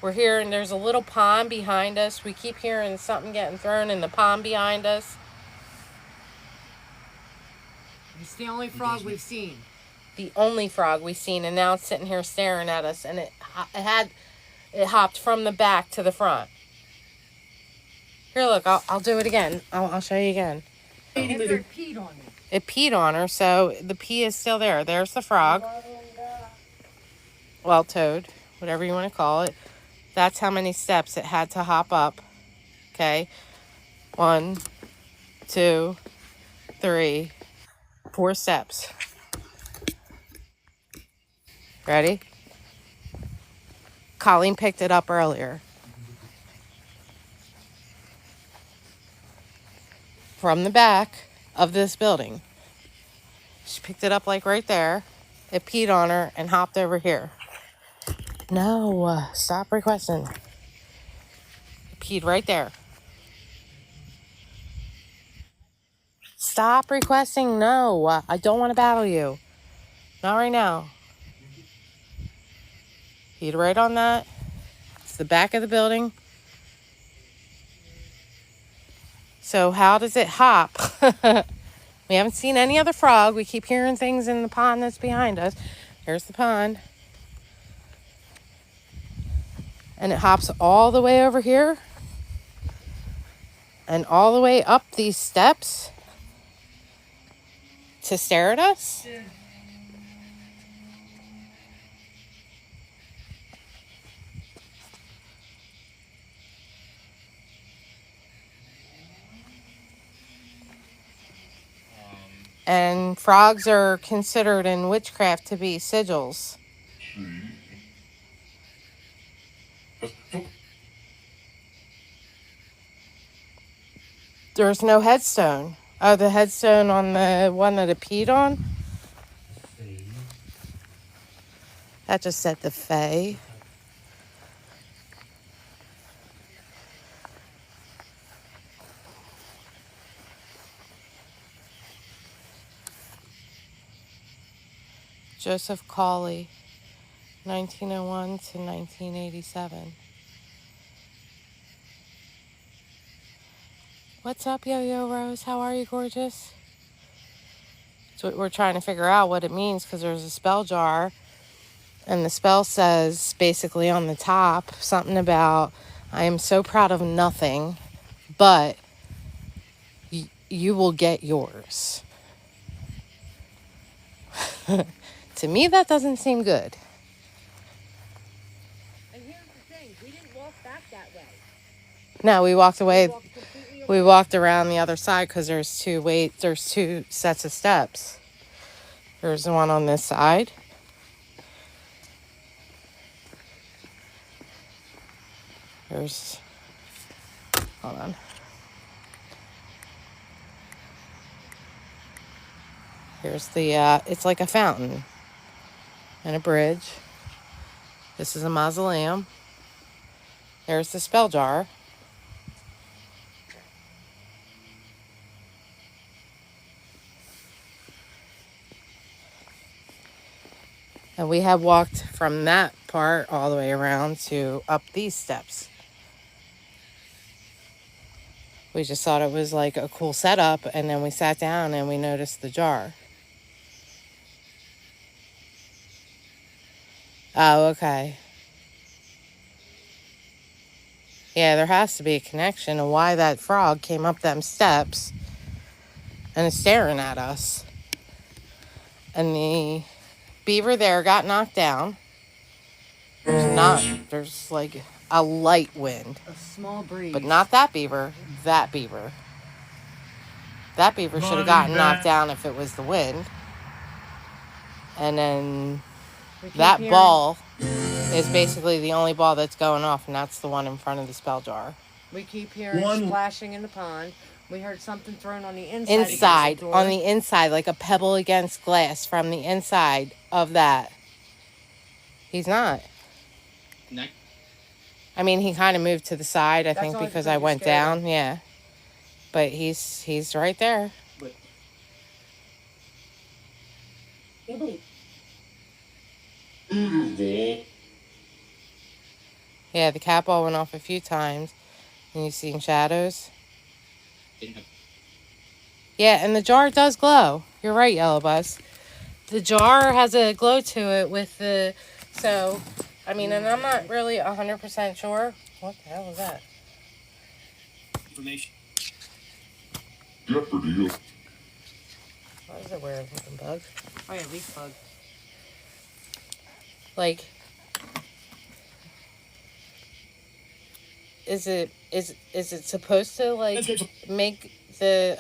we're here and there's a little pond behind us. We keep hearing something getting thrown in the pond behind us. It's the only frog we've seen. The only frog we've seen, and now it's sitting here staring at us, and it hopped from the back to the front. Here, look, I'll do it again. I'll show you again. It peed on you. It peed on her, so the pee is still there. There's the frog. Well, toad, whatever you want to call it. That's how many steps it had to hop up. Okay. 1, 2, 3, 4 steps. Ready? Colleen picked it up earlier. From the back of this building. She picked it up like right there. It peed on her and hopped over here. No, stop requesting. It peed right there. Stop requesting. No, I don't want to battle you. Not right now. Peed right on that. It's the back of the building. So how does it hop? We haven't seen any other frog. We keep hearing things in the pond that's behind us. Here's the pond. And it hops all the way over here. And all the way up these steps. To stare at us. And frogs are considered in witchcraft to be sigils. There's no headstone. Oh, the headstone on the one that it peed on? That just said the Fae. Joseph Cawley, 1901 to 1987. What's up, Yo-Yo Rose? How are you, gorgeous? So we're trying to figure out what it means because there's a spell jar And the spell says basically on the top something about, I am so proud of nothing, but you will get yours. To me, that doesn't seem good. And here's the thing, we didn't walk back that way. No, we walked away. We walked completely We around. walked around the other side because there's two sets of steps. There's the one on this side. There's, hold on. Here's the, it's like a fountain and a bridge. This is a mausoleum. There's the spell jar. And we have walked from that part all the way around to up these steps. We just thought it was like a cool setup, and then we sat down and we noticed the jar. Oh, okay. Yeah, there has to be a connection to why that frog came up them steps and is staring at us. And the beaver there got knocked down. There's like a light wind, A small breeze. but not that beaver, that beaver. That beaver should have gotten knocked down if it was the wind. And then We keep that hearing- ball is basically the only ball that's going off, and that's the one in front of the spell jar. We keep hearing splashing in the pond. We heard something thrown on the inside. Inside, against the door. on the inside, like a pebble against glass from the inside of that. He's not. No. I mean, he kind of moved to the side, I That's think, only because because I you went scared down. Yeah. But he's right there. But Yeah, the cat ball went off a few times. And you've seen shadows. didn't have Yeah, and the jar does glow. You're right, Yellow Bus. The jar has a glow to it with the... So, I mean, and I'm not really 100% sure. What the hell was that? information. Jeopardy! What is a weird looking bug? Oh yeah, leaf bug. Like... Is it supposed to, like, make the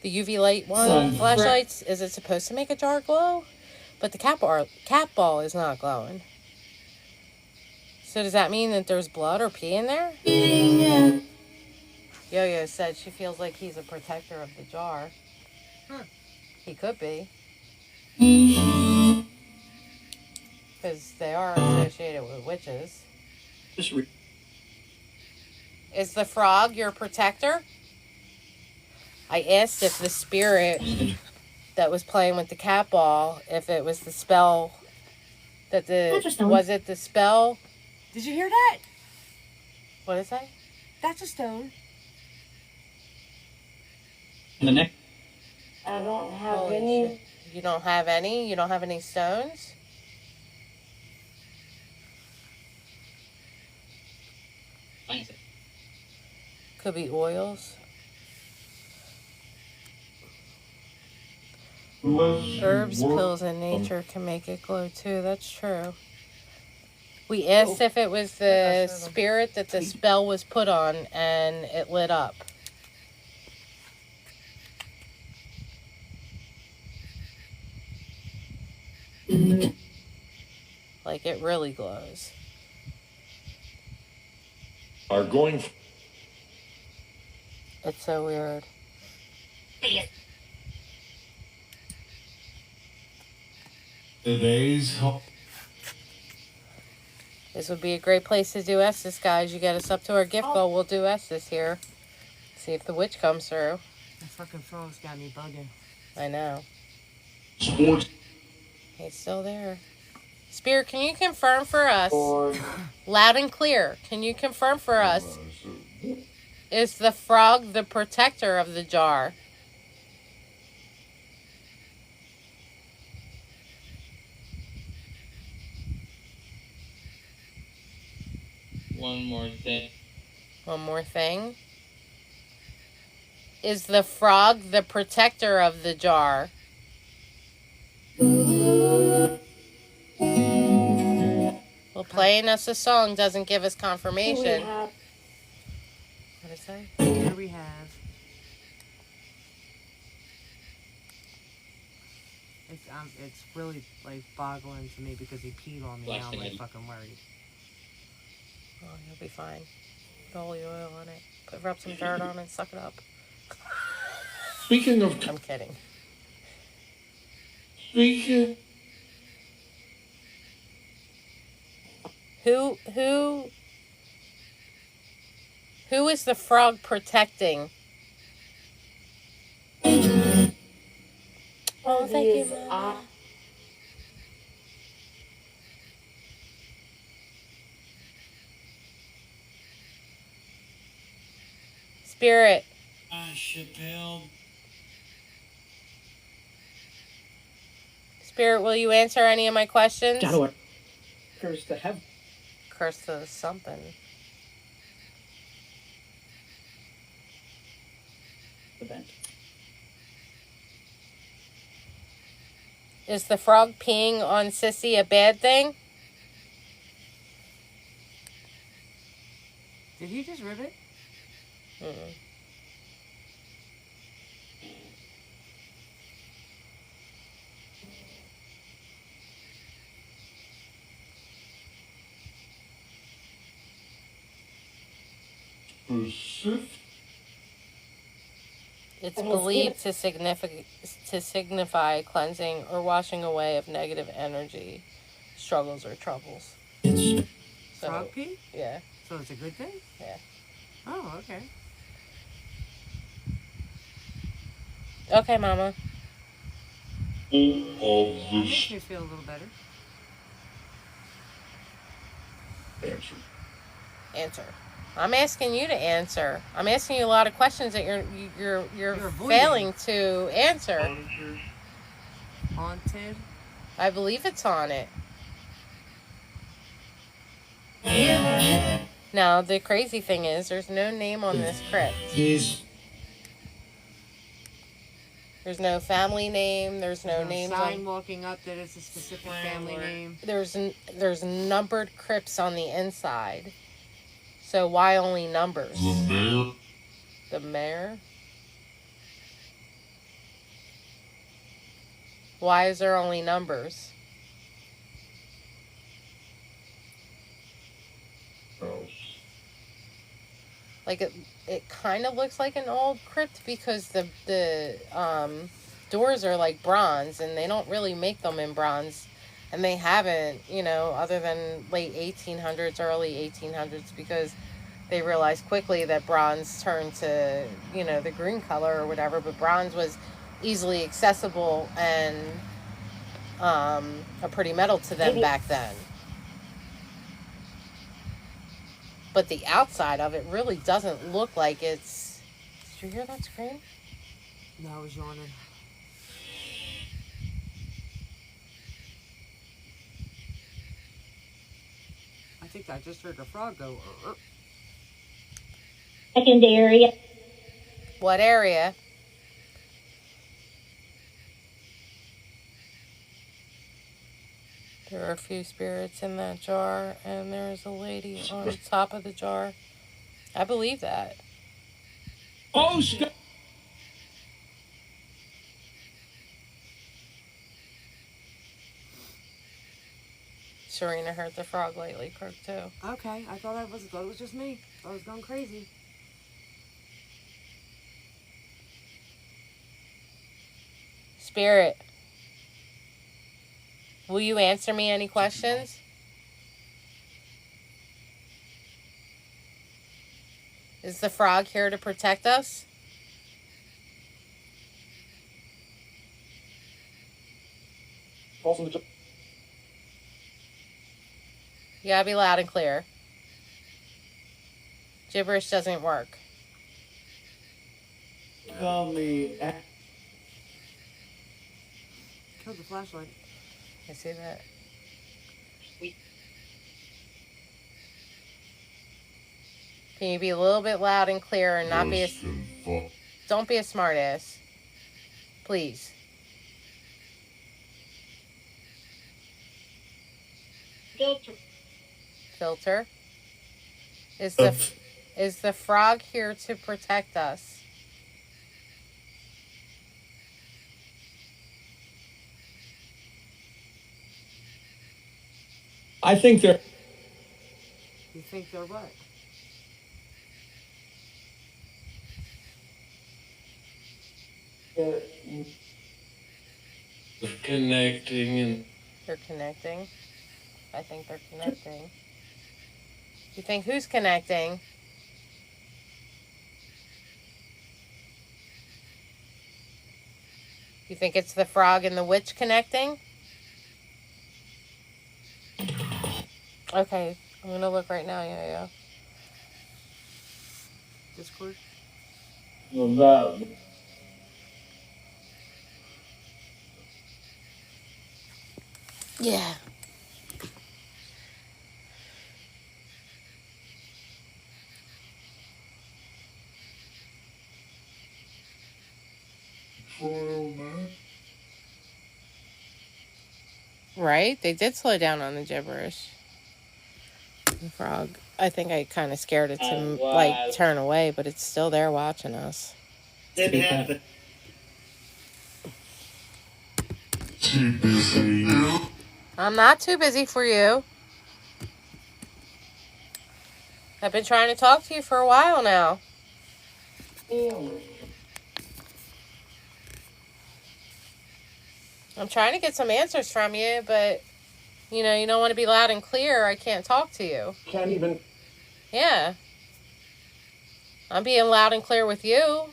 UV light flashlights? Is it supposed to make a jar glow? But the cat ball is not glowing. So does that mean that there's blood or pee in there? Yo-Yo said she feels like he's a protector of the jar. Huh. He could be. Because they are associated with witches. Just Is the frog your protector? I asked if the spirit that was playing with the cat ball, if it was the spell that Interesting. was it the spell? Did you hear that? What is that? That's a stone. in the neck. I don't have Holy any. shit. You don't have any? You don't have any stones? Finance it. Could be oils. Herbs, pills, and nature can make it glow too. That's true. We asked if it was the spirit that the spell was put on and it lit up. Like it really glows. Are going. It's so weird. Today's. This would be a great place to do Estes, guys. You get us up to our gift goal, we'll do Estes here. See if the witch comes through. The fucking frog's got me bugging. I know. Sports. He's still there. Spirit, can you confirm for us, loud and clear, can you confirm for us, is the frog the protector of the jar? one more thing. One more thing. Is the frog the protector of the jar? Well, playing us a song doesn't give us Here we confirmation. have What is that? Here we have. It's really like boggling to me because he peed on me. Now I'm like fucking worried. Oh, you'll be fine. Put holy oil on it. Rub some dirt on it and suck it up. Speaking of, I'm kidding. speaking, Who is the frog protecting? Oh, thank you, these Mama. Spirit. Chappelle. Spirit, will you answer any of my questions? How do I curse to heaven? Curse to something. Event. Is the frog peeing on Sissy a bad thing? Did he just rip it? Mm-mm. specific, It's believed to signify cleansing or washing away of negative energy, struggles, or troubles. So, Frog pee? yeah. So it's a good thing? Yeah. Oh, okay. Okay, Mama. all of That this makes me feel a little better. answer. Answer. I'm asking you to answer. I'm asking you a lot of questions that you're avoiding. failing to answer. Answers. Haunted. I believe it's on it. Now, the crazy thing is, there's no name on this crypt. Is There's no family name. There's no No names sign on. walking up that it's a specific family name. There's numbered crypts on the inside. So why only numbers? The mayor. The mayor? Why is there only numbers? House. Like it kind of looks like an old crypt because the doors are like bronze and they don't really make them in bronze, and they haven't, other than late 1800s, early 1800s, because they realized quickly that bronze turned to the green color or whatever, but bronze was easily accessible and a pretty metal to them back then. But the outside of it really doesn't look like it's... Did you hear that scream? No, I was yawning. I think I just heard a frog go. secondary. What area? There are a few spirits in that jar, and there's a lady on top of the jar. I believe that. oh stop. Serena heard the frog lately croak too. Okay, I thought it was just me. I was going crazy. Spirit, will you answer me any questions? Is the frog here to protect us? Falls in the You gotta be loud and clear. Gibberish doesn't work. Call me. Killed the flashlight. I see that. Can you be a little bit loud and clear and not be a... Don't be a smart ass. Please. Filter. Is the frog here to protect us? I think they're. You think they're what? Connecting and They're connecting. I think they're connecting. You think who's connecting? You think it's the frog and the witch connecting? Okay, I'm gonna look right now, yeah. Discord? About Yeah. Right? They did slow down on the gibberish. The frog. I think I kind of scared it to like turn away, but it's still there watching us. didn't happen. Too busy. I'm not too busy for you. I've been trying to talk to you for a while now. I'm trying to get some answers from you, but you know, you don't want to be loud and clear. I can't talk to you. Can't even. Yeah. I'm being loud and clear with you.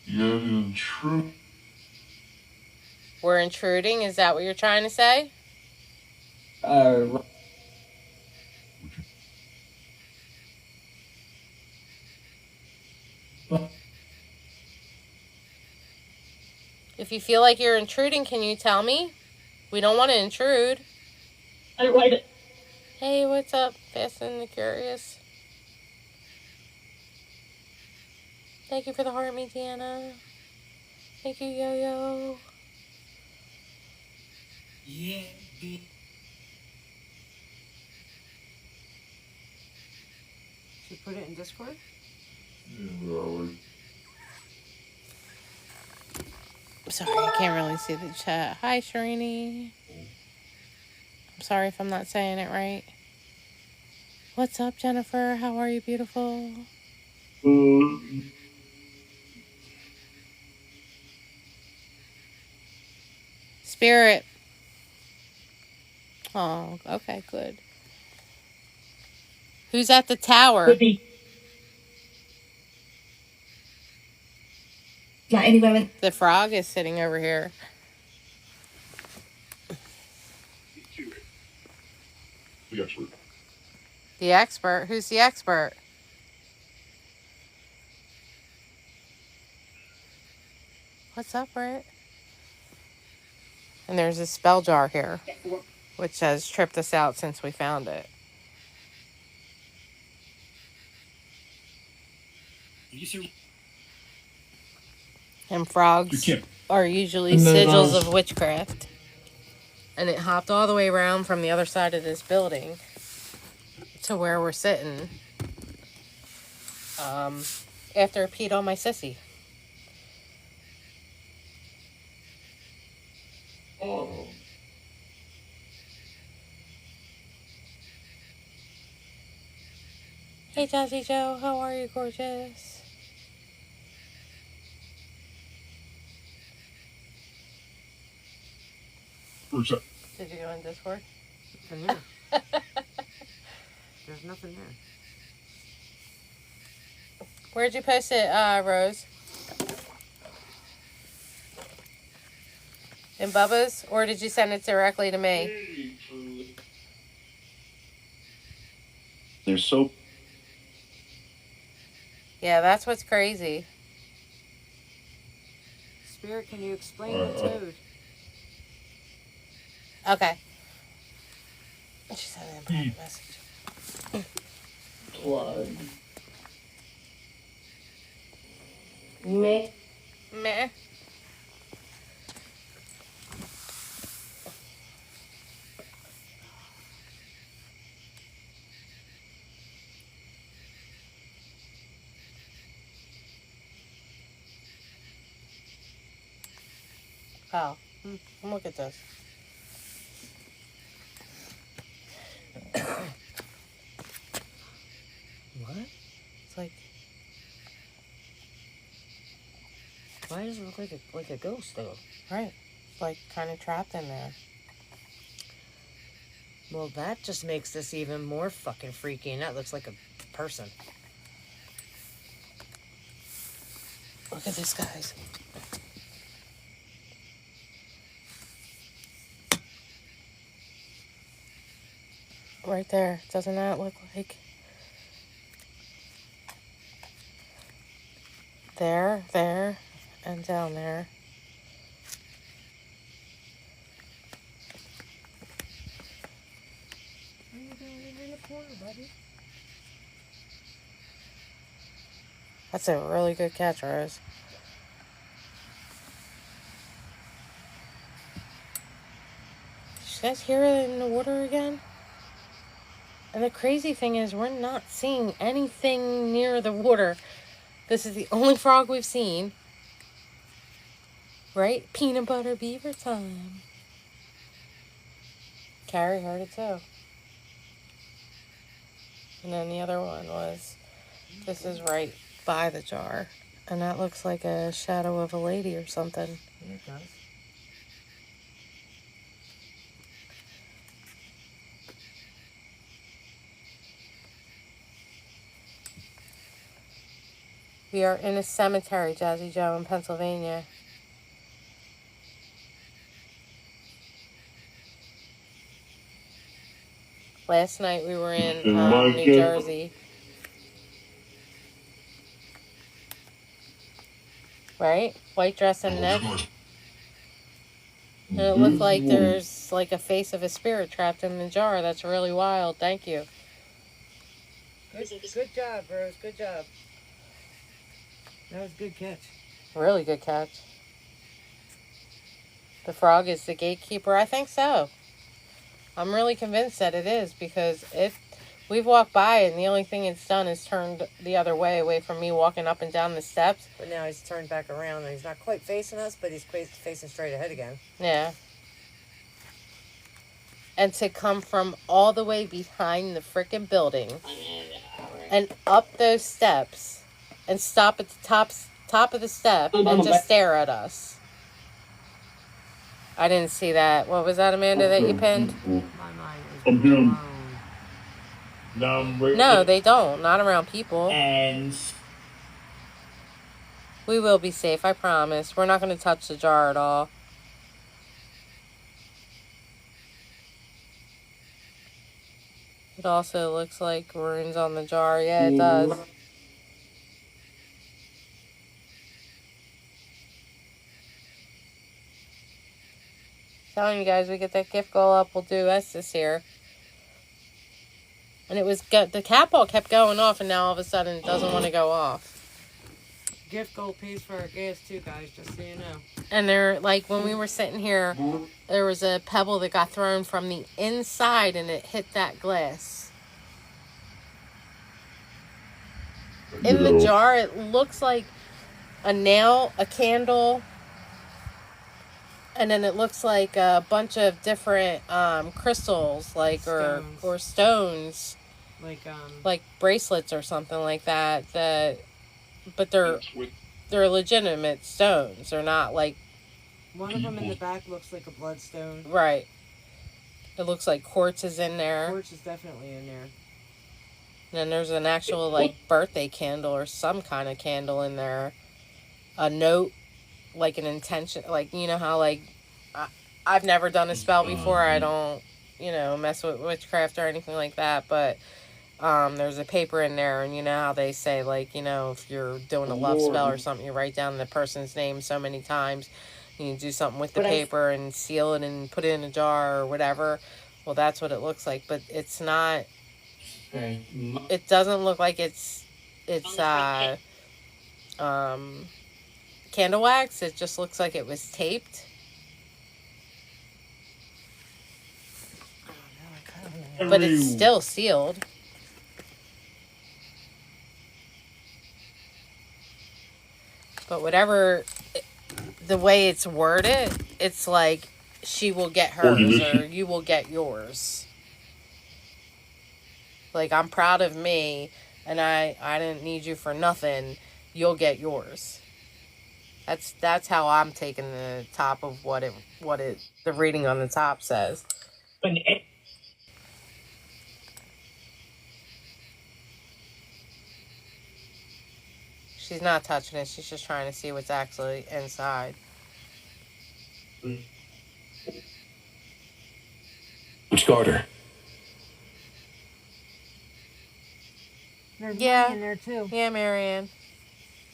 Yet in truth, We're intruding. Is that what you're trying to say? If you feel like you're intruding, can you tell me? We don't want to intrude. I write it. Hey, what's up, Fast and the Curious? Thank you for the heart, me, Deanna. Thank you, Yo-Yo. Yeah. Should put it in Discord? Sorry, I can't really see the chat. Hi, Sharini. I'm sorry if I'm not saying it right. What's up, Jennifer? How are you, beautiful? Spirit. Oh, okay, good. Who's at the tower? Would be. Not anywhere with. The frog is sitting over here. the expert. The expert? Who's the expert? What's up, Britt? And there's a spell jar here, which has tripped us out since we found it. And frogs are usually sigils of witchcraft. And it hopped all the way around from the other side of this building to where we're sitting. After it peed on my sissy. Oh. Hey, Jazzy Joe, how are you, gorgeous? Did you go in Discord? Nothing here. There's nothing there. Where'd you post it, Rose? In Bubba's? Or did you send it directly to me? They're so. Yeah, that's what's crazy. Spirit, can you explain the toad? Okay. She sent in a private message. Plug. Me? Meh. Oh, look at this. What? It's like, Why does it look like a ghost though? right. It's like kind of trapped in there. Well, that just makes this even more fucking freaky, and that looks like a person. Look at this, guys. Right there. Doesn't that look like... There, and down there. What are you doing in the corner, buddy? That's a really good catch, Rose. Did you guys hear it in the water again? And the crazy thing is, we're not seeing anything near the water. This is the only frog we've seen. Right? Peanut butter beaver time. Carrie heard it too. And then the other one was, this is right by the jar. And that looks like a shadow of a lady or something. Yeah, it does. We are in a cemetery, Jazzy Joe, in Pennsylvania. Last night we were in New Jersey. Right? White dress and neck. And it looked like there's like a face of a spirit trapped in the jar. That's really wild. Thank you. Good job, Rose. Good job. That was a good catch. Really good catch. The frog is the gatekeeper? I think so. I'm really convinced that it is, because we've walked by and the only thing it's done is turned the other way, away from me walking up and down the steps. But now he's turned back around and he's not quite facing us, but he's facing straight ahead again. Yeah. And to come from all the way behind the frickin' building and up those steps and stop at the top of the step and just stare at us. I didn't see that. What was that, Amanda, that you pinned? My mind is blown. No, they don't. Not around people. And We will be safe, I promise. We're not going to touch the jar at all. It also looks like runes on the jar. Yeah, it does. Telling you guys, we get that gift goal up, we'll do Estes here. And it was the cat ball kept going off, and now all of a sudden it doesn't want to go off. Gift gold pays for our gas too, guys, just so you know. And they're like, when we were sitting here, there was a pebble that got thrown from the inside and it hit that glass. In the jar, it looks like a nail, a candle, and then it looks like a bunch of different crystals, like Stones. or stones, Like bracelets or something like that. But they're legitimate stones. They're not like, one of them in the back looks like a bloodstone. right. It looks like quartz is in there. Quartz is definitely in there. And then there's an actual like birthday candle or some kind of candle in there. A note, like an intention, like, you know how like I've never done a spell before. I don't, mess with witchcraft or anything like that. But there's a paper in there, and you know how they say, like, if you're doing a love spell or something, you write down the person's name so many times. You do something with the paper and seal it and put it in a jar or whatever. Well, that's what it looks like, but it's not. Okay. It doesn't look like it's candle wax. It just looks like it was taped. But it's still sealed. But whatever, the way it's worded, it's like she will get hers or you will get yours. Like, I'm proud of me and I didn't need you for nothing. You'll get yours. That's how I'm taking the top of what the reading on the top says. She's not touching it. She's just trying to see what's actually inside. Which Carter? There's Yeah. money in there too. Yeah, Marianne.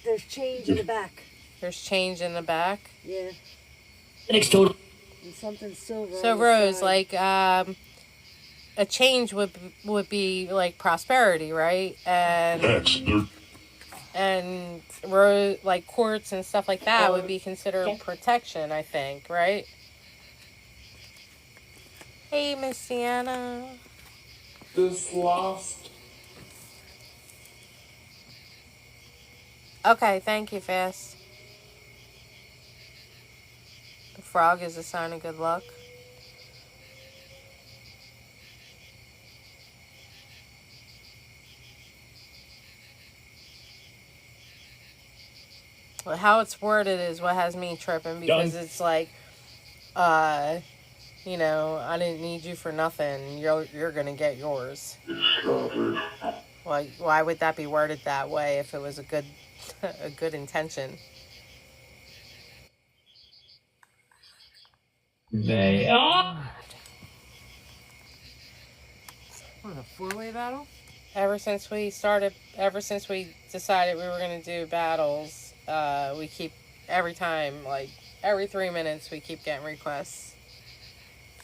There's change in the back. There's change in the back. Yeah. Next total. And something silver. So on the Rose, side. like a change would be like prosperity, right? And rose, like quartz and stuff like that would be considered protection, I think, right? Hey, Miss Sienna. This last. Okay, thank you, Fast. The frog is a sign of good luck. Well, how it's worded is what has me tripping because it's like, you know, I didn't need you for nothing. You're gonna get yours. Why would that be worded that way if it was a good a good intention? They are. What, a four-way battle? Ever since we decided we were gonna do battles, we keep every time, like every 3 minutes, we keep getting requests.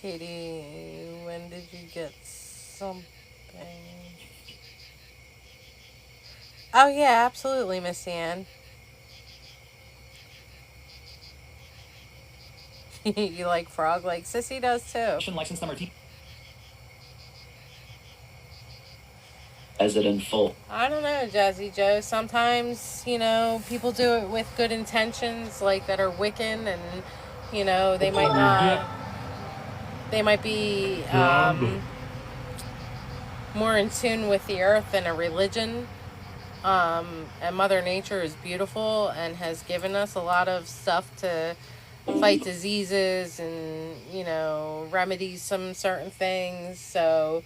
Katie, when did you get something? Oh yeah, absolutely, Miss Ann. You like frog? Like Sissy does too. License number T. As it in full. I don't know, Jazzy Joe. Sometimes, you know, people do it with good intentions, like that are Wiccan, and you know, they might not. They might be more in tune with the earth than a religion. And Mother Nature is beautiful and has given us a lot of stuff to fight diseases and, you know, remedy some certain things. So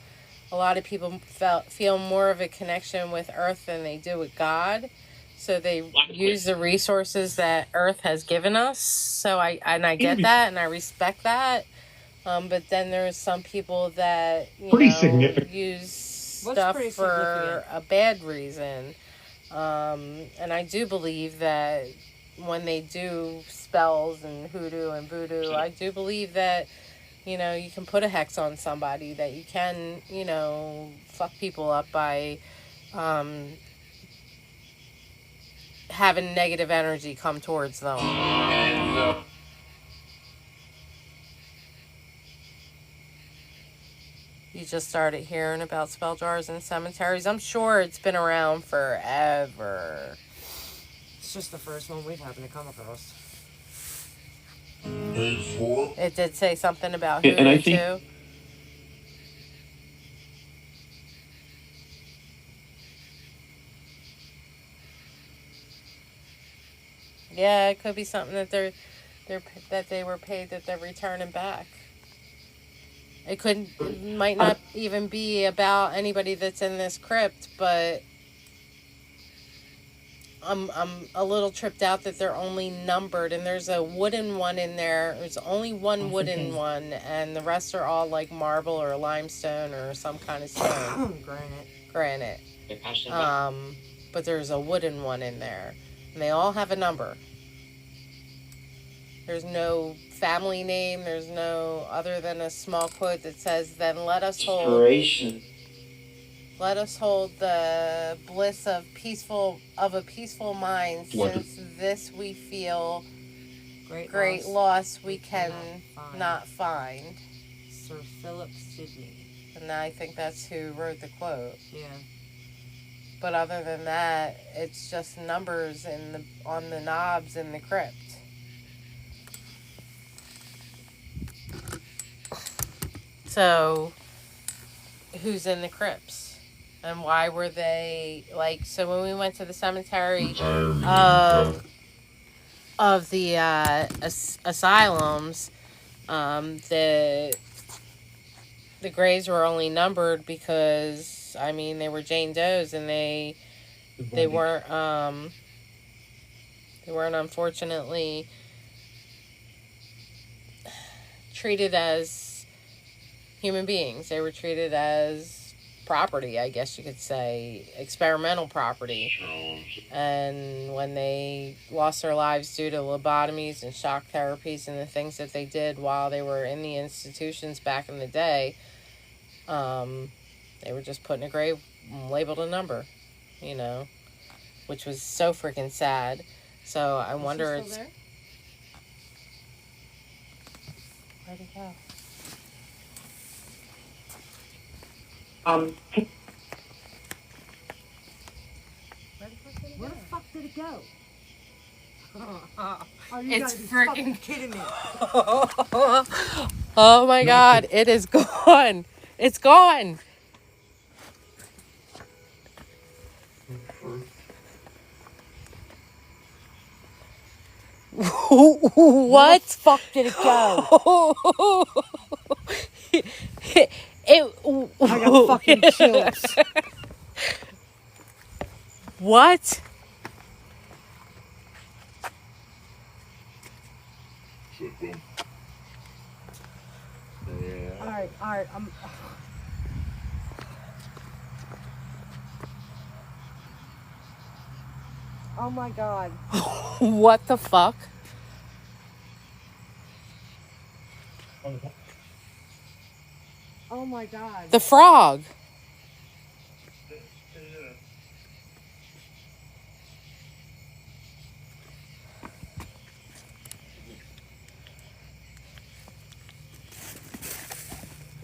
a lot of people feel more of a connection with earth than they do with God. So they use the resources that earth has given us. So I get that and I respect that. But then there's some people that, you know, use stuff for a bad reason. And I do believe that when they do spells and hoodoo and voodoo, I do believe that, you know, you can put a hex on somebody, that you can, you know, fuck people up by having negative energy come towards them. You just started hearing about spell jars and cemeteries. I'm sure it's been around forever. It's just the first one we've happened to come across. It did say something about Yeah, and I hoodoo think- too. Yeah, it could be something that they were paid that they're returning back. It might not even be about anybody that's in this crypt, but I'm a little tripped out that they're only numbered, and there's a wooden one in there. There's only one wooden one, and the rest are all like marble or limestone or some kind of stone. Granite. But there's a wooden one in there, and they all have a number. There's no family name. There's no other than a small quote that says, "Then let us hold the bliss of a peaceful mind, since this we feel great loss we can not find." Sir Philip Sidney. And I think that's who wrote the quote. Yeah. But other than that, it's just numbers on the knobs in the crypt. So, who's in the crypts? And why were they, like, so when we went to the cemetery of the asylums, the graves were only numbered because, I mean, they were Jane Doe's, and they weren't unfortunately treated as human beings. They were treated as property, I guess you could say, experimental property. And when they lost their lives due to lobotomies and shock therapies and the things that they did while they were in the institutions back in the day, they were just put in a grave, labeled a number, you know, which was so freaking sad. So I wonder, Is she still there? Where'd he go? Where the fuck did it go? It's freaking kidding me. Oh my God, it is gone. It's gone. What? Where the fuck did it go? I got fucking chills. What? Alright, oh my God. What the fuck? Oh my God. The frog.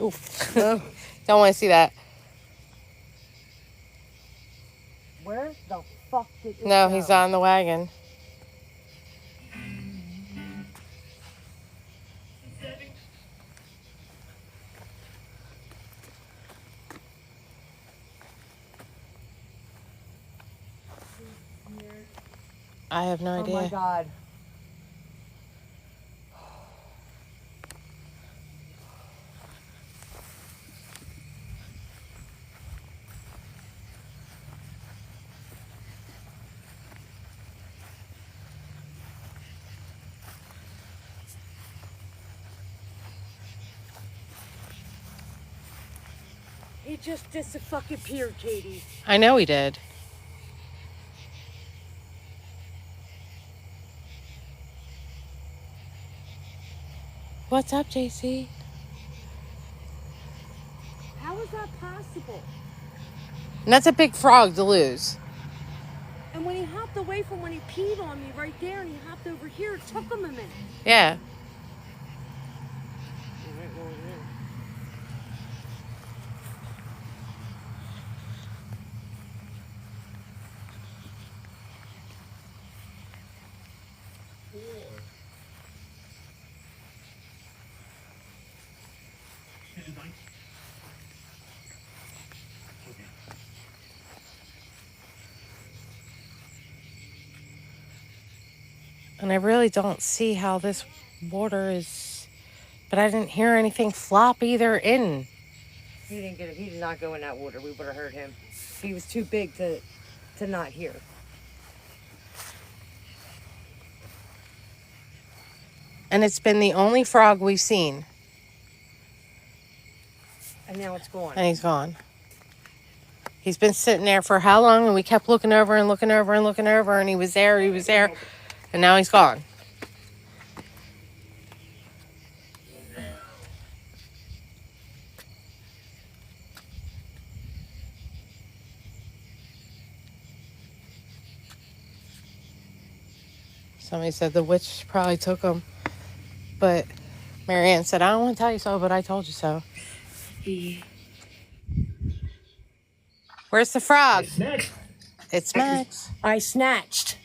Ooh. Don't want to see that. Where the fuck did it No, go? he's on the wagon. I have no idea. Oh my God. He just disappeared, Katie. I know he did. What's up, JC? How is that possible? And that's a big frog to lose. And when he hopped away from when he peed on me right there and he hopped over here, it took him a minute. Yeah. And I really don't see how this water is, but I didn't hear anything flop either in. He didn't get it. He did not go in that water. We would have heard him. He was too big to not hear. And it's been the only frog we've seen. And now it's gone. And he's gone. He's been sitting there for how long? And we kept looking over and looking over and looking over. And he was there. And now he's gone. Somebody said the witch probably took them. But Marianne said, I don't want to tell you so, but I told you so. Where's the frog? It's Max. I snatched.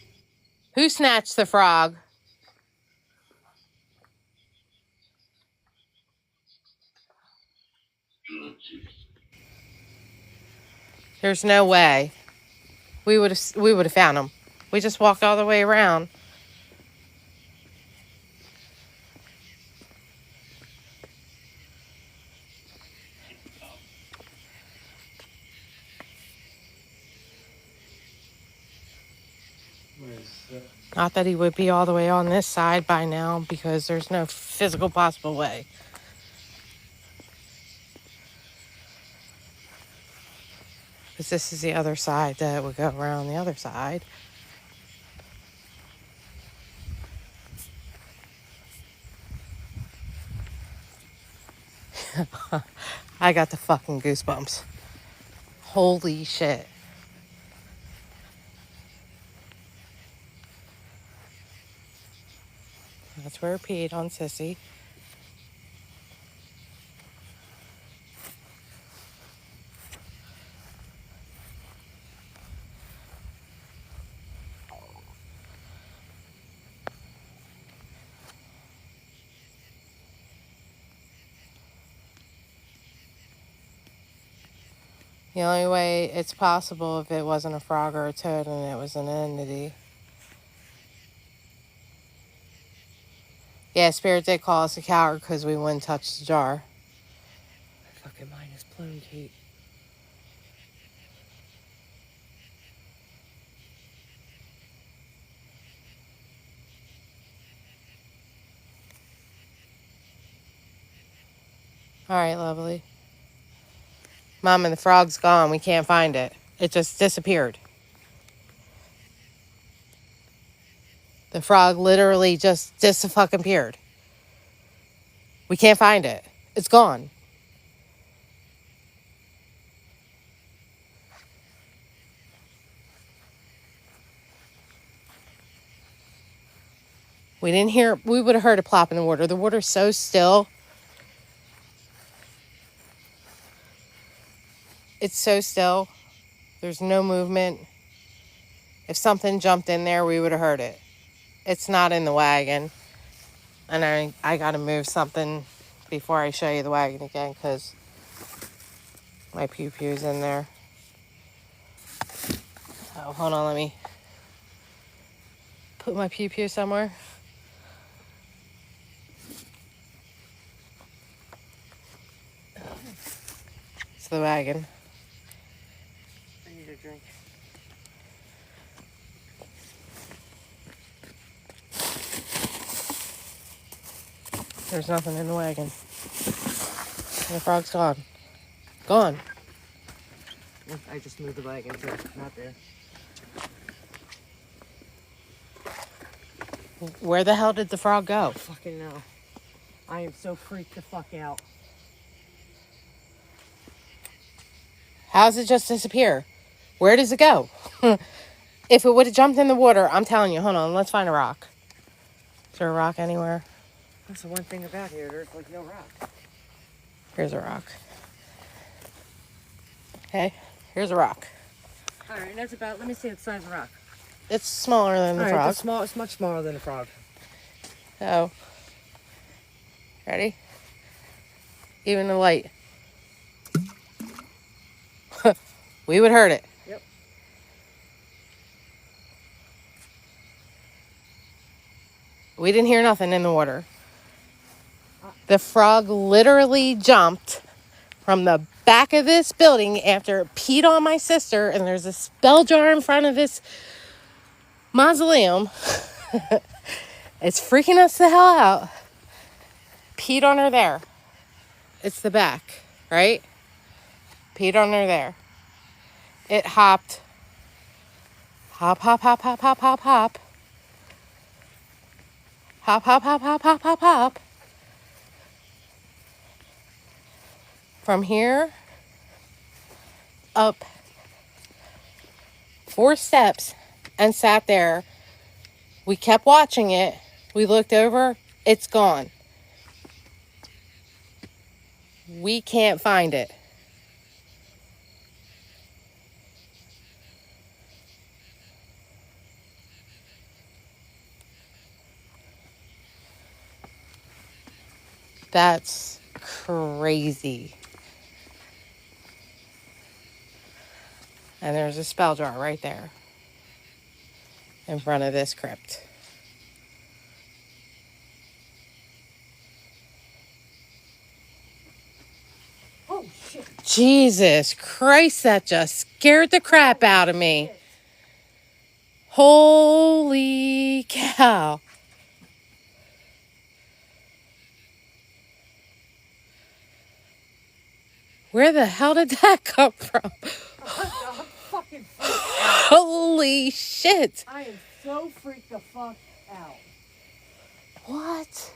Who snatched the frog? There's no way. We would have found him. We just walked all the way around. Not that he would be all the way on this side by now because there's no physical possible way. Because this is the other side that would go around the other side. I got the fucking goosebumps. Holy shit. That's where I peed on Sissy. The only way it's possible if it wasn't a frog or a toad and it was an entity. Yeah, Spirit did call us a coward because we wouldn't touch the jar. My fucking mind is blown, Kate. All right, lovely. Mom, and the frog's gone. We can't find it. It just disappeared. The frog literally just dis-fucking-peared. We can't find it. It's gone. We didn't hear, we would have heard a plop in the water. The water's so still. It's so still. There's no movement. If something jumped in there, we would have heard it. It's not in the wagon. And I got to move something before I show you the wagon again because my pew-pew's in there. Oh, hold on. Let me put my pew-pew somewhere. It's the wagon. I need a drink. There's nothing in the wagon. And the frog's gone. Gone. I just moved the wagon, so it's not there. Where the hell did the frog go? Fucking no. I am so freaked the fuck out. How does it just disappear? Where does it go? If it would have jumped in the water, I'm telling you, hold on, let's find a rock. Is there a rock anywhere? That's the one thing about here, there's like no rock. Here's a rock. Okay, here's a rock. Alright, that's about, let me see the size of the rock. It's smaller than the frog. It's much smaller than a frog. Oh. Ready? Even the light. We would heard it. Yep. We didn't hear nothing in the water. The frog literally jumped from the back of this building after it peed on my sister, and there's a bell jar in front of this mausoleum. It's freaking us the hell out. Peed on her there. It's the back, right? Peed on her there. It hopped. Hop, hop, hop, hop, hop, hop, hop. Hop, hop, hop, hop, hop, hop, hop. From here up 4 steps and sat there We kept watching it. We looked over. It's gone. We can't find it. That's crazy. And there's a spell jar right there in front of this crypt. Oh, shit. Jesus Christ, that just scared the crap out of me. Holy cow. Where the hell did that come from? I'm fucking freaked out. Holy shit. I am so freaked the fuck out. What?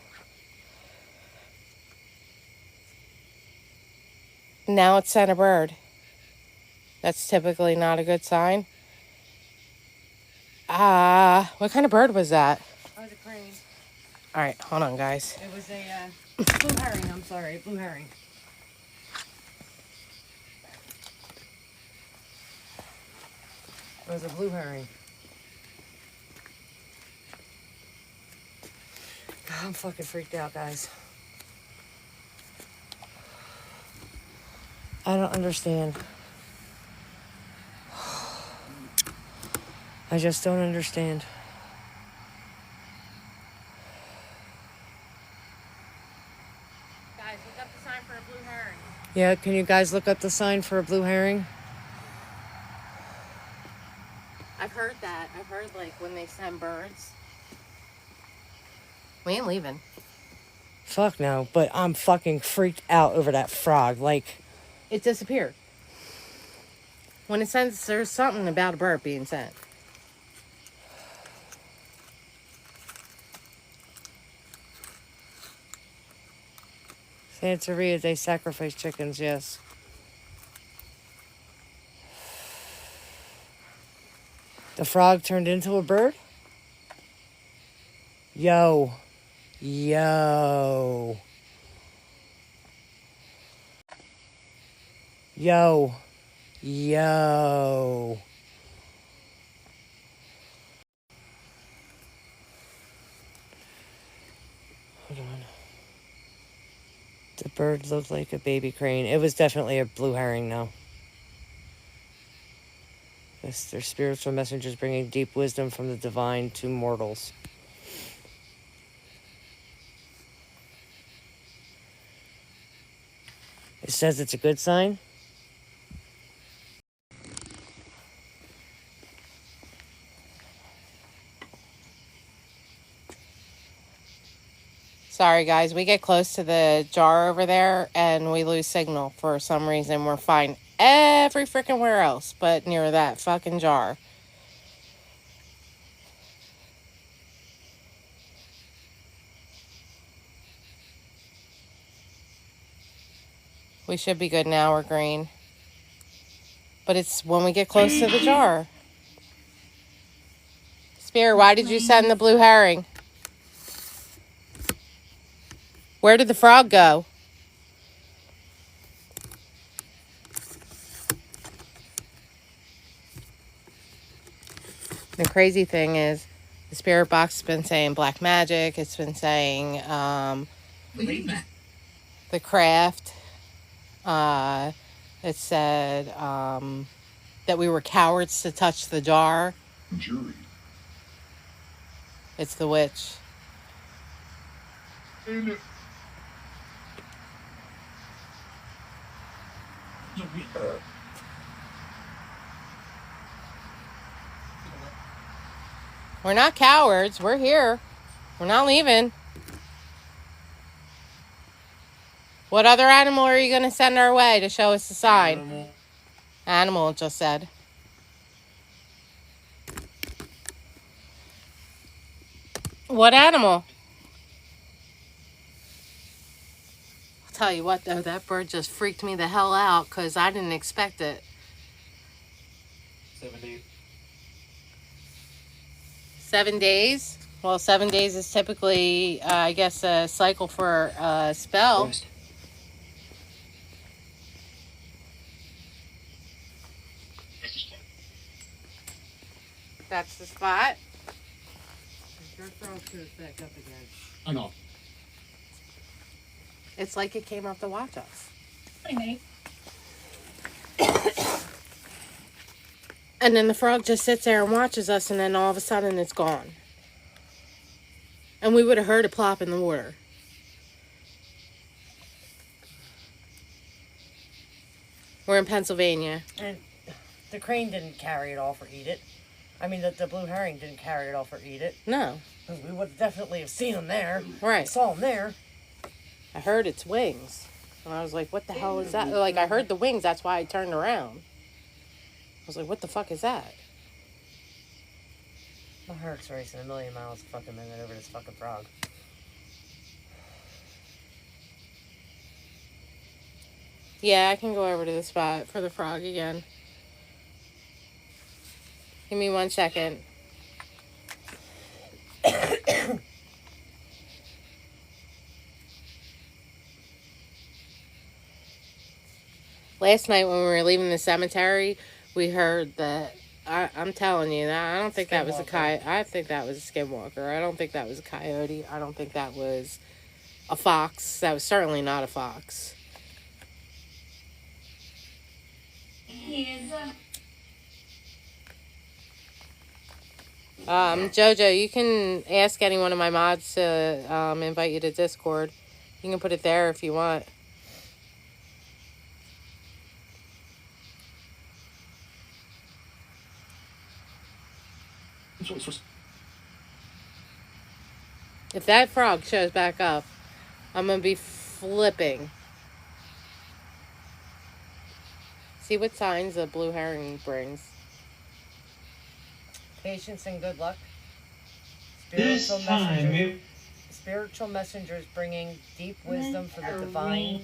Now it sent a bird. That's typically not a good sign. What kind of bird was that? Oh, the crane. All right, hold on, guys. It was a blue herring. I'm sorry, blue herring. It was a blue herring. I'm fucking freaked out, guys. I don't understand. I just don't understand. Guys, look up the sign for a blue herring. Yeah, can you guys look up the sign for a blue herring? I've heard that. I've heard, like, when they send birds. We ain't leaving. Fuck no, but I'm fucking freaked out over that frog. Like, It disappeared. When it sends, there's something about a bird being sent. Santeria, they sacrifice chickens, yes. The frog turned into a bird? Yo. Yo. Yo. Yo. Hold on. The bird looked like a baby crane. It was definitely a blue herring, though. Yes, they're spiritual messengers bringing deep wisdom from the divine to mortals. It says it's a good sign. Sorry, guys. We get close to the jar over there and we lose signal for some reason. We're fine every freaking where else but near that fucking jar. We should be good now. We're green. But it's when we get close to the jar. Spear, why did you send the blue herring? Where did the frog go? The crazy thing is the spirit box has been saying black magic. It's been saying the craft. It said that we were cowards to touch the jar. Jury. It's the witch. In it. We're not cowards. We're here. We're not leaving. What other animal are you going to send our way to show us the sign? Animal, it just said. What animal? I'll tell you what, though. That bird just freaked me the hell out because I didn't expect it. 70. 7 days. Well, 7 days is typically, I guess, a cycle for a spell. Rest. That's the spot. I know. It's like it came up to watch us. And then the frog just sits there and watches us, and then all of a sudden it's gone. And we would have heard it plop in the water. We're in Pennsylvania. And the crane didn't carry it off or eat it. I mean, the blue herring didn't carry it off or eat it. No. Because we would definitely have seen him there. Right. Saw him there. I heard its wings. And I was like, what the hell is that? Like, I heard the wings. That's why I turned around. I was like, what the fuck is that? My heart's racing a million miles a fucking minute over this fucking frog. Yeah, I can go over to the spot for the frog again. Give me 1 second. Last night when we were leaving the cemetery, we heard that. I'm telling you, I don't think that was a coyote. I think that was a skinwalker. I don't think that was a coyote. I don't think that was a fox. That was certainly not a fox. Jojo, you can ask any one of my mods to invite you to Discord. You can put it there if you want. If that frog shows back up, I'm going to be flipping. See what signs a blue herring brings. Patience and good luck. This time, Spiritual messengers bringing deep wisdom for the divine,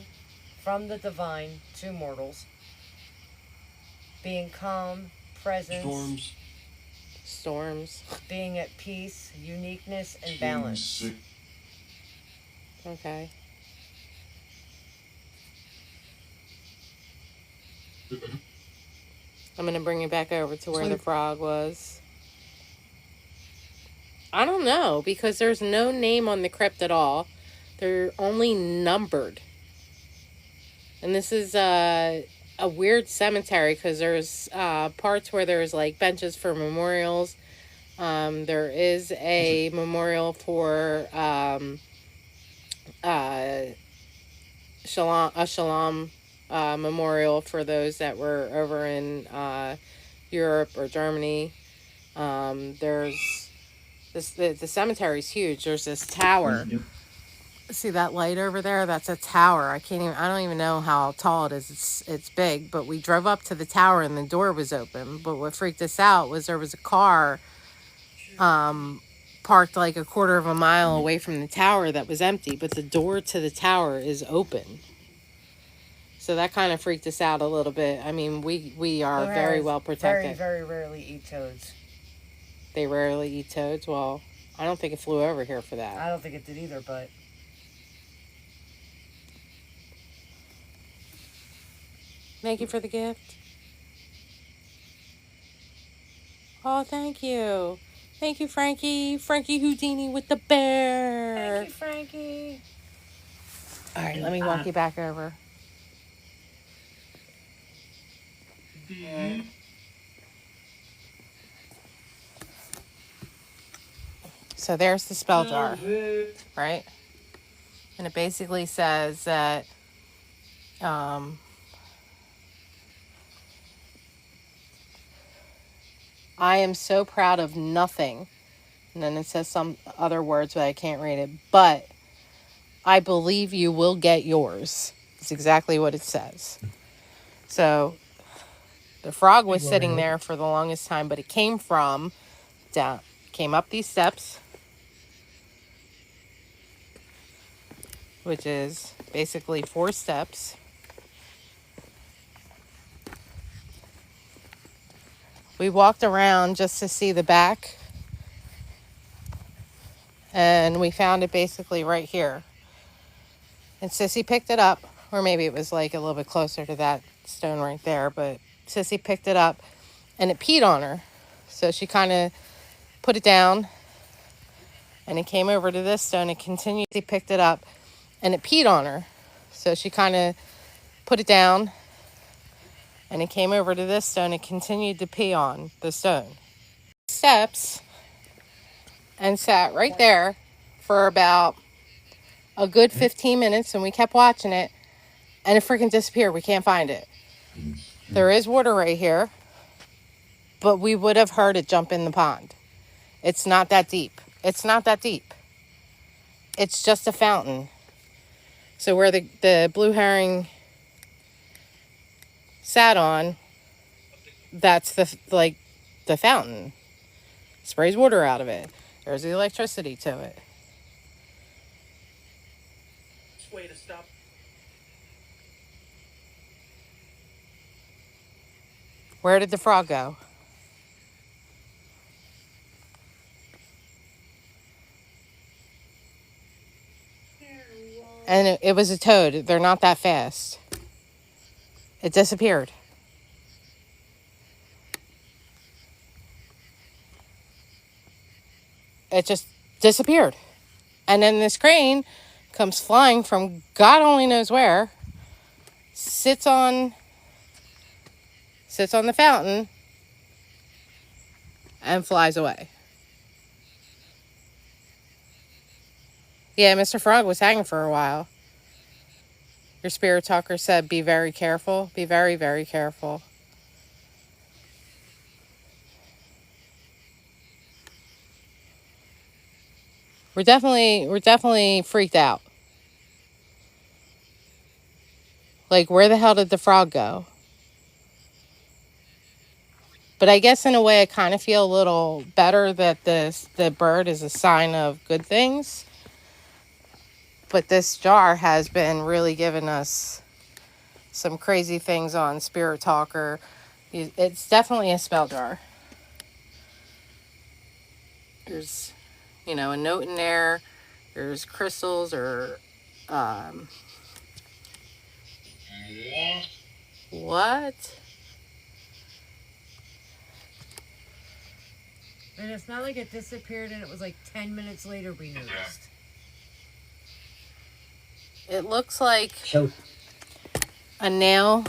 from the divine to mortals. Being calm, presence, Storms. being at peace, uniqueness, and balance. Okay. I'm going to bring it back over to where the frog was. I don't know, because there's no name on the crypt at all. They're only numbered. And this is a weird cemetery because there's parts where there's like benches for memorials. There is a memorial for Shalom memorial for those that were over in Europe or Germany. There's the cemetery's huge. There's this tower. See that light over there? That's a tower. I don't even know how tall it is. It's big, but we drove up to the tower and the door was open. But what freaked us out was there was a car parked like a quarter of a mile away from the tower that was empty, but the door to the tower is open. So that kind of freaked us out a little bit. I mean, we are very well protected. Very, very rarely eat toads. They rarely eat toads. Well, I don't think it flew over here for that. I don't think it did either, but... Thank you for the gift. Oh, thank you. Thank you, Frankie. Frankie Houdini with the bear. Thank you, Frankie. All right, let me walk you back over. So there's the spell jar, right? And it basically says that I am so proud of nothing. And then it says some other words, but I can't read it. But I believe you will get yours. It's exactly what it says. So the frog was sitting there for the longest time, but it came up these steps, which is basically 4 steps. We walked around just to see the back and we found it basically right here. And Sissy picked it up, or maybe it was like a little bit closer to that stone right there, but Sissy picked it up and it peed on her. So she kind of put it down and it came over to this stone and continued. She picked it up and it peed on her. So she kind of put it down and it came over to this stone and continued to pee on the stone. Steps and sat right there for about a good 15 minutes, and we kept watching it, and it freaking disappeared. We can't find it. There is water right here, but we would have heard it jump in the pond. It's not that deep. It's not that deep. It's just a fountain. So where the blue herring sat on, that's the fountain. Sprays water out of it. There's the electricity to it. Way to stop. Where did the frog go? And it was a toad. They're not that fast. It disappeared. It just disappeared. And then this crane comes flying from God only knows where, sits on the fountain, and flies away. Yeah, Mr. Frog was hanging for a while. Your spirit talker said, be very careful. Be very, very careful. We're definitely freaked out. Like, where the hell did the frog go? But I guess in a way I kind of feel a little better that the bird is a sign of good things. But this jar has been really giving us some crazy things on Spirit Talker. It's definitely a spell jar. There's, a note in there. There's crystals or what? And it's not like it disappeared and it was like 10 minutes later we noticed. It looks like a nail.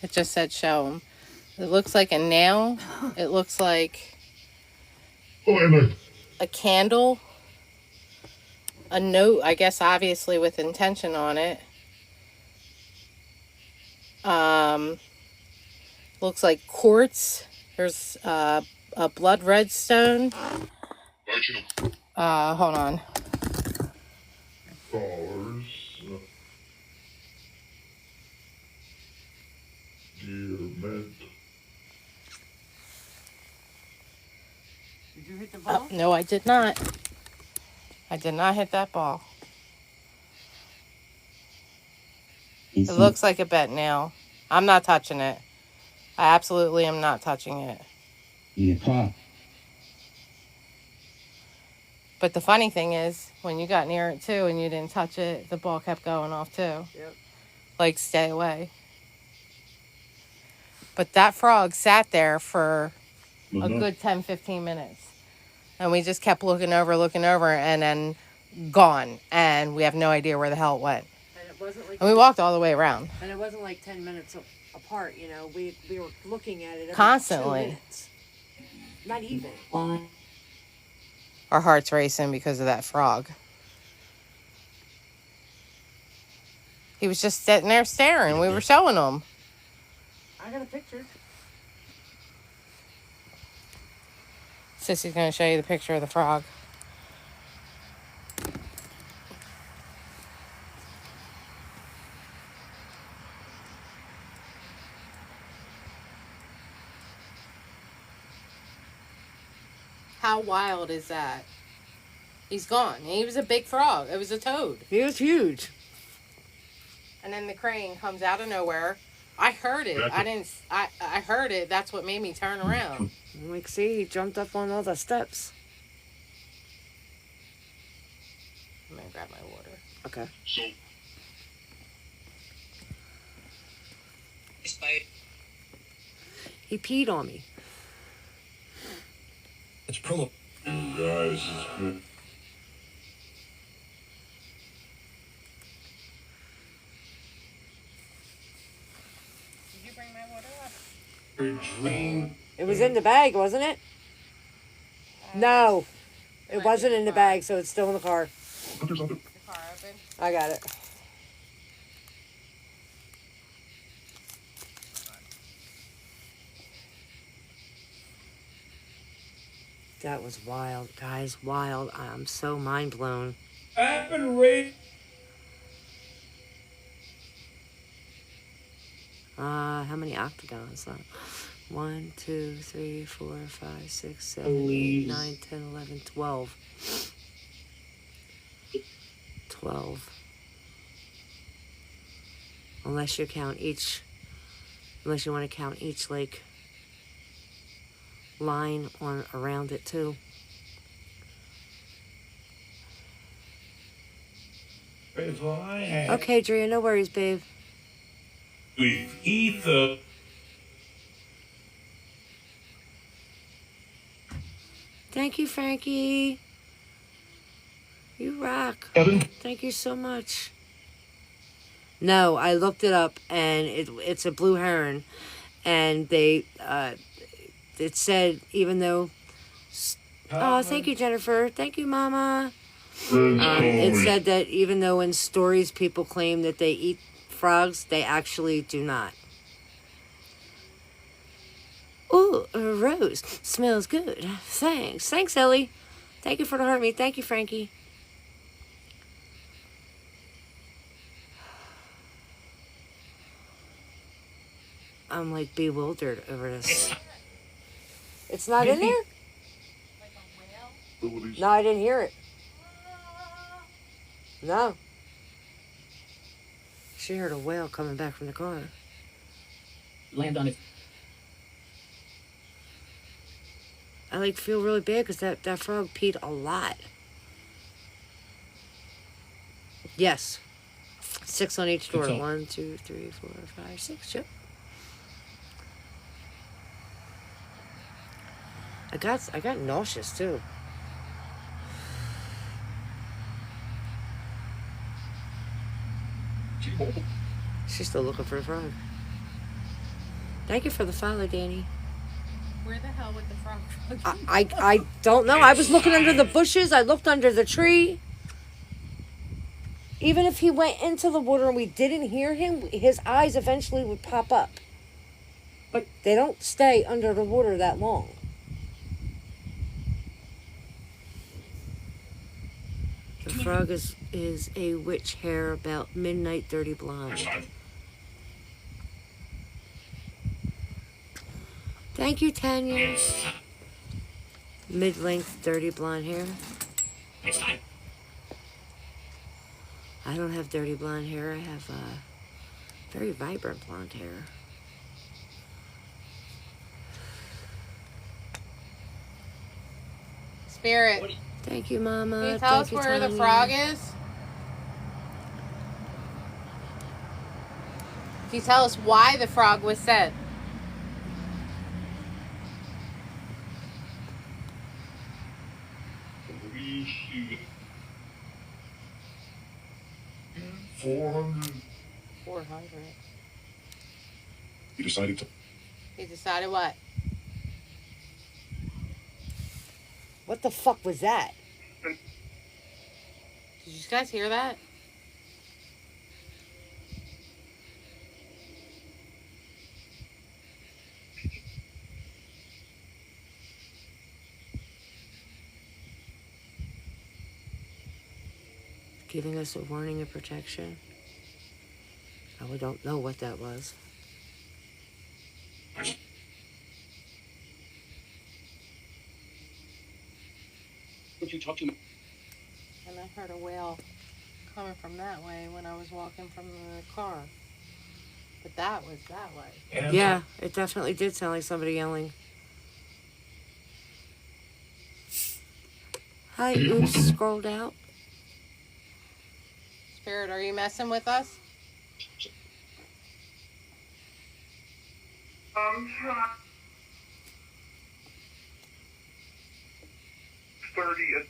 It just said show 'em. It looks like a nail. It looks like a candle. A note, I guess, obviously with intention on it. Looks like quartz. There's a blood red stone. Hold on. Dollars. Dear mint. Did you hit the ball? No, I did not. I did not hit that ball. It looks like a bent nail. I'm not touching it. I absolutely am not touching it. Yeah. But the funny thing is, when you got near it too and you didn't touch it, the ball kept going off too. Yep. Like, stay away. But that frog sat there for a good 10, 15 minutes. And we just kept looking over, and then gone. And we have no idea where the hell it went. And it wasn't like. And we walked all the way around. And it wasn't like 10 minutes apart, We were looking at it every Constantly. 2 minutes. Not even. Our heart's racing because of that frog. He was just sitting there staring. We were showing him. I got a picture. Sissy's going to show you the picture of the frog. How wild is that? He's gone. He was a big frog. It was a toad. He was huge. And then the crane comes out of nowhere. I heard it. I heard it. That's what made me turn around. Like, see, he jumped up on all the steps. I'm gonna grab my water. Okay. So. He peed on me. It's promo. You guys, it's been Did you bring my water up? a dream. It was in the bag, wasn't it? No. It wasn't in the bag, so it's still in the car. The car open? I got it. That was wild, guys. Wild. I'm so mind blown. I've been raised. How many octagons? 1, 2, 3, 4, 5, 6, 7, 8, 9, 10, 11, 12. 12. Unless you want to count each, like, line on around it, too. If I had Okay, Drea, no worries, babe. with Ether. Thank you, Frankie. You rock. Evan? Thank you so much. No, I looked it up, and it's a blue heron, and they it said even though. Oh, thank you, Jennifer. Thank you, Mama. It said that even though in stories people claim that they eat frogs, they actually do not. Ooh, a rose. Smells good. Thanks. Thanks, Ellie. Thank you for the heart me. Thank you, Frankie. I'm like bewildered over this. It's not in there? No, I didn't hear it. No. She heard a whale coming back from the car. Land on it. I like feel really bad because that frog peed a lot. Yes. 6 on each door. Good call. 1, 2, 3, 4, 5, 6. Yep. I got nauseous too. She's still looking for a frog. Thank you for the follow, Danny. Where the hell would the frog I don't know. I was looking under the bushes. I looked under the tree. Even if he went into the water and we didn't hear him, his eyes eventually would pop up. But they don't stay under the water that long. The frog is a witch hair about midnight dirty blonde. Thank you, Tanya. Mid-length dirty blonde hair. I don't have dirty blonde hair. I have very vibrant blonde hair. Spirit, Thank you, Mama. can you tell us Thank you, where the Tanya. frog is? Can you tell us why the frog was said? We see 400. 400. You decided to. He decided what? What the fuck was that? Did you guys hear that? Giving us a warning of protection. I don't know what that was. Would you talk to me? And I heard a whale coming from that way when I was walking from the car. But that was that way. Yeah, it definitely did sound like somebody yelling. Hi, oops, scrolled out. Spirit, are you messing with us? I'm trying. 30.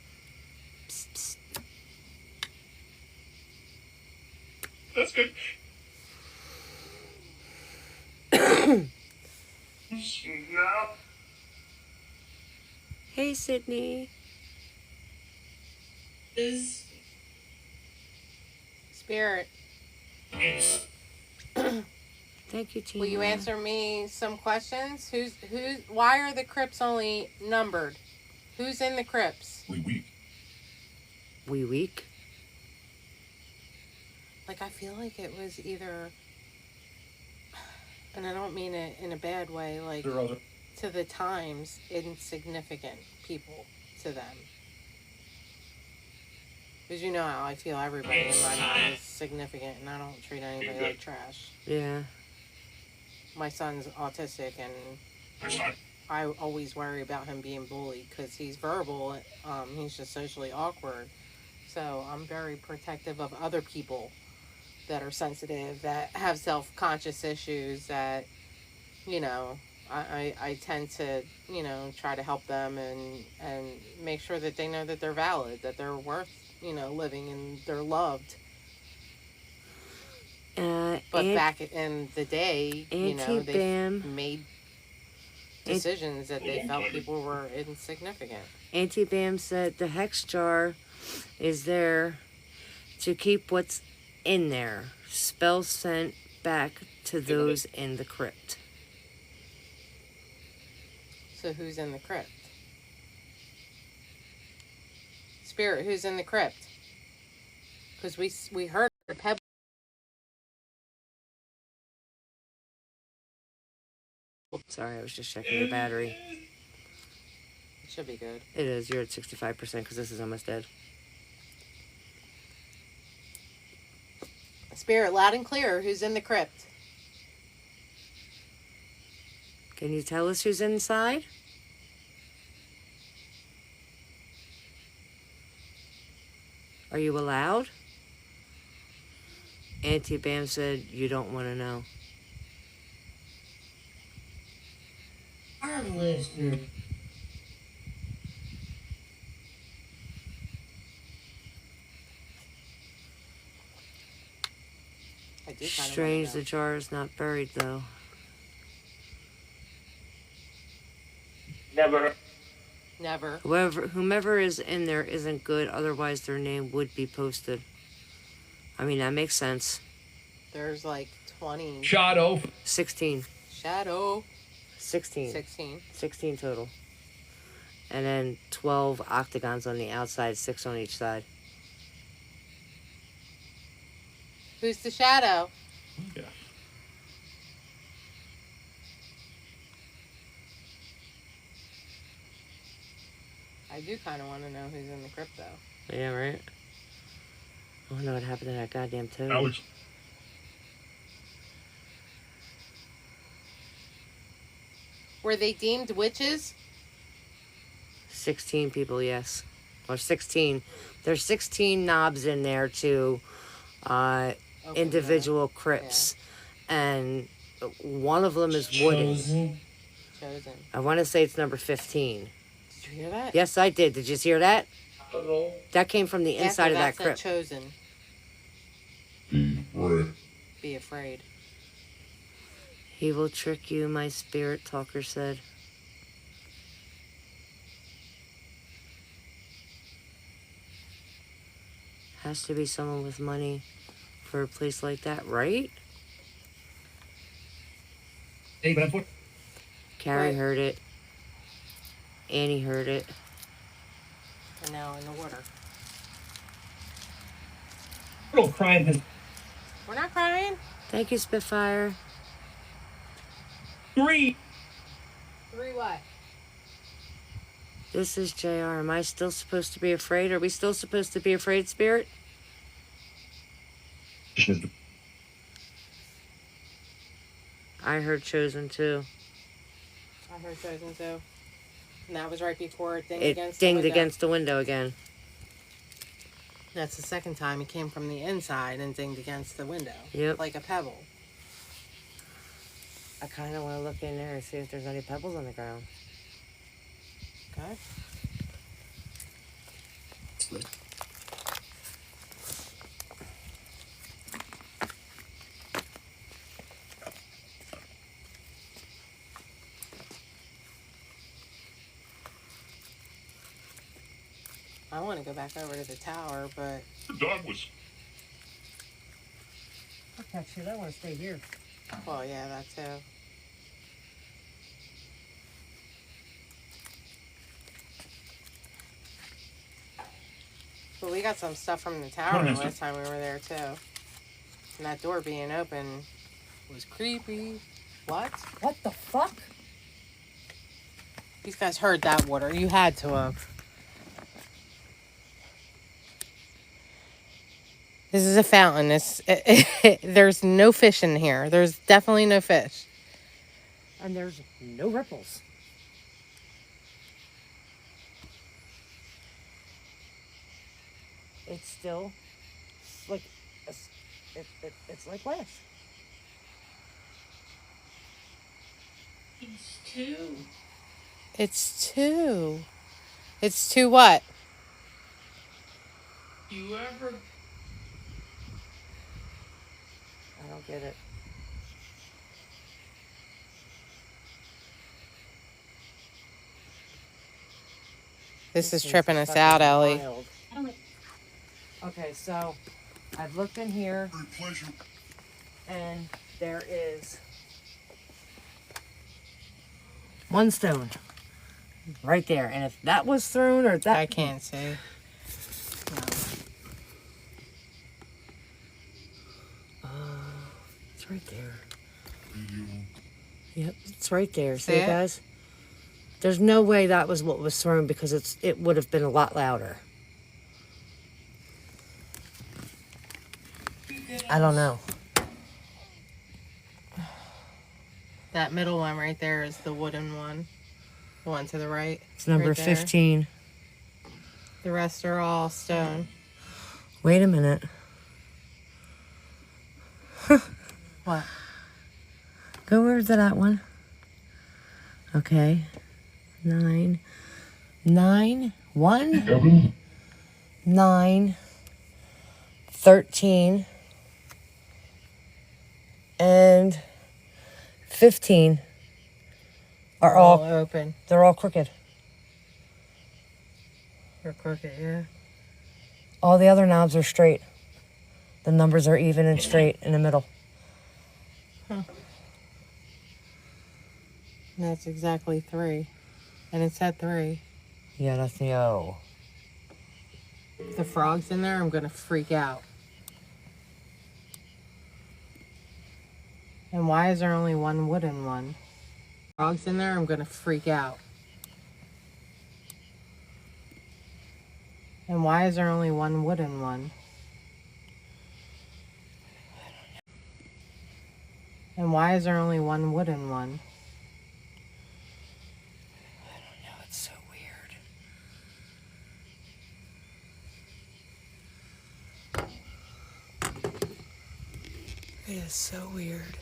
Psst, psst. That's good. Now, Hey, Sydney. Spirit, Thank you, Tina. will you answer me some questions? Why are the crypts only numbered? Who's in the crypts? We weak? Like, I feel like it was either, and I don't mean it in a bad way, like, to the times, insignificant people to them. Because you know how I feel everybody in my mind is significant, and I don't treat anybody like trash. Yeah. My son's autistic, and I always worry about him being bullied because he's verbal. He's just socially awkward. So I'm very protective of other people that are sensitive, that have self-conscious issues, that, you know, I tend to, you know, try to help them and make sure that they know that they're valid, that they're worth, you know, living, and they're loved. But back in the day, you know, they made decisions that they felt people were insignificant. Auntie Bam said the hex jar is there to keep what's in there. Spells sent back to those in the crypt. So who's in the crypt? Spirit, who's in the crypt? Because we heard the pebble. Sorry, I was just checking your battery. It should be good. It is. You're at 65% because this is almost dead. Spirit, loud and clear, who's in the crypt? Can you tell us who's inside? Are you allowed? Auntie Bam said you don't want to know. I'm listening. I do kind of Strange the jar is not buried though. Never. Whomever is in there isn't good, otherwise their name would be posted. I mean, that makes sense. There's like 20. Shadow. 16. Shadow. 16. 16. 16 total. And then 12 octagons on the outside, 6 on each side. Who's the shadow? Yeah. I do kind of want to know who's in the crypt, though. Yeah, right? I wonder what happened to that goddamn toad. Alex. Were they deemed witches? 16 people, yes. Or 16. There's 16 knobs in there to individual crypts. Yeah. And one of them is wooden. Chosen. I want to say it's number 15. Did you hear that? Yes, I did. Did you hear that? hello. That came from the inside of that crypt. Chosen. Be afraid. Be afraid. He will trick you, my spirit talker said. Has to be someone with money for a place like that, right? Hey, but I'm Carrie Right. heard it. Annie heard it. And now in the water. little crying has We're not crying. Thank you, Spitfire. 3. 3 what? This is JR. Am I still supposed to be afraid? Are we still supposed to be afraid, Spirit? I heard Chosen too. I heard Chosen too. And that was right before it dinged It against dinged the window. against the window again. That's the second time he came from the inside and dinged against the window. Yep. Like a pebble. I kind of want to look in there and see if there's any pebbles on the ground. Okay. I want to go back over to the tower, but The dog was Okay, shit, I want to stay here. well, yeah, that too. But we got some stuff from the tower the last time we were there too. And that door being open was creepy. What? What the fuck? These guys heard that water. You had to have. This is a fountain. There's no fish in here. There's definitely no fish. And there's no ripples. It's still like it's like glass. It's two. It's two. It's two what? You ever I don't get it. This is tripping us out, Ellie. Wild. Okay, so I've looked in here and there is one stone right there. And if that was thrown or that I can't see. it's right there. Yep, it's right there. See See it, it? guys? There's no way that was what was thrown because it would have been a lot louder. I don't know. That middle one right there is the wooden one. The one to the right. It's number right there. 15. The rest are all stone. Wait a minute. What? Go over to that one. Okay. 9. 1, 9, 13, and 15 are all open. they're all crooked. They're crooked, yeah. All the other knobs are straight. The numbers are even and straight in the middle. And that's exactly 3. And it said 3. Yeah, that's the O. If the frog's in there, I'm gonna freak out. And why is there only one wooden one? Frog's in there, I'm gonna freak out. And why is there only one wooden one? And why is there only one wooden one? No, it's so weird. It is so weird.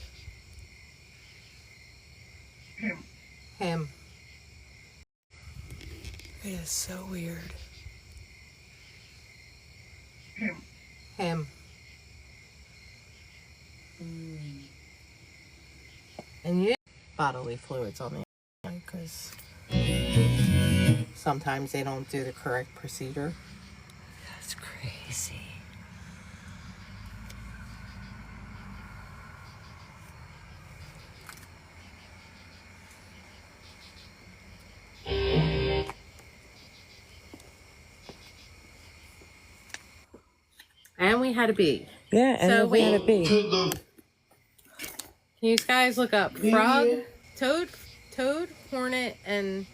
Him. It is so weird. Him. And you bodily fluids on the because sometimes they don't do the correct procedure. That's crazy. And we had a bee. Yeah, and So we had a bee. Can you guys look up frog, toad, hornet, and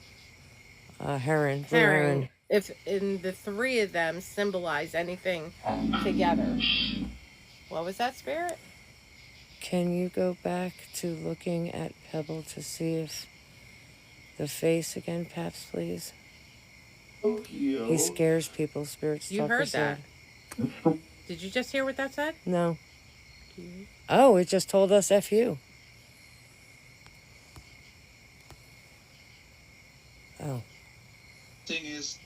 Heron. Blue heron? If in the 3 of them symbolize anything together. What was that, Spirit? Can you go back to looking at Pebble to see if the face again, Paps, please? He scares people. Spirit You Stalker heard said. that. Did you just hear what that said? No. Oh, it just told us F you. Oh. Thing is,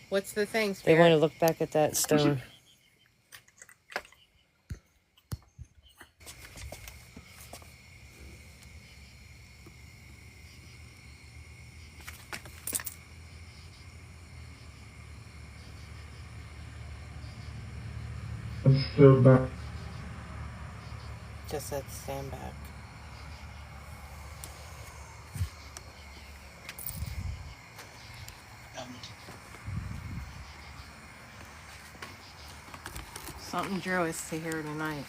What's the thing, They Spirit? want to look back at that stone. Let's go back. Just said stand back. Something drew us to here tonight.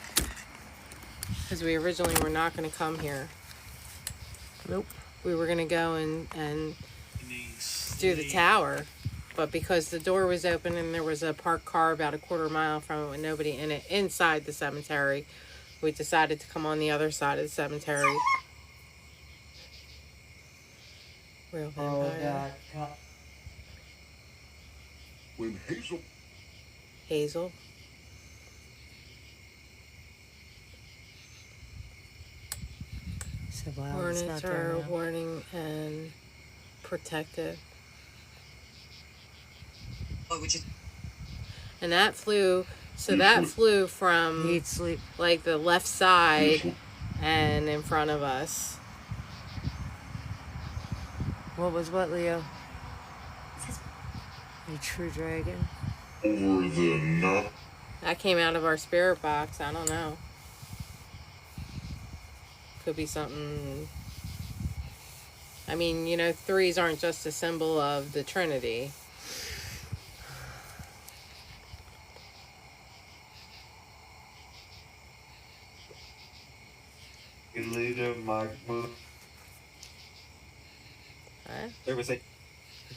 Because we originally were not going to come here. Nope. We were going to go and do the tower. But because the door was open and there was a parked car about a quarter mile from it with nobody in it inside the cemetery, we decided to come on the other side of the cemetery. Real vampire. When Hazel Hazel. So, wow, it's Hornets not there are now. warning and protective. And that flew, so that flew from He'd sleep. like the left side and in front of us. What was what, Leo? A true dragon. over the night. That came out of our spirit box. I don't know. Could be something. I mean, you know, threes aren't just a symbol of the Trinity. Later, Mike. Huh? there was a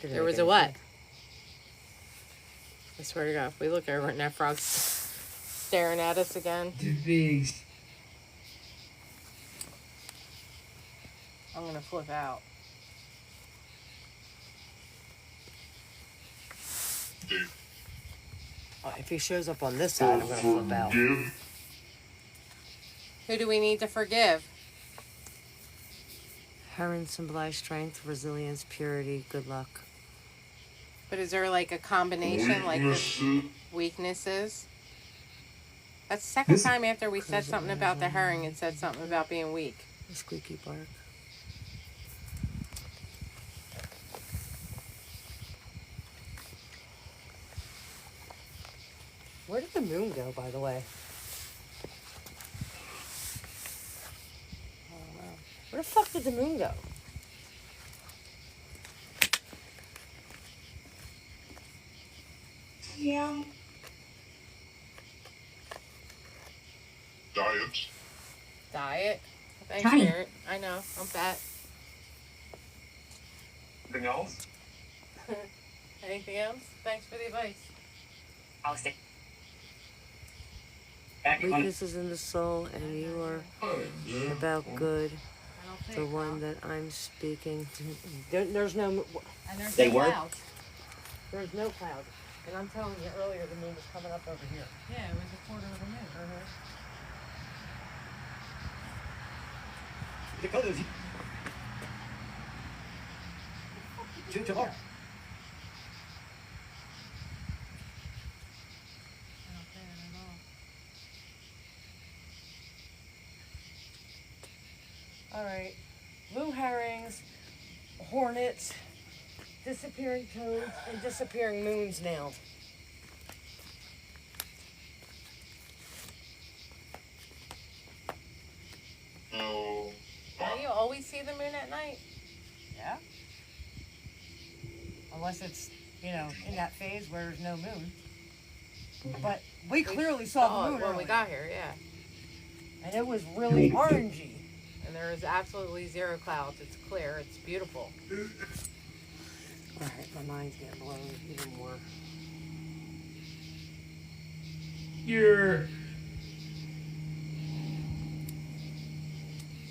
There was a what? I swear to God, if we look over and that frog's staring at us again, I'm gonna flip out. Oh, if he shows up on this side, I'm gonna flip out. Forgive. Who do we need to forgive? Heron symbolize strength, resilience, purity, good luck. But is there like a combination, like the Weaknesses. weaknesses? That's the second time after we said something about the herring, it said something about being weak. The squeaky bark. Where did the moon go, by the way? I don't know. Where the fuck did the moon go? Yeah. Diet. Diet. Thanks, Diet. Spirit. I know, I'm fat. Anything else? Anything else? Thanks for the advice. I'll stay. Weaknesses in the soul, and you are about good. I don't think The one that I'm speaking to. There's no. And there's They no were? clouds. There's no cloud. And I'm telling you earlier, the moon was coming up over here. Yeah, it was a quarter of a moon. The colors. Too hard. All right. Blue herrings, hornets, disappearing toads, and disappearing moons now. No. Now you always see the moon at night? Yeah. Unless it's, you know, in that phase where there's no moon. But we clearly saw the moon when we earlier. got here, yeah. And it was really orangey. And there is absolutely zero clouds. It's clear. It's beautiful. All right, my mind's getting blown even more. You're.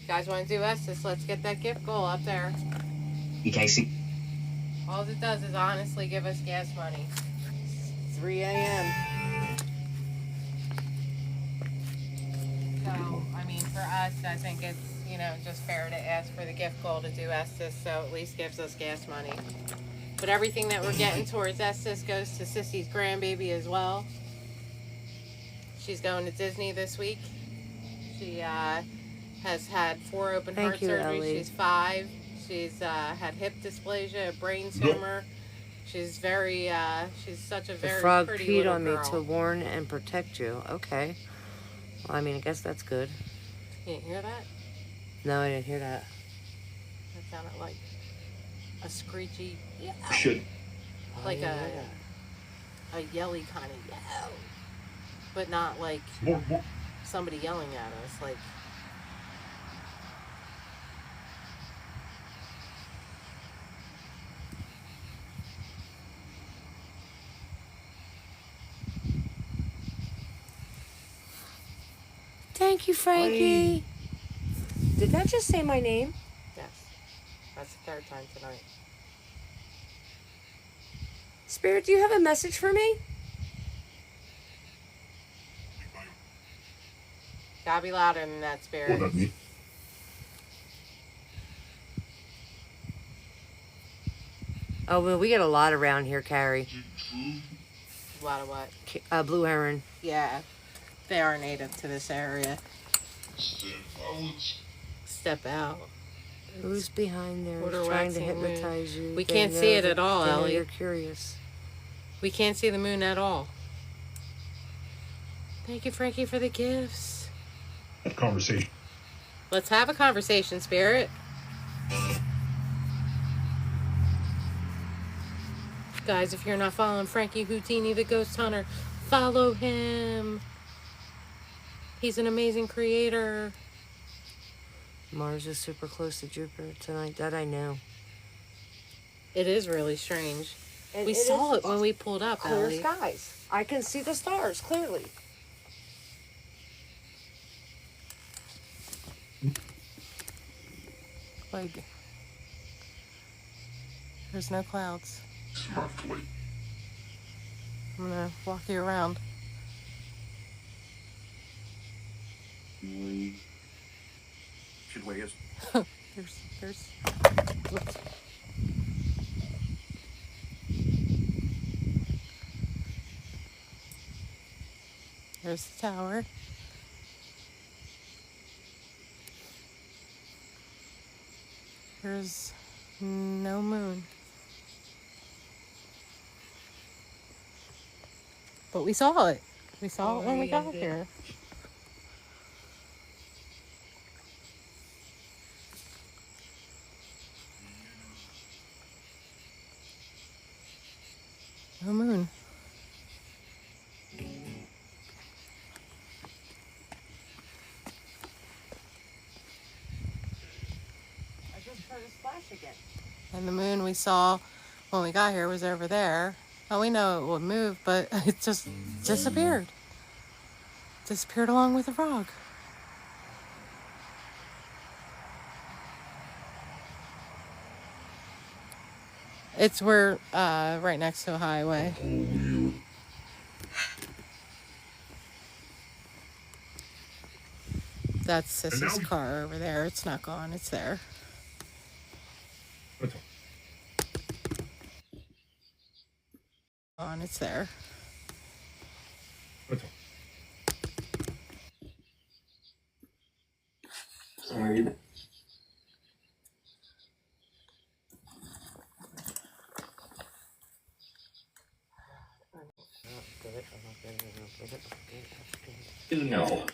You guys want to do Estes? Let's get that gift goal up there. Casey. All it does is honestly give us gas money. 3 a.m. So, I mean, for us, I think it's, just fair to ask for the gift goal to do Estes, so at least gives us gas money. But everything that we're getting towards Estes goes to Sissy's grandbaby as well. She's going to Disney this week. She has had 4 open heart Thank you, surgeries. Ellie. She's 5. She's had hip dysplasia, a brain tumor. She's she's such a The very frog pretty peed little on girl. me to warn and protect you. Okay. Well, I mean, I guess that's good. You didn't hear that? No, I didn't hear that. That sounded like a screechy, Should. like a yelly kind of yell, but not like somebody yelling at us. Like, Thank you, Frankie. Did that just say my name? yes, that's the 3rd time tonight. Spirit, do you have a message for me? Gotta be louder than that, Spirit. Oh, well, we get a lot around here, Carrie. A lot of what? Blue heron. Yeah, they are native to this area. Step out. Who's behind there Quarter trying to waxing moon. hypnotize you? We They can't know see it that- at all, they know Ellie. You're curious. We can't see the moon at all. Thank you, Frankie, for the gifts. Conversation. Let's have a conversation, Spirit. Guys, if you're not following Frankie Houdini, the Ghost Hunter, follow him. He's an amazing creator. Mars is super close to Jupiter tonight. That I know. It is really strange. And We saw it when we pulled up, clear Ellie. skies. I can see the stars clearly. Like, there's no clouds. Smartly. I'm gonna walk you around. Should weigh us. There's. There's the tower. There's no moon. But we saw it. We saw it when we got here. No moon. I just heard a splash again. And the moon we saw when we got here was over there. Now we know it would move, but it just disappeared. Disappeared along with the frog. We're right next to a highway. That's Sissy's car over there. It's not gone. It's there. On, it's there. Sorry. No.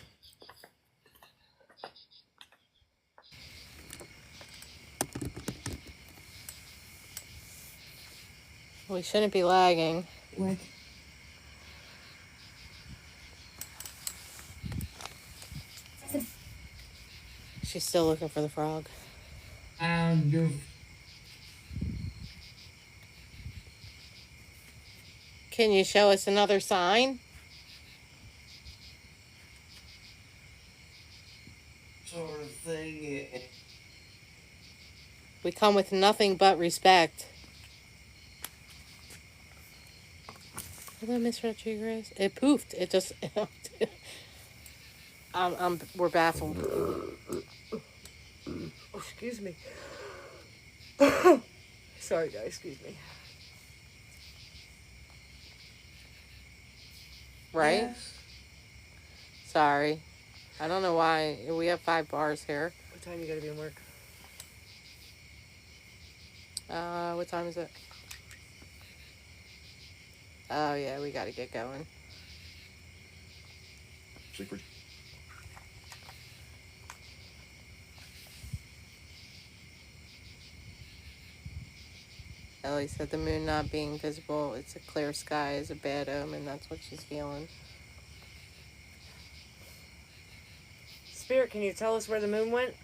We shouldn't be lagging. What? She's still looking for the frog. You. Can you show us another sign? Sort of thing. We come with nothing but respect. Hello, Miss Rodriguez. It poofed. It just. We're baffled. Oh, excuse me. Sorry, guys. Excuse me. Right? Yes. Sorry. I don't know why. We have 5 bars here. What time you gotta be in work? What time is it? Oh, yeah, we gotta get going. Secret. Ellie said the moon not being visible, it's a clear sky, is a bad omen. That's what she's feeling. Spirit, can you tell us where the moon went?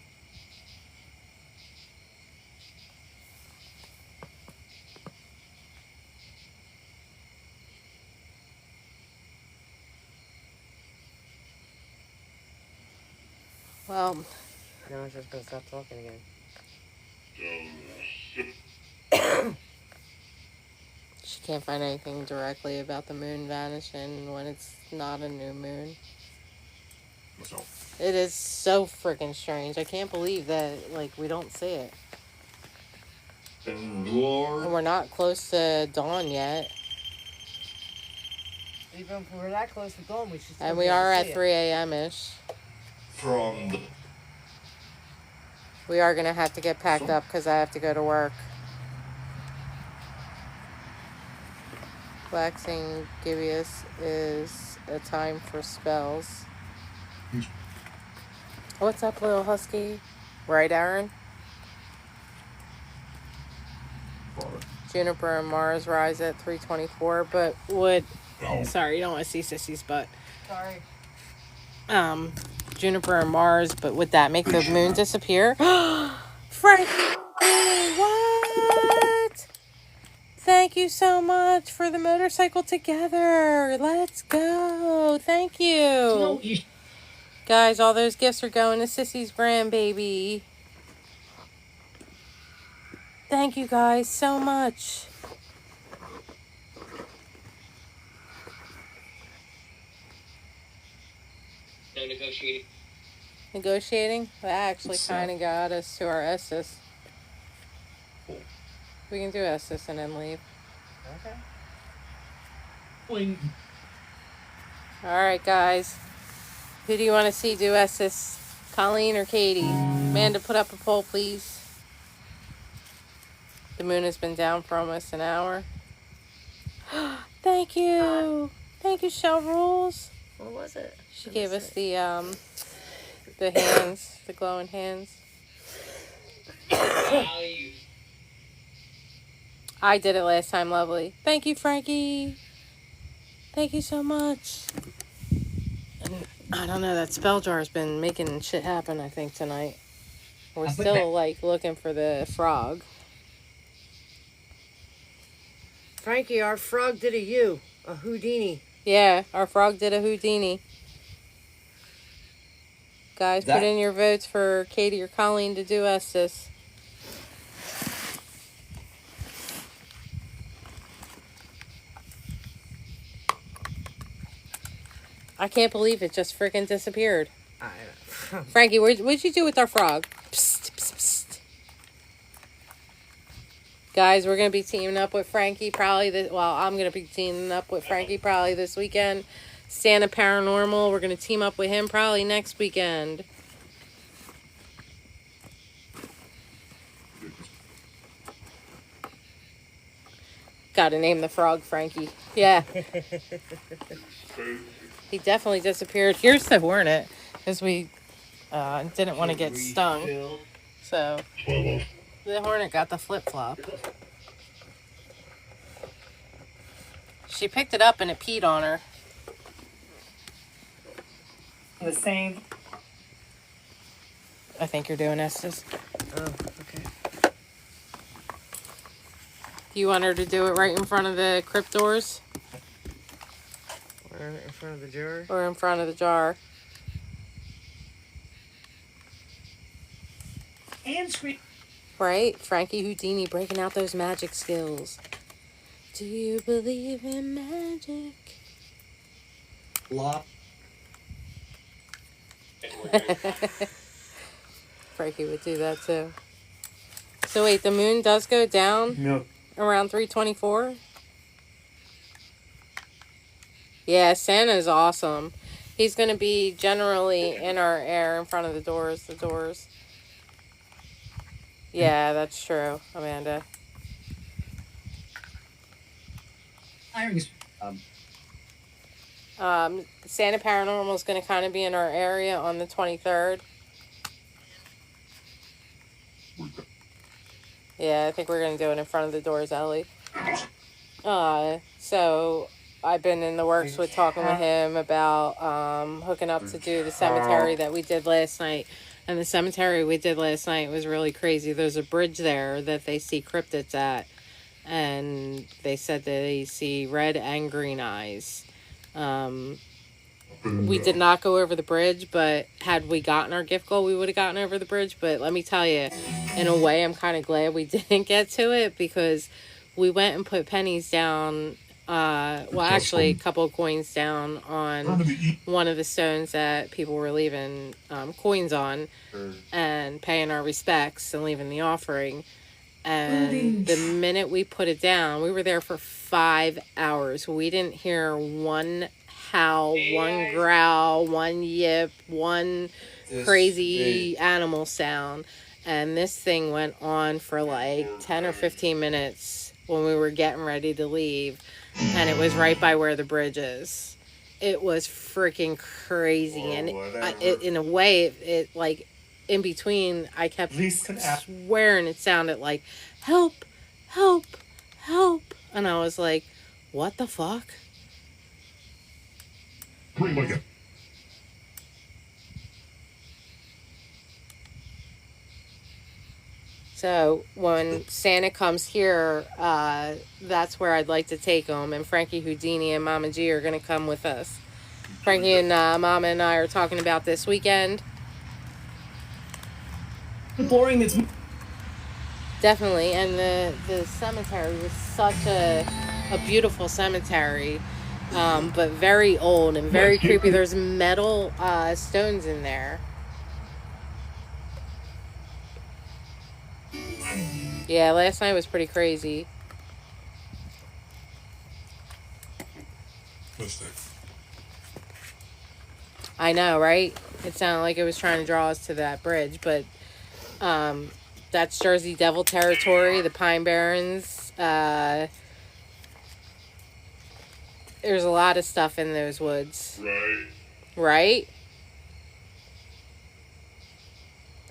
Well, No, I was just gonna stop talking again. she can't find anything directly about the moon vanishing when it's not a new moon. Myself. It is so freaking strange. I can't believe that, like, we don't see it. And And we're not close to dawn yet. Even if we're that close to dawn, we should still And be we able to are see at it. 3 a.m.-ish. from the We are going to have to get packed up because I have to go to work. Waxing gibbous is a time for spells. What's up, little husky? Right, Aaron? Juniper and Mars rise at 3:24, but would... Sorry, you don't want to see Sissy's butt. Sorry. Juniper and Mars, but would that make the moon disappear? Frankie! What? Thank you so much for the motorcycle together. Let's go. Thank you. No, you Guys, all those gifts are going to Sissy's grandbaby. Thank you guys so much. no negotiating. Negotiating? That actually kind of got us to our Estes. We can do Estes and then leave. Okay. When Alright, guys. Who do you want to see do Estes? Colleen or Katie? Amanda, put up a poll, please. The moon has been down for almost an hour. Thank you. Thank you, Shell Rules. What was it? She gave us the hands, the glowing hands. value. I did it last time, lovely. Thank you, Frankie. Thank you so much. And I don't know, that spell jar's been making shit happen, I think, tonight. We're still, like, looking for the frog. Frankie, our frog did a Houdini. Yeah, our frog did a Houdini. Guys, put in your votes for Katie or Colleen to do Estes. I can't believe it just freaking disappeared. Frankie, what'd you do with our frog? Psst, psst, psst. Guys, we're going to be teaming up with Frankie probably I'm going to be teaming up with Frankie probably this weekend. Santa Paranormal, we're going to team up with him probably next weekend. Gotta name the frog Frankie. Yeah. He definitely disappeared. Here's the hornet, because we didn't want to get stung. So, the hornet got the flip-flop. She picked it up and it peed on her. The same. I think you're doing Estes. Oh, okay. Do you want her to do it right in front of the crypt doors? Or in front of the jar? Or in front of the jar? And screen. Right? Frankie Houdini breaking out those magic skills. Do you believe in magic? Lot. Frankie would do that too. So wait, the moon does go down No. around 3:24? Yeah, Santa's awesome. He's going to be generally in our air in front of the doors. Yeah, that's true, Amanda. Hiring is Santa Paranormal is going to kind of be in our area on the 23rd. Yeah, I think we're going to do it in front of the doors, Ellie. So I've been in the works with talking with him about hooking up to do the cemetery that we did last night. And the cemetery we did last night was really crazy. There's a bridge there that they see cryptids at. And they said that they see red and green eyes. We did not go over the bridge, but had we gotten our gift goal, we would have gotten over the bridge. But let me tell you, in a way, I'm kind of glad we didn't get to it because we went and put pennies down. Well, actually, a couple of coins down on one of the stones that people were leaving coins on and paying our respects and leaving the offering. And the minute we put it down, we were there for 5 hours. We didn't hear one howl, one growl, one yip, one crazy animal sound. And this thing went on for like 10 or 15 minutes when we were getting ready to leave. And it was right by where the bridge is. It was freaking crazy. And in a way, it like, in between, I kept swearing it sounded like, help, help, help. And I was like, what the fuck? So when Santa comes here, that's where I'd like to take him. And Frankie Houdini and Mama G are going to come with us. Frankie and Mama and I are talking about this weekend. boring. It's Definitely, and the cemetery was such a beautiful cemetery, but very old and very creepy. There's metal stones in there. Yeah, last night was pretty crazy. I know, right? It sounded like it was trying to draw us to that bridge, but that's Jersey Devil territory, the Pine Barrens. There's a lot of stuff in those woods. Right?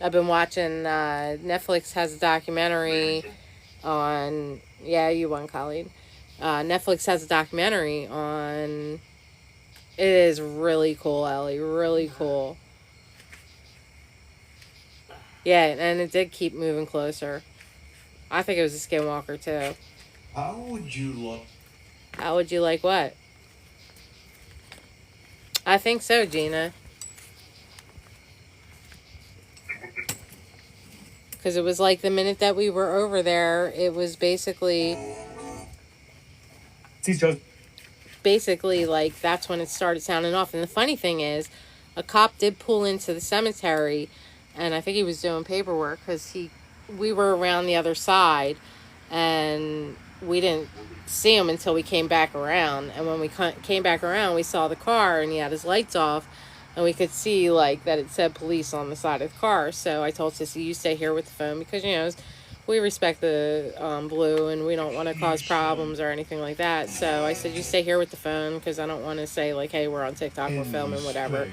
I've been watching, Netflix has a documentary on, yeah, you won, Colleen. Netflix has a documentary on, it is really cool, Ellie, really cool. Yeah, and it did keep moving closer. I think it was a skinwalker, too. How would you look? How would you like what? I think so, Gina. Because it was like the minute that we were over there, it was basically like that's when it started sounding off. And the funny thing is, a cop did pull into the cemetery, and I think he was doing paperwork because we were around the other side, and we didn't see him until we came back around. And when we came back around, we saw the car, and he had his lights off. And we could see, like, that it said police on the side of the car. So I told Sissy, you stay here with the phone. Because, you know, we respect the Blue. And we don't want to cause problems or anything like that. So I said, you stay here with the phone. Because I don't want to say, like, hey, we're on TikTok, we're filming, whatever.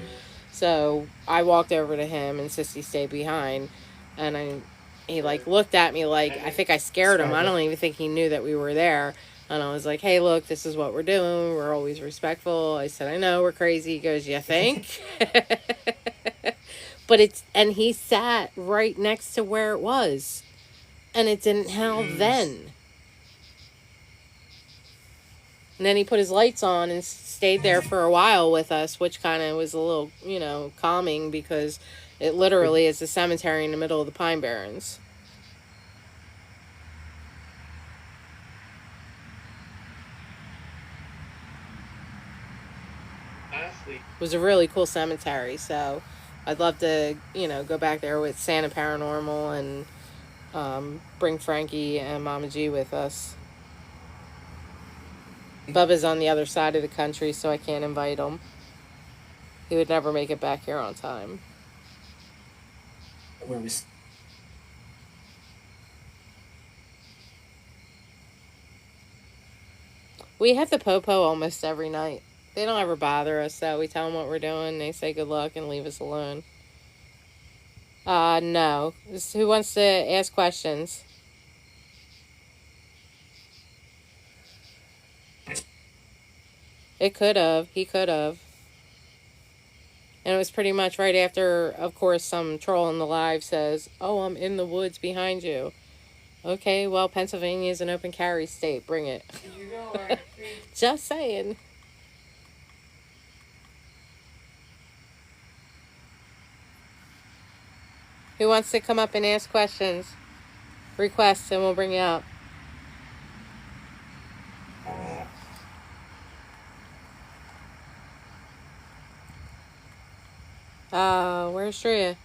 So I walked over to him. And Sissy stayed behind. And he, like, looked at me like, I think I scared him. I don't even think he knew that we were there. And I was like, hey, look, this is what we're doing. We're always respectful. I said, I know, we're crazy. He goes, you think? But and he sat right next to where it was. And it didn't howl then. And then he put his lights on and stayed there for a while with us, which kind of was a little, you know, calming because it literally is a cemetery in the middle of the Pine Barrens. It was a really cool cemetery. So I'd love to, go back there with Santa Paranormal and bring Frankie and Mama G with us. Bubba's on the other side of the country, so I can't invite him. He would never make it back here on time. Where was We have the popo almost every night. They don't ever bother us, though. We tell them what we're doing, they say good luck and leave us alone. No. Who wants to ask questions? It could have. He could have. And it was pretty much right after, of course, some troll in the live says, "Oh, I'm in the woods behind you." Okay, well, Pennsylvania is an open carry state. Bring it. Just saying. Who wants to come up and ask questions? Requests, and we'll bring you up. Where's Drea?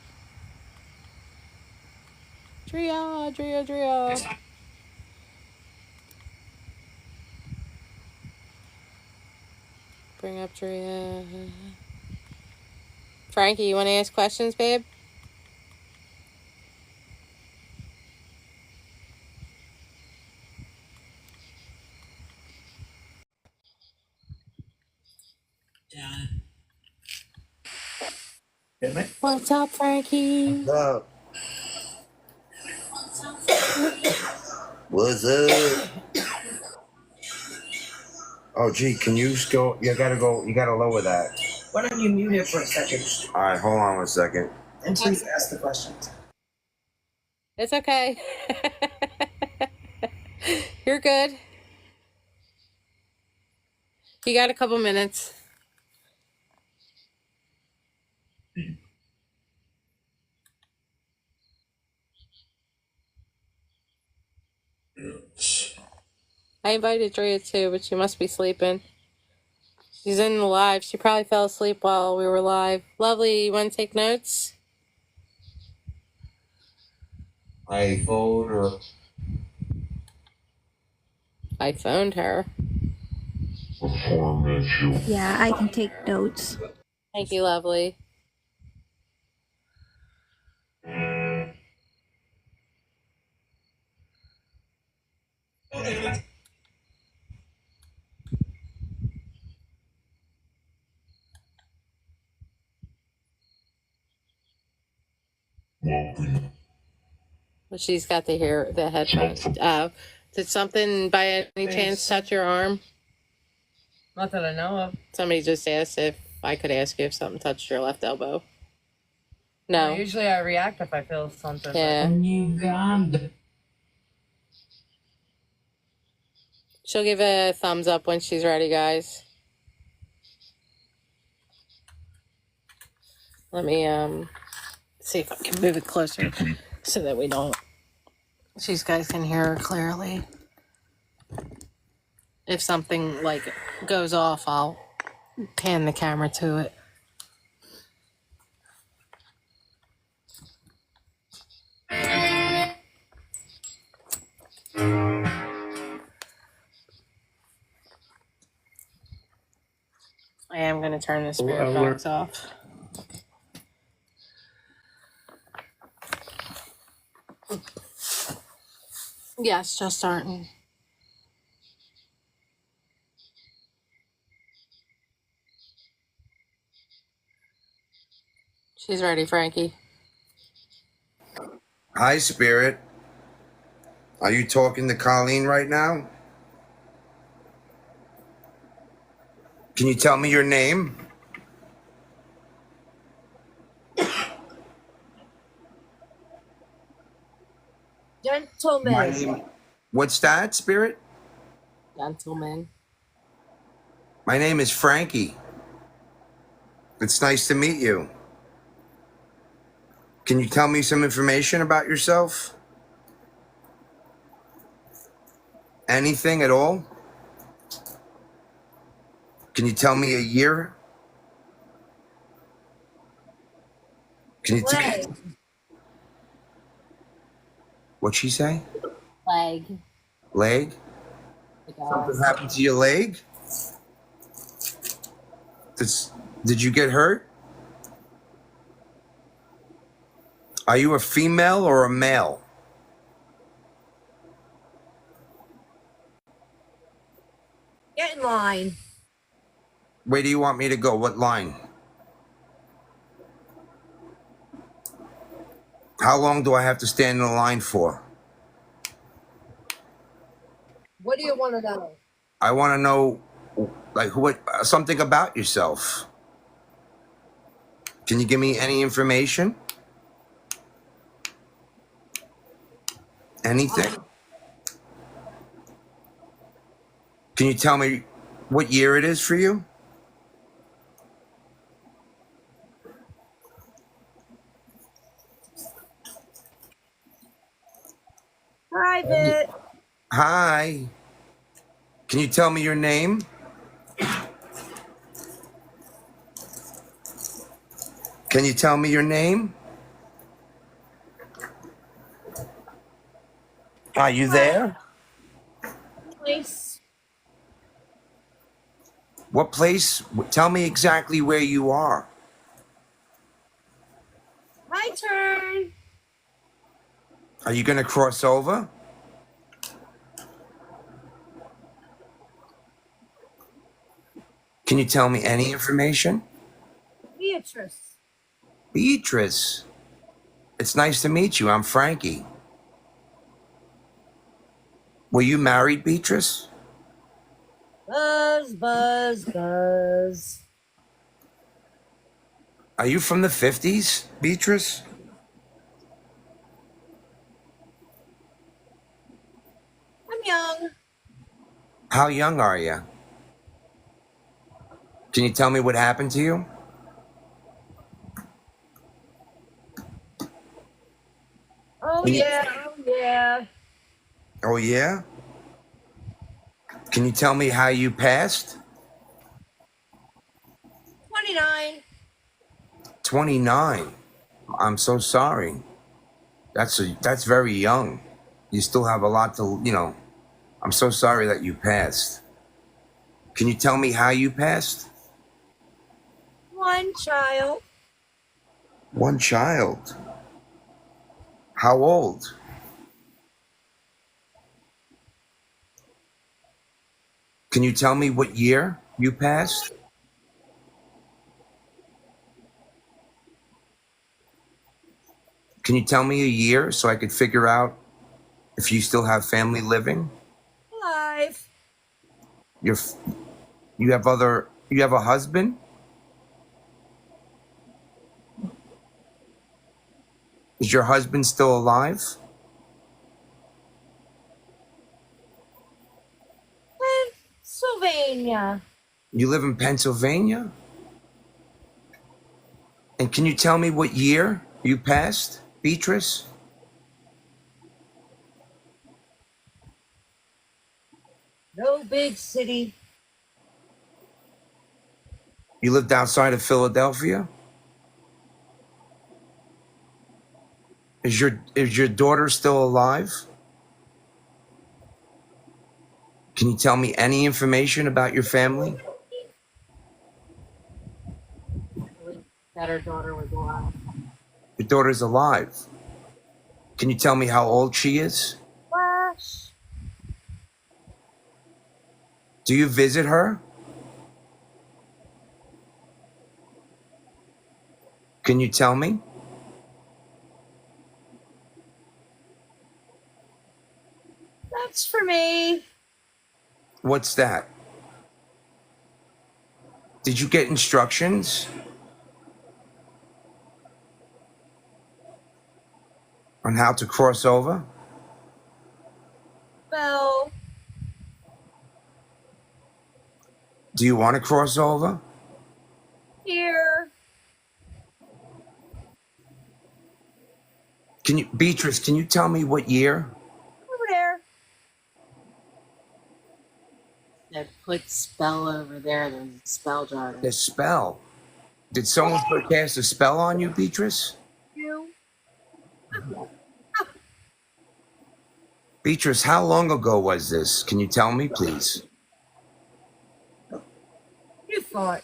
Drea. Bring up Drea. Frankie, you want to ask questions, babe? What's up, Frankie? What's up? What's up? Oh, gee, can you go? You gotta lower that. Why don't you mute it for a second All right, hold on one second. and please ask the questions? It's okay. You're good. You got a couple minutes. I invited Drea too, but she must be sleeping. She's in the live. She probably fell asleep while we were live. Lovely, you want to take notes? I phoned her. I phoned her. Yeah, I can take notes. Thank you, Lovely. Well, she's got the headphones. Did something by any chance touch your arm? Not that I know of. Somebody just asked if I could ask you if something touched your left elbow. No. Well, usually I react if I feel something. Yeah. Uganda. She'll give a thumbs up when she's ready, guys. Let me see if I can move it closer so that we don't. So you guys can hear her clearly. If something like goes off, I'll pan the camera to it. I am going to turn the spirit box off. Yes, just starting. She's ready, Frankie. Hi, Spirit. Are you talking to Colleen right now? Can you tell me your name? Gentleman. My name. What's that, Spirit? Gentleman. My name is Frankie. It's nice to meet you. Can you tell me some information about yourself? Anything at all? Can you tell me a year? Can you Leg. What'd she say? Leg. Leg? Something happened to your leg? Did you get hurt? Are you a female or a male? Get in line. Where do you want me to go? What line? How long do I have to stand in the line for? What do you want to know? I want to know, like, something about yourself. Can you give me any information? Anything? Can you tell me what year it is for you? Private. Hi. Can you tell me your name? Can you tell me your name? Are you there? Place. What place? Tell me exactly where you are. My turn. Are you going to cross over? Can you tell me any information? Beatrice. Beatrice. It's nice to meet you. I'm Frankie. Were you married, Beatrice? Buzz, buzz, buzz. Are you from the 50s, Beatrice? I'm young. How young are you? Can you tell me what happened to you? Oh yeah, oh yeah. Oh, yeah? Can you tell me how you passed? 29. 29. I'm so sorry. That's very young. You still have a lot to, I'm so sorry that you passed. Can you tell me how you passed? One child. One child. How old? Can you tell me what year you passed? Can you tell me a year so I could figure out if you still have family living? Alive. You have a husband? Is your husband still alive? Pennsylvania. You live in Pennsylvania? And can you tell me what year you passed, Beatrice? No big city. You lived outside of Philadelphia? Is your daughter still alive? Can you tell me any information about your family? That her daughter was alive. Your daughter's alive. Can you tell me how old she is? Flash. Do you visit her? Can you tell me? That's for me. What's that? Did you get instructions on how to cross over? Well, Do you want to cross over? here. Beatrice, can you tell me what year? Over there. That put spell over there. There's a spell jar. The spell. Did someone cast a spell on you, Beatrice? Beatrice, how long ago was this? Can you tell me, please? You thought.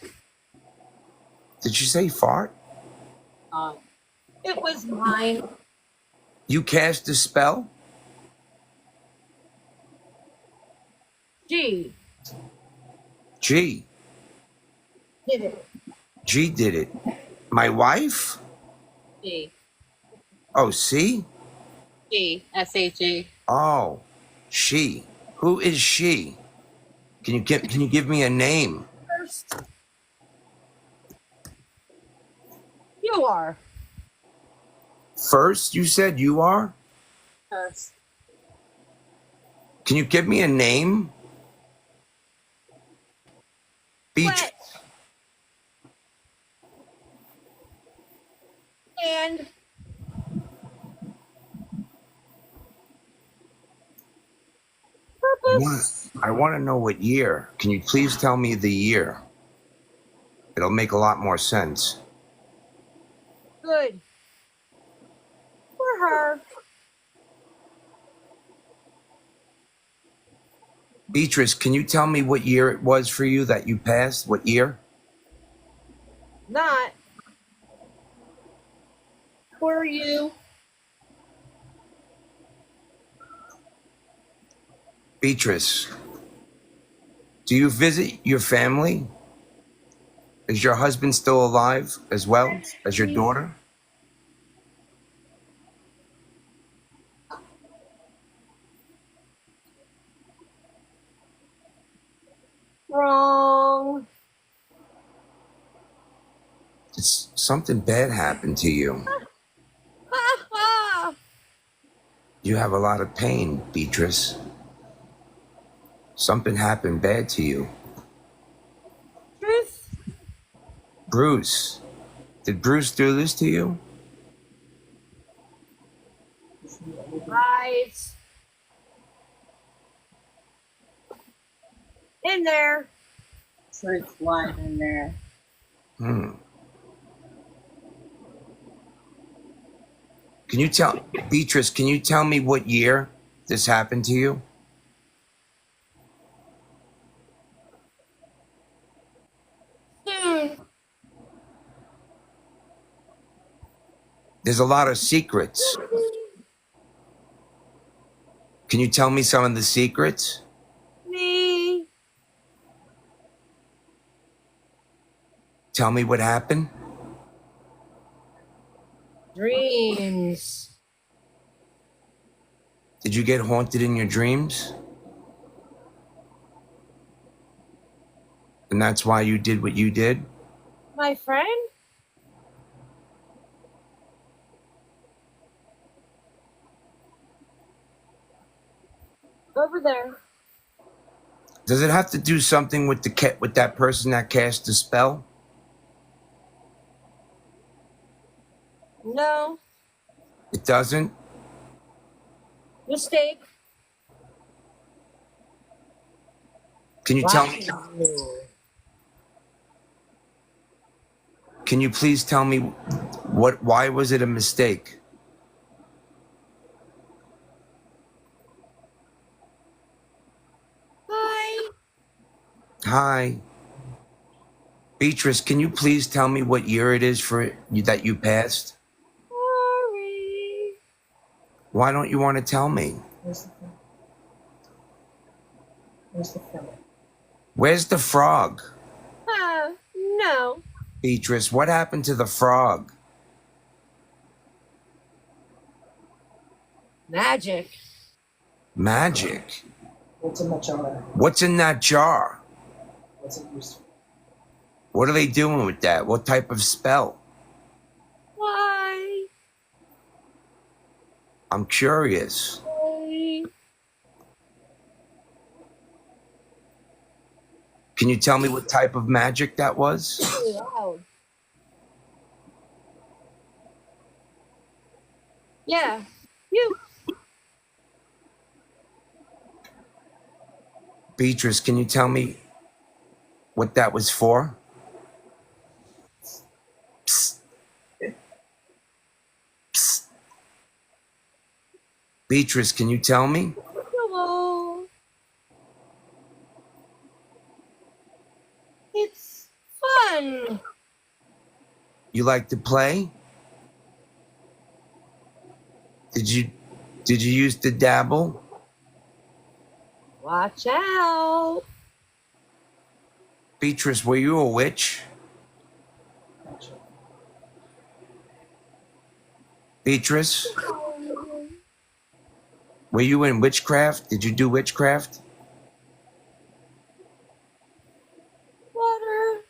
Did you say fart? It was mine. You cast a spell? Gee, G. did it. G did it. My wife? G. Oh, C? G. S-H-E. Oh, she. Who is she? Can you give me a name? First, you are. First, you said you are? First. Can you give me a name? Wet. And purpose. I want to know what year. Can you please tell me the year? It'll make a lot more sense. Good. For her. Beatrice, can you tell me what year it was for you that you passed? What year? Not. For you. Beatrice, do you visit your family? Is your husband still alive as well as your daughter? Wrong. It's something bad happened to you. You have a lot of pain, Beatrice. Something happened bad to you. Truth. Bruce. Did Bruce do this to you? Right. In there. Truth lied in there. Beatrice, can you tell me what year this happened to you? Soon. There's a lot of secrets. Can you tell me some of the secrets? Me. Tell me what happened? Dreams. Did you get haunted in your dreams? And that's why you did what you did? My friend? Over there. Does it have to do something with with that person that cast the spell? No. It doesn't? Mistake. Can you tell me? Can you please tell me why was it a mistake? Hi. Hi. Beatrice, can you please tell me what year it is for you that you passed? Sorry. Why don't you want to tell me? Where's the film? Where's the film? Where's the frog? No. Beatrice, what happened to the frog? Magic. Magic? What's in the jar? What's in that jar? What's it used for? What are they doing with that? What type of spell? Why? I'm curious. Why? Can you tell me what type of magic that was? Loud. Yeah. You. Beatrice, can you tell me what that was for? Psst. Psst. Beatrice, can you tell me? You like to play? Did you used to dabble? Watch out. Beatrice, were you a witch? Gotcha. Beatrice? Were you in witchcraft? Did you do witchcraft? Water.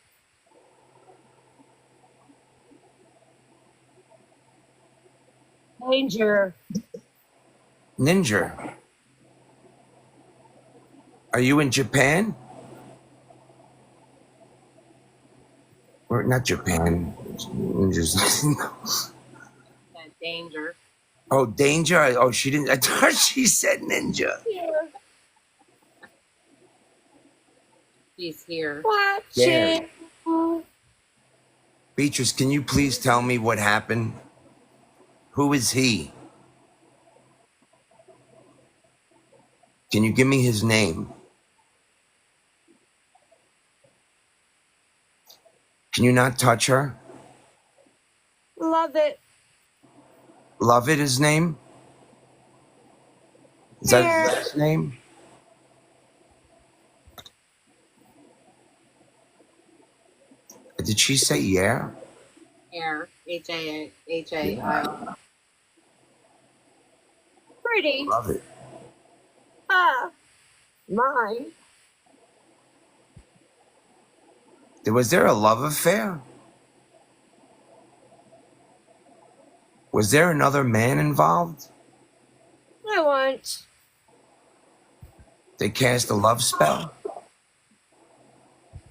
Danger. Ninja. Are you in Japan? Or not Japan. Ninjas. Danger. Oh, danger. Oh, she didn't. I thought she said ninja. He's here. Watch Yeah. it. Beatrice, can you please tell me what happened? Who is he? Can you give me his name? Can you not touch her? Love it. Love it, his name? Is that his name? Did she say yeah? Air. H-A-I. Pretty. Love it. Ah. Mine. Was there a love affair? Was there another man involved? I want. They cast a love spell?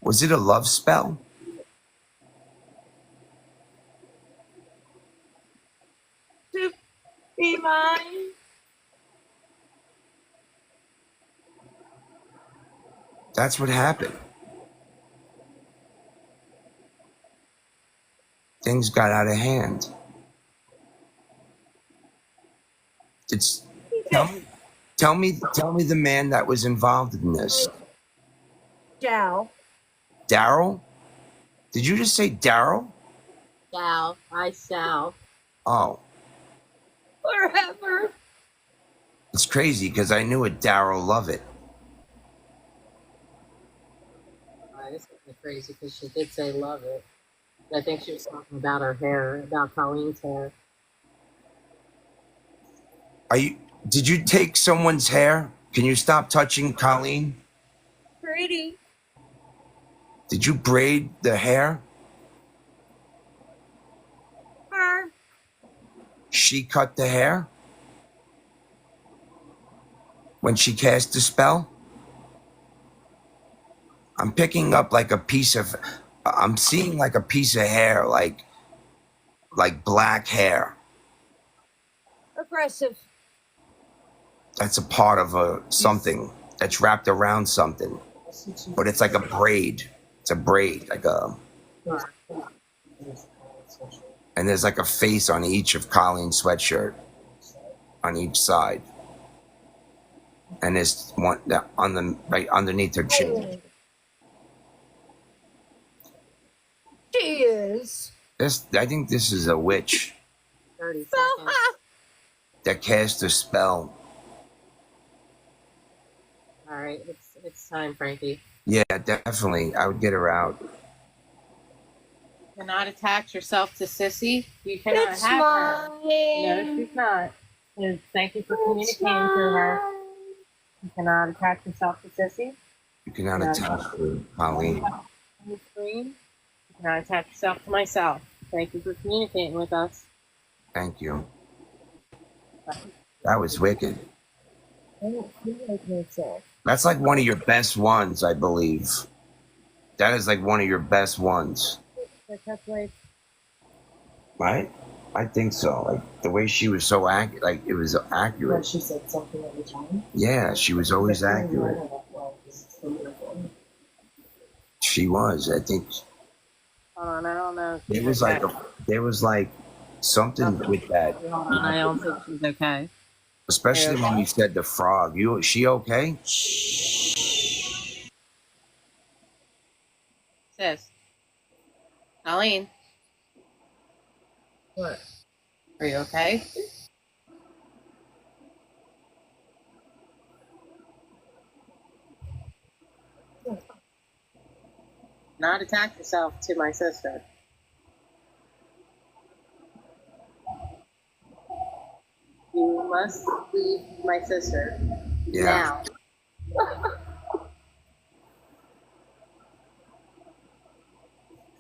Was it a love spell? To be mine. That's what happened. Things got out of hand. It's tell me the man that was involved in this. Shall. Daryl? Did you just say Daryl? Shall. I shall. Oh, Forever. it's crazy because I knew a Daryl Lovett. This is crazy because she did say love it. I think she was talking about her hair, about Colleen's hair. Did you take someone's hair? Can you stop touching Colleen? Pretty. Did you braid the hair? Her. She cut the hair? When she cast the spell? I'm picking up like I'm seeing like a piece of hair, like black hair. Aggressive. That's a part of something that's wrapped around something. But it's like a braid. It's a braid, and there's like a face on each of Colleen's sweatshirt, on each side. And there's one right underneath her chin. She is. I think this is a witch 30 seconds. that cast a spell. All right, it's time, Frankie. Yeah, definitely. I would get her out. You cannot attach yourself to Sissy. You cannot It's have her. mine. No, she's not. And thank you for communicating to her. You cannot attach yourself to Sissy. You cannot attach to Colleen. On the screen. You cannot attach yourself to myself. Thank you for communicating with us. Thank you. That was wicked. I don't feel like myself. That's like one of your best ones, I believe. That is like one of your best ones. Right? I think so. Like the way she was so accurate, like it was When accurate. she said something every time. Yeah, she was always accurate. She was. I think Hold on, I don't know. if there she's was okay. like something with that. Hold on, I don't think she's okay. Especially when you said the frog. She okay? Sis. Colleen. What? Are you okay? Not attach yourself to my sister. You must leave my sister Yeah. now.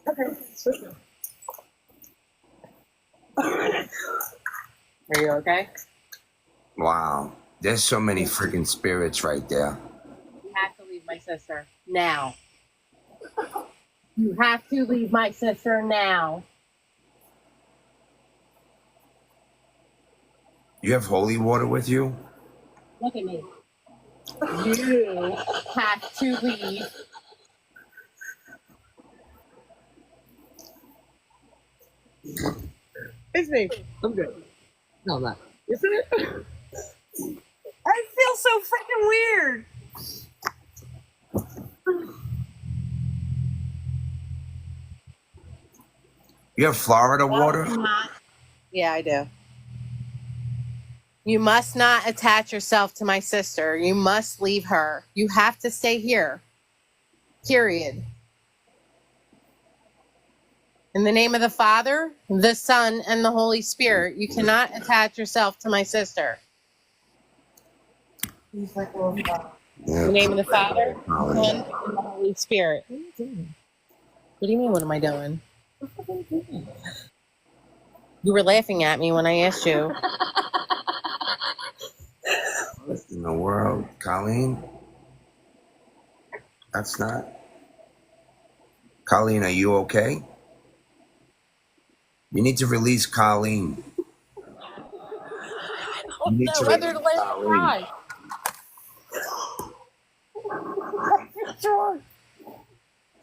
Okay, sweet. Are you okay? Wow. There's so many freaking spirits right there. You have to leave my sister now. You have to leave my sister now. You have holy water with you? Look at me. You have to leave. It's me. I'm good. No, I'm not. Isn't it? I feel so freaking weird. You have Florida water? Yeah, I do. You must not attach yourself to my sister. You must leave her. You have to stay here. Period. In the name of the Father, the Son, and the Holy Spirit, you cannot attach yourself to my sister. In the name of the Father, the Son, and the Holy Spirit. What are you doing? What do you mean, what am I doing? You were laughing at me when I asked you. What in the world, Colleen? That's not. Colleen, are you okay? You need to release Colleen. I don't know whether to let her cry. Sure.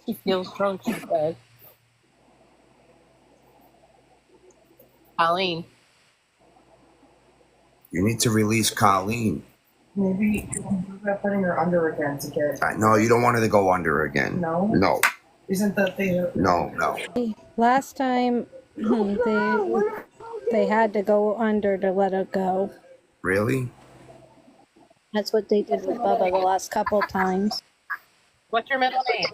She feels drunk, she said. Colleen. You need to release Colleen. Maybe we're putting her under again to get. No, you don't want her to go under again. No? No. Isn't that the. No. Last time they had to go under to let her go. Really? That's what they did with Bubba the last couple times. What's your middle name?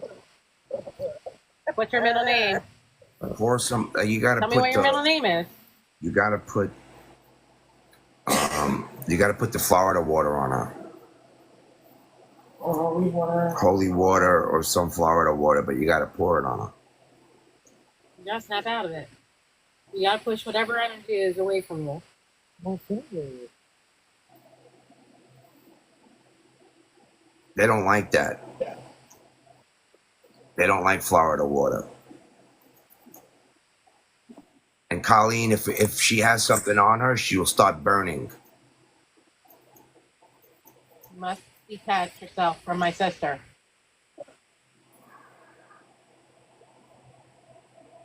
What's your middle name? Pour some. You gotta Tell put me what your middle name is. You gotta put. You gotta put the Florida water on her. Or holy water. Holy water or some Florida water, but you gotta pour it on her. You gotta snap out of it. You gotta push whatever energy is away from you. They don't like that. They don't like Florida water. And Colleen, if she has something on her, she will start burning. You must detach yourself from my sister.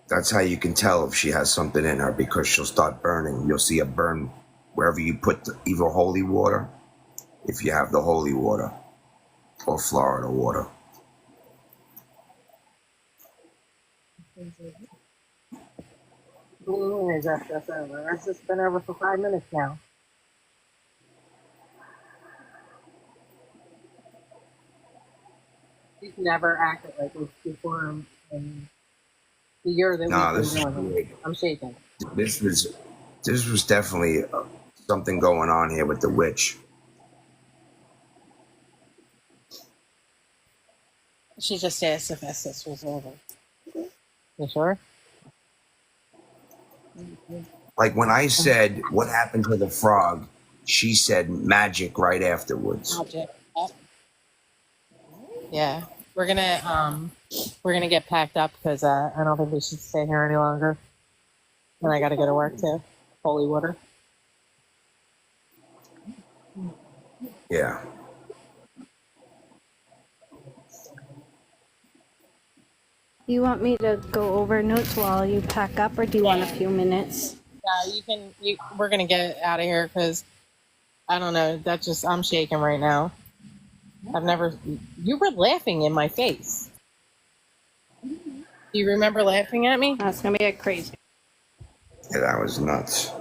That's how you can tell if she has something in her, because she'll start burning. You'll see a burn wherever you put the either holy water, if you have the holy water, or Florida water. Is that just over? It's just been over for 5 minutes now. She's never acted like this before in the year that we've been doing it. I'm shaking. This was definitely something going on here with the witch. She just asked if this was over. You sure? Like when I said, what happened to the frog? She said magic right afterwards. Magic. Yeah, we're gonna get packed up because I don't think we should stay here any longer. And I got to go to work too. Holy water. Yeah. You want me to go over notes while you pack up, or do you want a few minutes? Yeah, you can. We're gonna get out of here because I don't know. I'm shaking right now. You were laughing in my face. Do you remember laughing at me? That's gonna be a crazy. Yeah, that was nuts.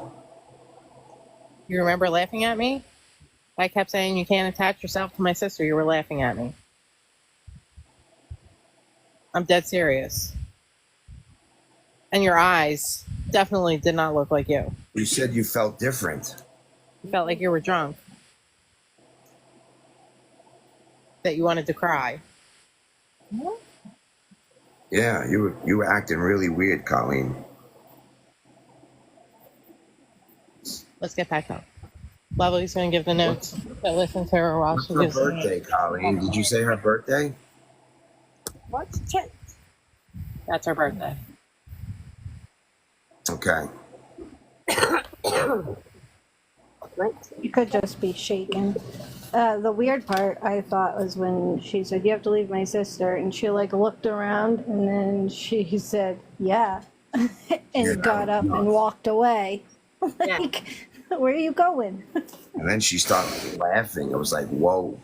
You remember laughing at me? I kept saying you can't attach yourself to my sister. You were laughing at me. I'm dead serious. And your eyes definitely did not look like you. You said you felt different. You felt like you were drunk. That you wanted to cry. Yeah, you were acting really weird, Colleen. Let's get back up. Lovely's going to give the notes. But listen to her while What's she her gives the notes. birthday, Colleen? Did you say her birthday? What's it? That's her birthday. Okay. You could just be shaken. The weird part I thought was when she said, "You have to leave my sister," and she like looked around and then she said, "Yeah," and got up and walked away. Like, where are you going? And then she started laughing. It was like, whoa.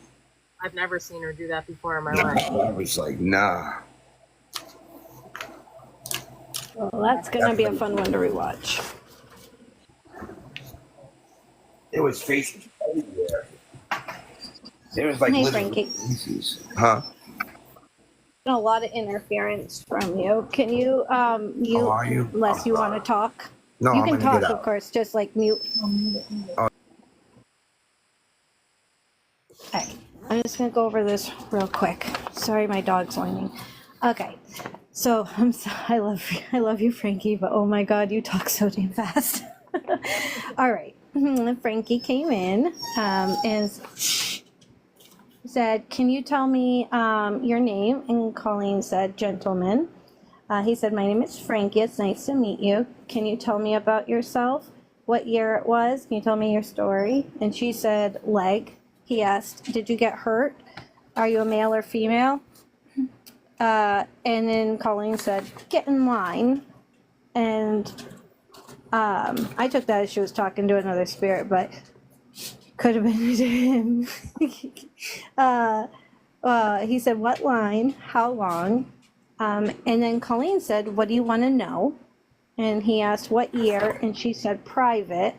I've never seen her do that before in my I life. was like, nah. Well, that's gonna be a fun one to rewatch. There was faces everywhere. There was like Hey, little Frankie. faces. Huh? A lot of interference from you. Can you Oh, are you? unless you want to talk? No, You I'm can gonna talk, get of out. course, just like mute. Oh. Okay, I'm just gonna go over this real quick. Sorry, my dog's whining. Okay, so I love you, Frankie, but oh my God, you talk so damn fast. All right, Frankie came in and said, "Can you tell me your name?" And Colleen said, "Gentleman." He said, "My name is Frankie. It's nice to meet you. Can you tell me about yourself? What year it was? Can you tell me your story?" And she said, "Leg." He asked, "Did you get hurt? Are you a male or female?" And then Colleen said, "Get in line." And I took that as she was talking to another spirit, but could have been to him. He said, "What line? How long?" And then Colleen said, "What do you want to know?" And he asked, "What year?" And she said, "Private."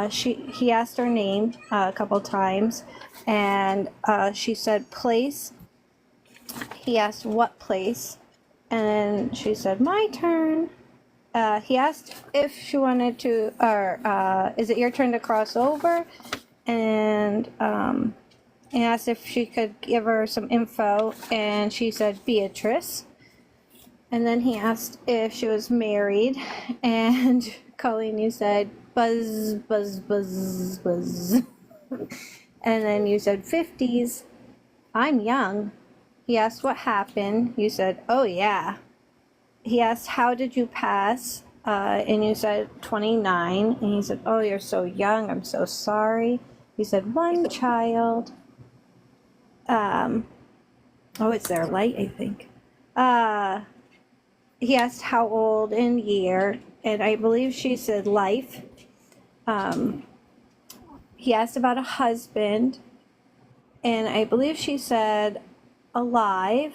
He asked her name a couple times, and she said, "Place." He asked, "What place?" And then she said, "My turn." He asked if she wanted to, or is it your turn to cross over? And he asked if she could give her some info, and she said, "Beatrice." And then he asked if she was married, and Colleen, you said, "Buzz, buzz, buzz, buzz." And then you said, "50s. I'm young." He asked what happened. You said, "Oh yeah." He asked, "How did you pass?" And you said, 29. And he said, "Oh, you're so young. I'm so sorry." He said, "One child." Oh, it's their light, I think. He asked how old and year, and I believe she said life. He asked about a husband, and I believe she said alive.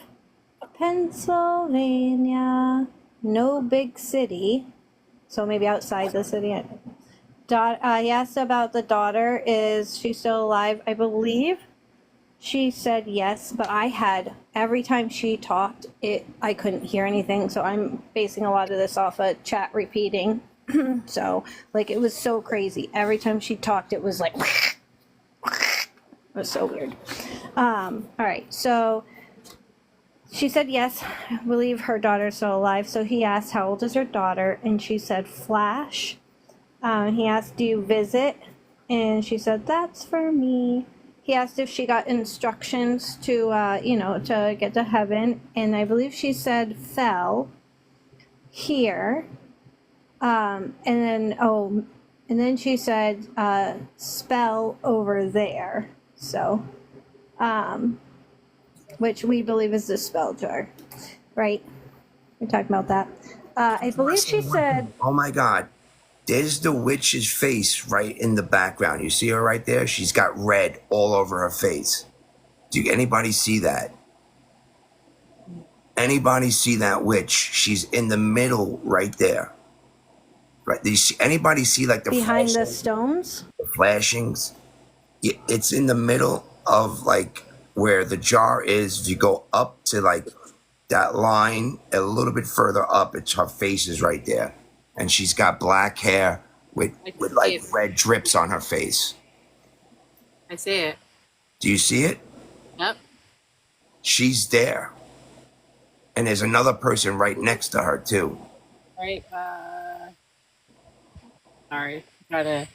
Pennsylvania, no big city, so maybe outside the city. He asked about the daughter. Is she still alive? I believe she said yes, but every time she talked, I couldn't hear anything, so I'm basing a lot of this off of chat repeating. So, like, it was so crazy. Every time she talked, it was like, it was so weird. All right, so she said yes, I believe her daughter's still alive. So he asked, how old is her daughter? And she said, Flash. He asked, do you visit? And she said, that's for me. He asked if she got instructions to, to get to heaven. And I believe she said, fell here. And then she said, spell over there. So, which we believe is the spell jar, right? We're talking about that. I believe she said, oh my God, there's the witch's face right in the background. You see her right there? She's got red all over her face. Do anybody see that? Anybody see that witch? She's in the middle right there. Right? Do you see, anybody see like the Behind the flashings? stones? The flashings? It's in the middle of like where the jar is. If you go up to like that line a little bit further up, it's her face is right there, and she's got black hair with like red drips on her face. I see it. Do you see it? Yep. She's there, and there's another person right next to her too. Right. Sorry. Trying to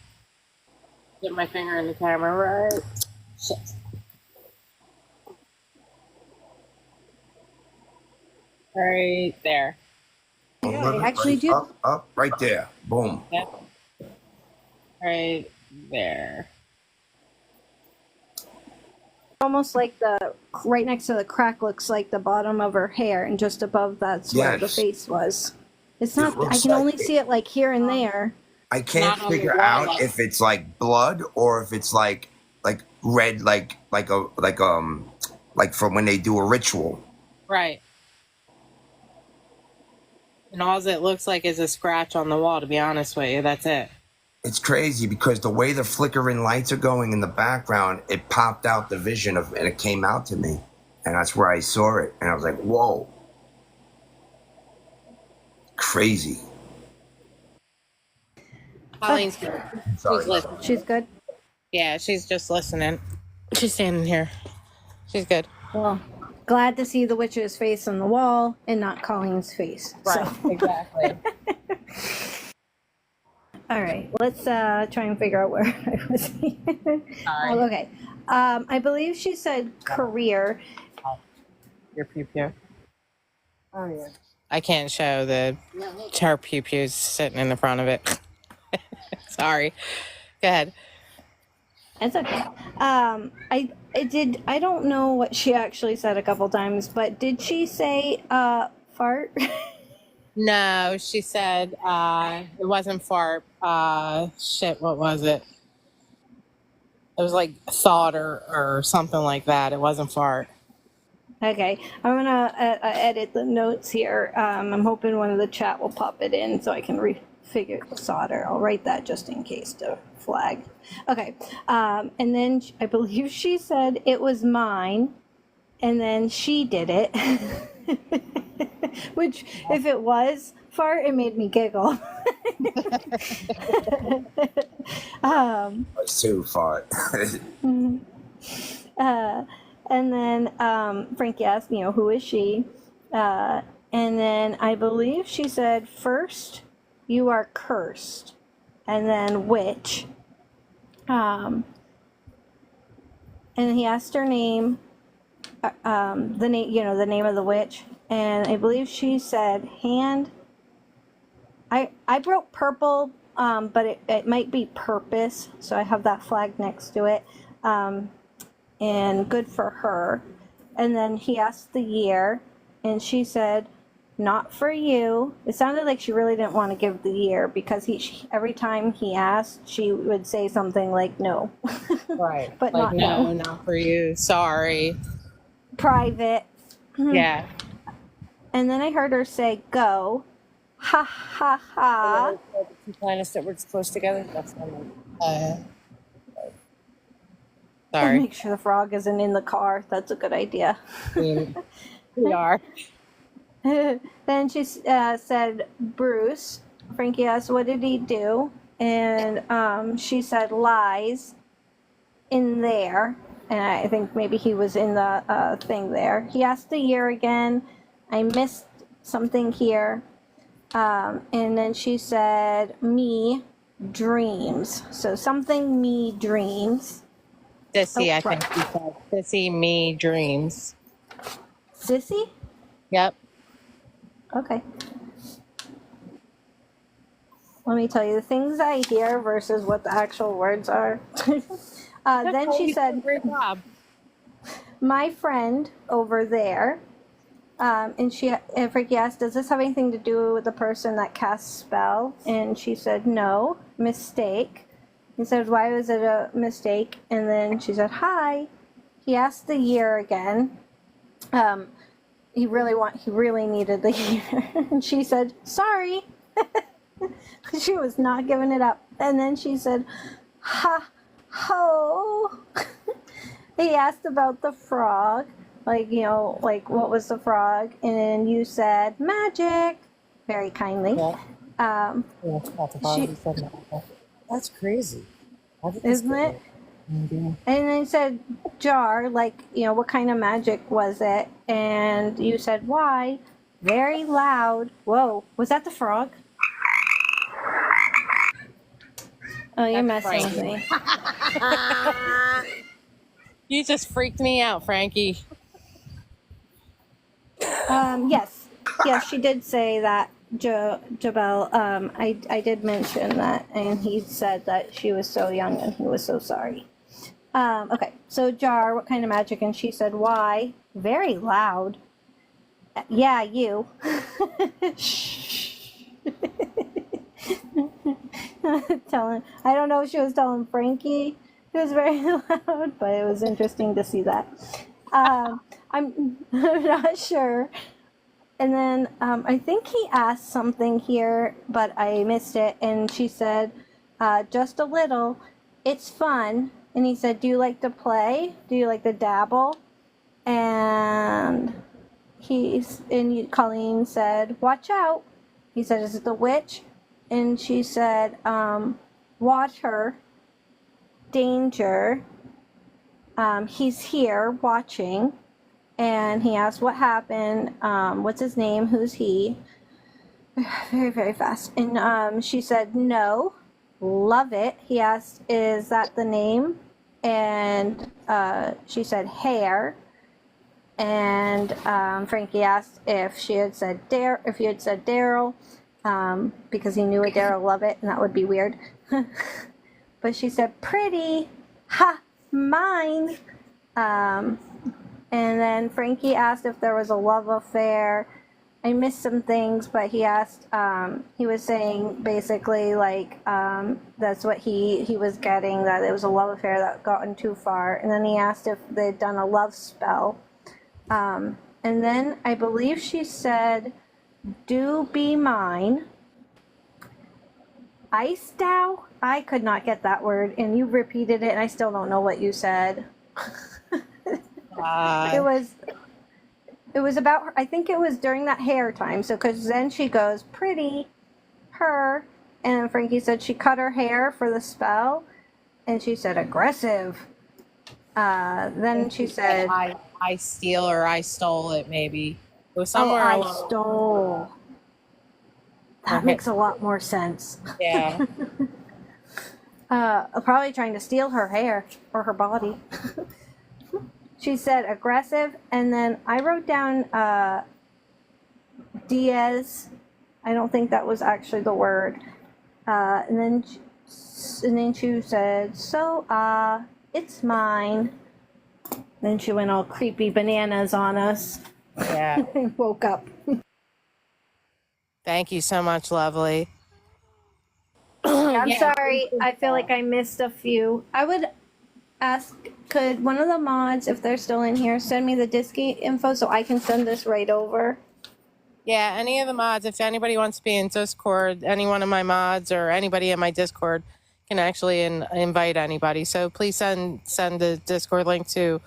get my finger in the camera right. Shit. Right there. Yeah, I actually right do. up, right there. Boom. Yep. Right there. Almost like the right next to the crack looks like the bottom of her hair, and just above that's where the Yes. face was. It's It not. I looks can like only it. see it like here and there. I can't Not on the figure wall, out like- if it's like blood or if it's like red, like from when they do a ritual. Right. And all it looks like is a scratch on the wall, to be honest with you. That's it. It's crazy because the way the flickering lights are going in the background, it popped out the vision of, and it came out to me, and that's where I saw it, and I was like, "Whoa, crazy!" Colleen's good. Sorry. She's listening. She's good. Yeah, she's just listening. She's standing here. She's good. Well, glad to see the witch's face on the wall and not Colleen's face. Right, So. exactly. All right, let's try and figure out where I was. Sorry. Okay, I believe she said career. Your pew pew. Oh yeah. I can't show her pew pew's sitting in the front of it. Sorry. Go ahead. It's okay. I did. I don't know what she actually said a couple times, but did she say fart? No, she said it wasn't fart. Shit, what was it? It was like thought or something like that. It wasn't fart. Okay, I'm gonna edit the notes here. I'm hoping one of the chat will pop it in so I can refigure solder. I'll write that just in case to flag. Okay, and then I believe she said it was mine, and then she did it. Which, if it was fart, it made me giggle. It's too far. And then Frankie asked, who is she? And then I believe she said, first, you are cursed. And then witch. And he asked her name, the name, the name of the witch. And I believe she said hand. I wrote purple, but it might be purpose. So I have that flag next to it. And good for her. And then he asked the year, and she said, not for you. It sounded like she really didn't want to give the year because every time he asked, she would say something like no. Right. But like, not no, not for you. Sorry. Private. Yeah. And then I heard her say go. Ha ha ha. Two planets that were close together. That's not And Sorry. make sure the frog isn't in the car. That's a good idea. We are. Then she said Bruce. Frankie asked, what did he do? And she said lies in there. And I think maybe he was in the thing there. He asked the year again. I missed something here. And then she said me dreams. So something me dreams. Sissy, Oh, I think she said. Sissy, me, dreams. Sissy? Yep. Okay. Let me tell you the things I hear versus what the actual words are. Then she said, Great job. my friend over there. And Frankie asked, does this have anything to do with the person that casts spell? And she said, no, mistake. He said, why was it a mistake? And then she said, hi. He asked the year again. He really needed the year. And she said, sorry. She was not giving it up. And then she said, ha, ho. He asked about the frog, like, you know, like what was the frog? And you said magic, very kindly. That's crazy. Isn't it? And then said jar, like, you know, what kind of magic was it? And you said why? Very loud. Whoa, was that the frog? Oh, you're messing with me. You just freaked me out, Frankie. Yes, she did say that, Jabel. I did mention that, and he said that she was so young and he was so sorry. Okay, so Jar, what kind of magic? And she said, why? Very loud. Yeah, you. I don't know if she was telling Frankie. It was very loud, but it was interesting to see that. I'm not sure. And then I think he asked something here, but I missed it. And she said, just a little. It's fun. And he said, do you like to play? Do you like to dabble? And Colleen said, watch out. He said, is it the witch? And she said, watch her. Danger. He's here watching. And he asked what happened, what's his name, who's he? Very, very fast. And she said, no, love it. He asked, is that the name? And she said, hair. And Frankie asked if she had said if you had said Daryl, because he knew a Daryl love it, and that would be weird. But she said, pretty, ha, mine. And then Frankie asked if there was a love affair. I missed some things, but he asked, he was saying basically like, that's what he was getting, that it was a love affair that gotten too far. And then he asked if they'd done a love spell. And then I believe she said, do be mine. Ice Dow? I could not get that word, and you repeated it, and I still don't know what you said. It was about her. I think it was during that hair time. So, because then she goes, pretty, her, and Frankie said she cut her hair for the spell, and she said aggressive. Then she said, I steal or I stole it. Maybe it was somewhere. I stole. That makes a lot more sense. Yeah. Probably trying to steal her hair or her body. She said aggressive, and then I wrote down Diaz. I don't think that was actually the word. And then she said, so it's mine. Then she went all creepy bananas on us. Yeah. Woke up. Thank you so much, lovely. I'm sorry. I feel like I missed a few. I would ask, could one of the mods, if they're still in here, send me the Disky info so I can send this right over? Yeah, any of the mods, if anybody wants to be in Discord, any one of my mods or anybody in my Discord can actually invite anybody. So please send the Discord link to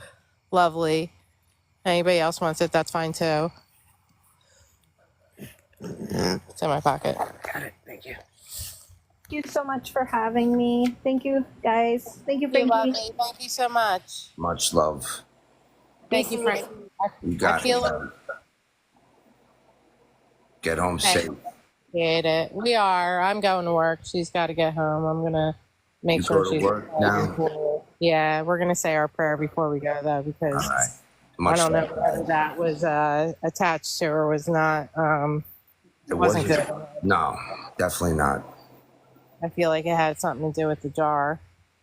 Lovely. Anybody else wants it, that's fine too. It's in my pocket. Got it. Thank you. Thank you so much for having me. Thank you, guys. Thank you, You're Frankie. welcome. Thank you so much. Much love. Thank you, Frank. You got feel it. Get home safe. Appreciate it. We are. I'm going to work. She's got to get home. I'm gonna make You sure go to she's work now? Yeah, we're gonna say our prayer before we go though, because All right. I Much don't know love. whether that was attached to or was not. It wasn't good. No, definitely not. I feel like it had something to do with the jar.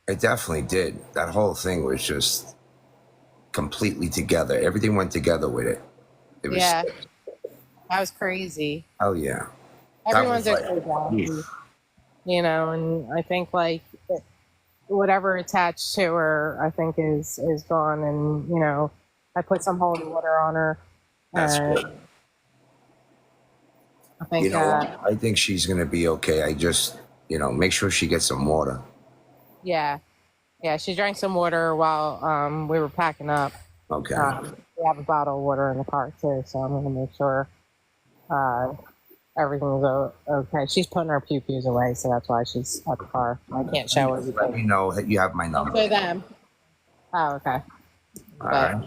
It definitely did. That whole thing was just completely together. Everything went together with it. It was Yeah, that was crazy. hell yeah. Everyone's was a like- good you know, and I think like whatever attached to her, I think is gone. And you know, I put some holy water on her. That's good. I think, You know, I think she's gonna be okay. I just, make sure she gets some water. yeah. Yeah, she drank some water while we were packing up. Okay. We have a bottle of water in the car too, so I'm gonna make sure everything's okay. She's putting her pew-pews away, so that's why she's at the car. I can't show her. Let me know that you have my number. For them. Oh, okay. All right.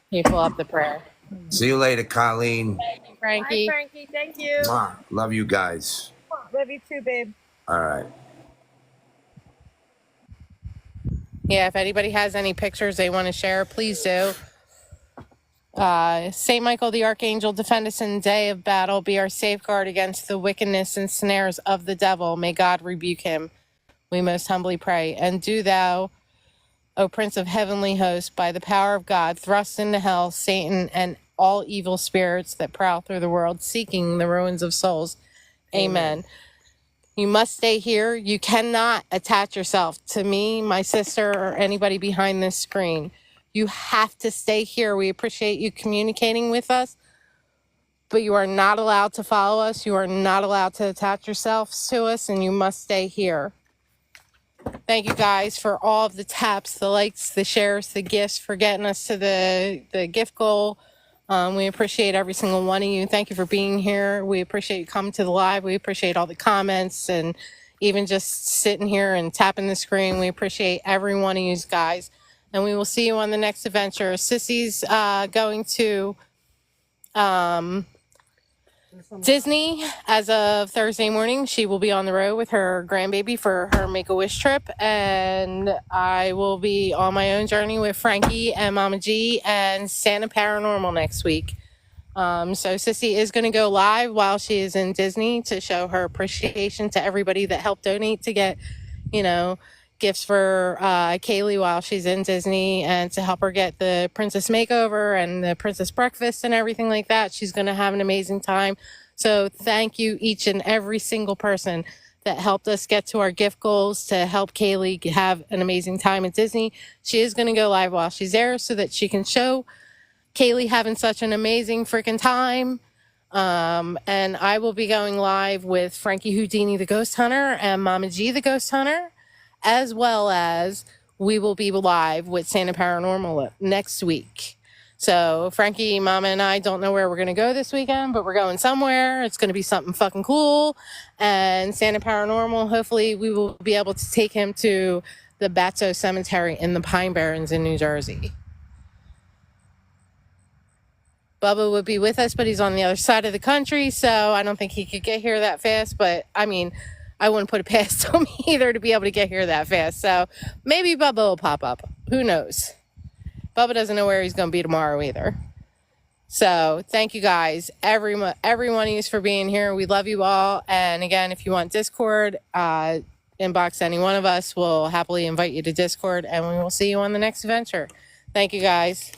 You pull up the prayer. See you later, Colleen. Thank you, Frankie. Hi, Frankie. Thank you. Mwah. Love you guys. Love you too, babe. All right. Yeah, if anybody has any pictures they want to share, please do. Saint Michael the Archangel, defend us in the day of battle. Be our safeguard against the wickedness and snares of the devil. May God rebuke him. We most humbly pray. And do thou, O Prince of heavenly hosts, by the power of God, thrust into hell Satan and all evil spirits that prowl through the world, seeking the ruins of souls. Amen. You must stay here. You cannot attach yourself to me, my sister, or anybody behind this screen. You have to stay here. We appreciate you communicating with us, but you are not allowed to follow us. You are not allowed to attach yourselves to us, and you must stay here. Thank you guys for all of the taps, the likes, the shares, the gifts, for getting us to the gift goal. We appreciate every single one of you. Thank you for being here. We appreciate you coming to the live. We appreciate all the comments and even just sitting here and tapping the screen. We appreciate every one of you guys. And we will see you on the next adventure. Sissy's going to Disney as of Thursday morning. She will be on the road with her grandbaby for her Make-A-Wish trip. And I will be on my own journey with Frankie and Mama G and Santa Paranormal next week. So Sissy is going to go live while she is in Disney to show her appreciation to everybody that helped donate to get, gifts for Kaylee while she's in Disney, and to help her get the princess makeover and the princess breakfast and everything like that. She's going to have an amazing time. So thank you, each and every single person that helped us get to our gift goals to help Kaylee have an amazing time at Disney. She is going to go live while she's there so that she can show Kaylee having such an amazing freaking time. And I will be going live with Frankie Houdini, the ghost hunter, and Mama G, the ghost hunter, as well as we will be live with Santa Paranormal next week. So Frankie, Mama, and I don't know where we're going to go this weekend, but we're going somewhere. It's going to be something fucking cool. And Santa Paranormal, hopefully we will be able to take him to the Batso Cemetery in the Pine Barrens in New Jersey. Bubba would be with us, but he's on the other side of the country, so I don't think he could get here that fast. But, I mean, I wouldn't put it past him either to be able to get here that fast. So maybe Bubba will pop up. Who knows? Bubba doesn't know where he's going to be tomorrow either. So thank you guys, every one of you, for being here. We love you all. And again, if you want Discord, inbox any one of us. We'll happily invite you to Discord, and we will see you on the next adventure. Thank you guys.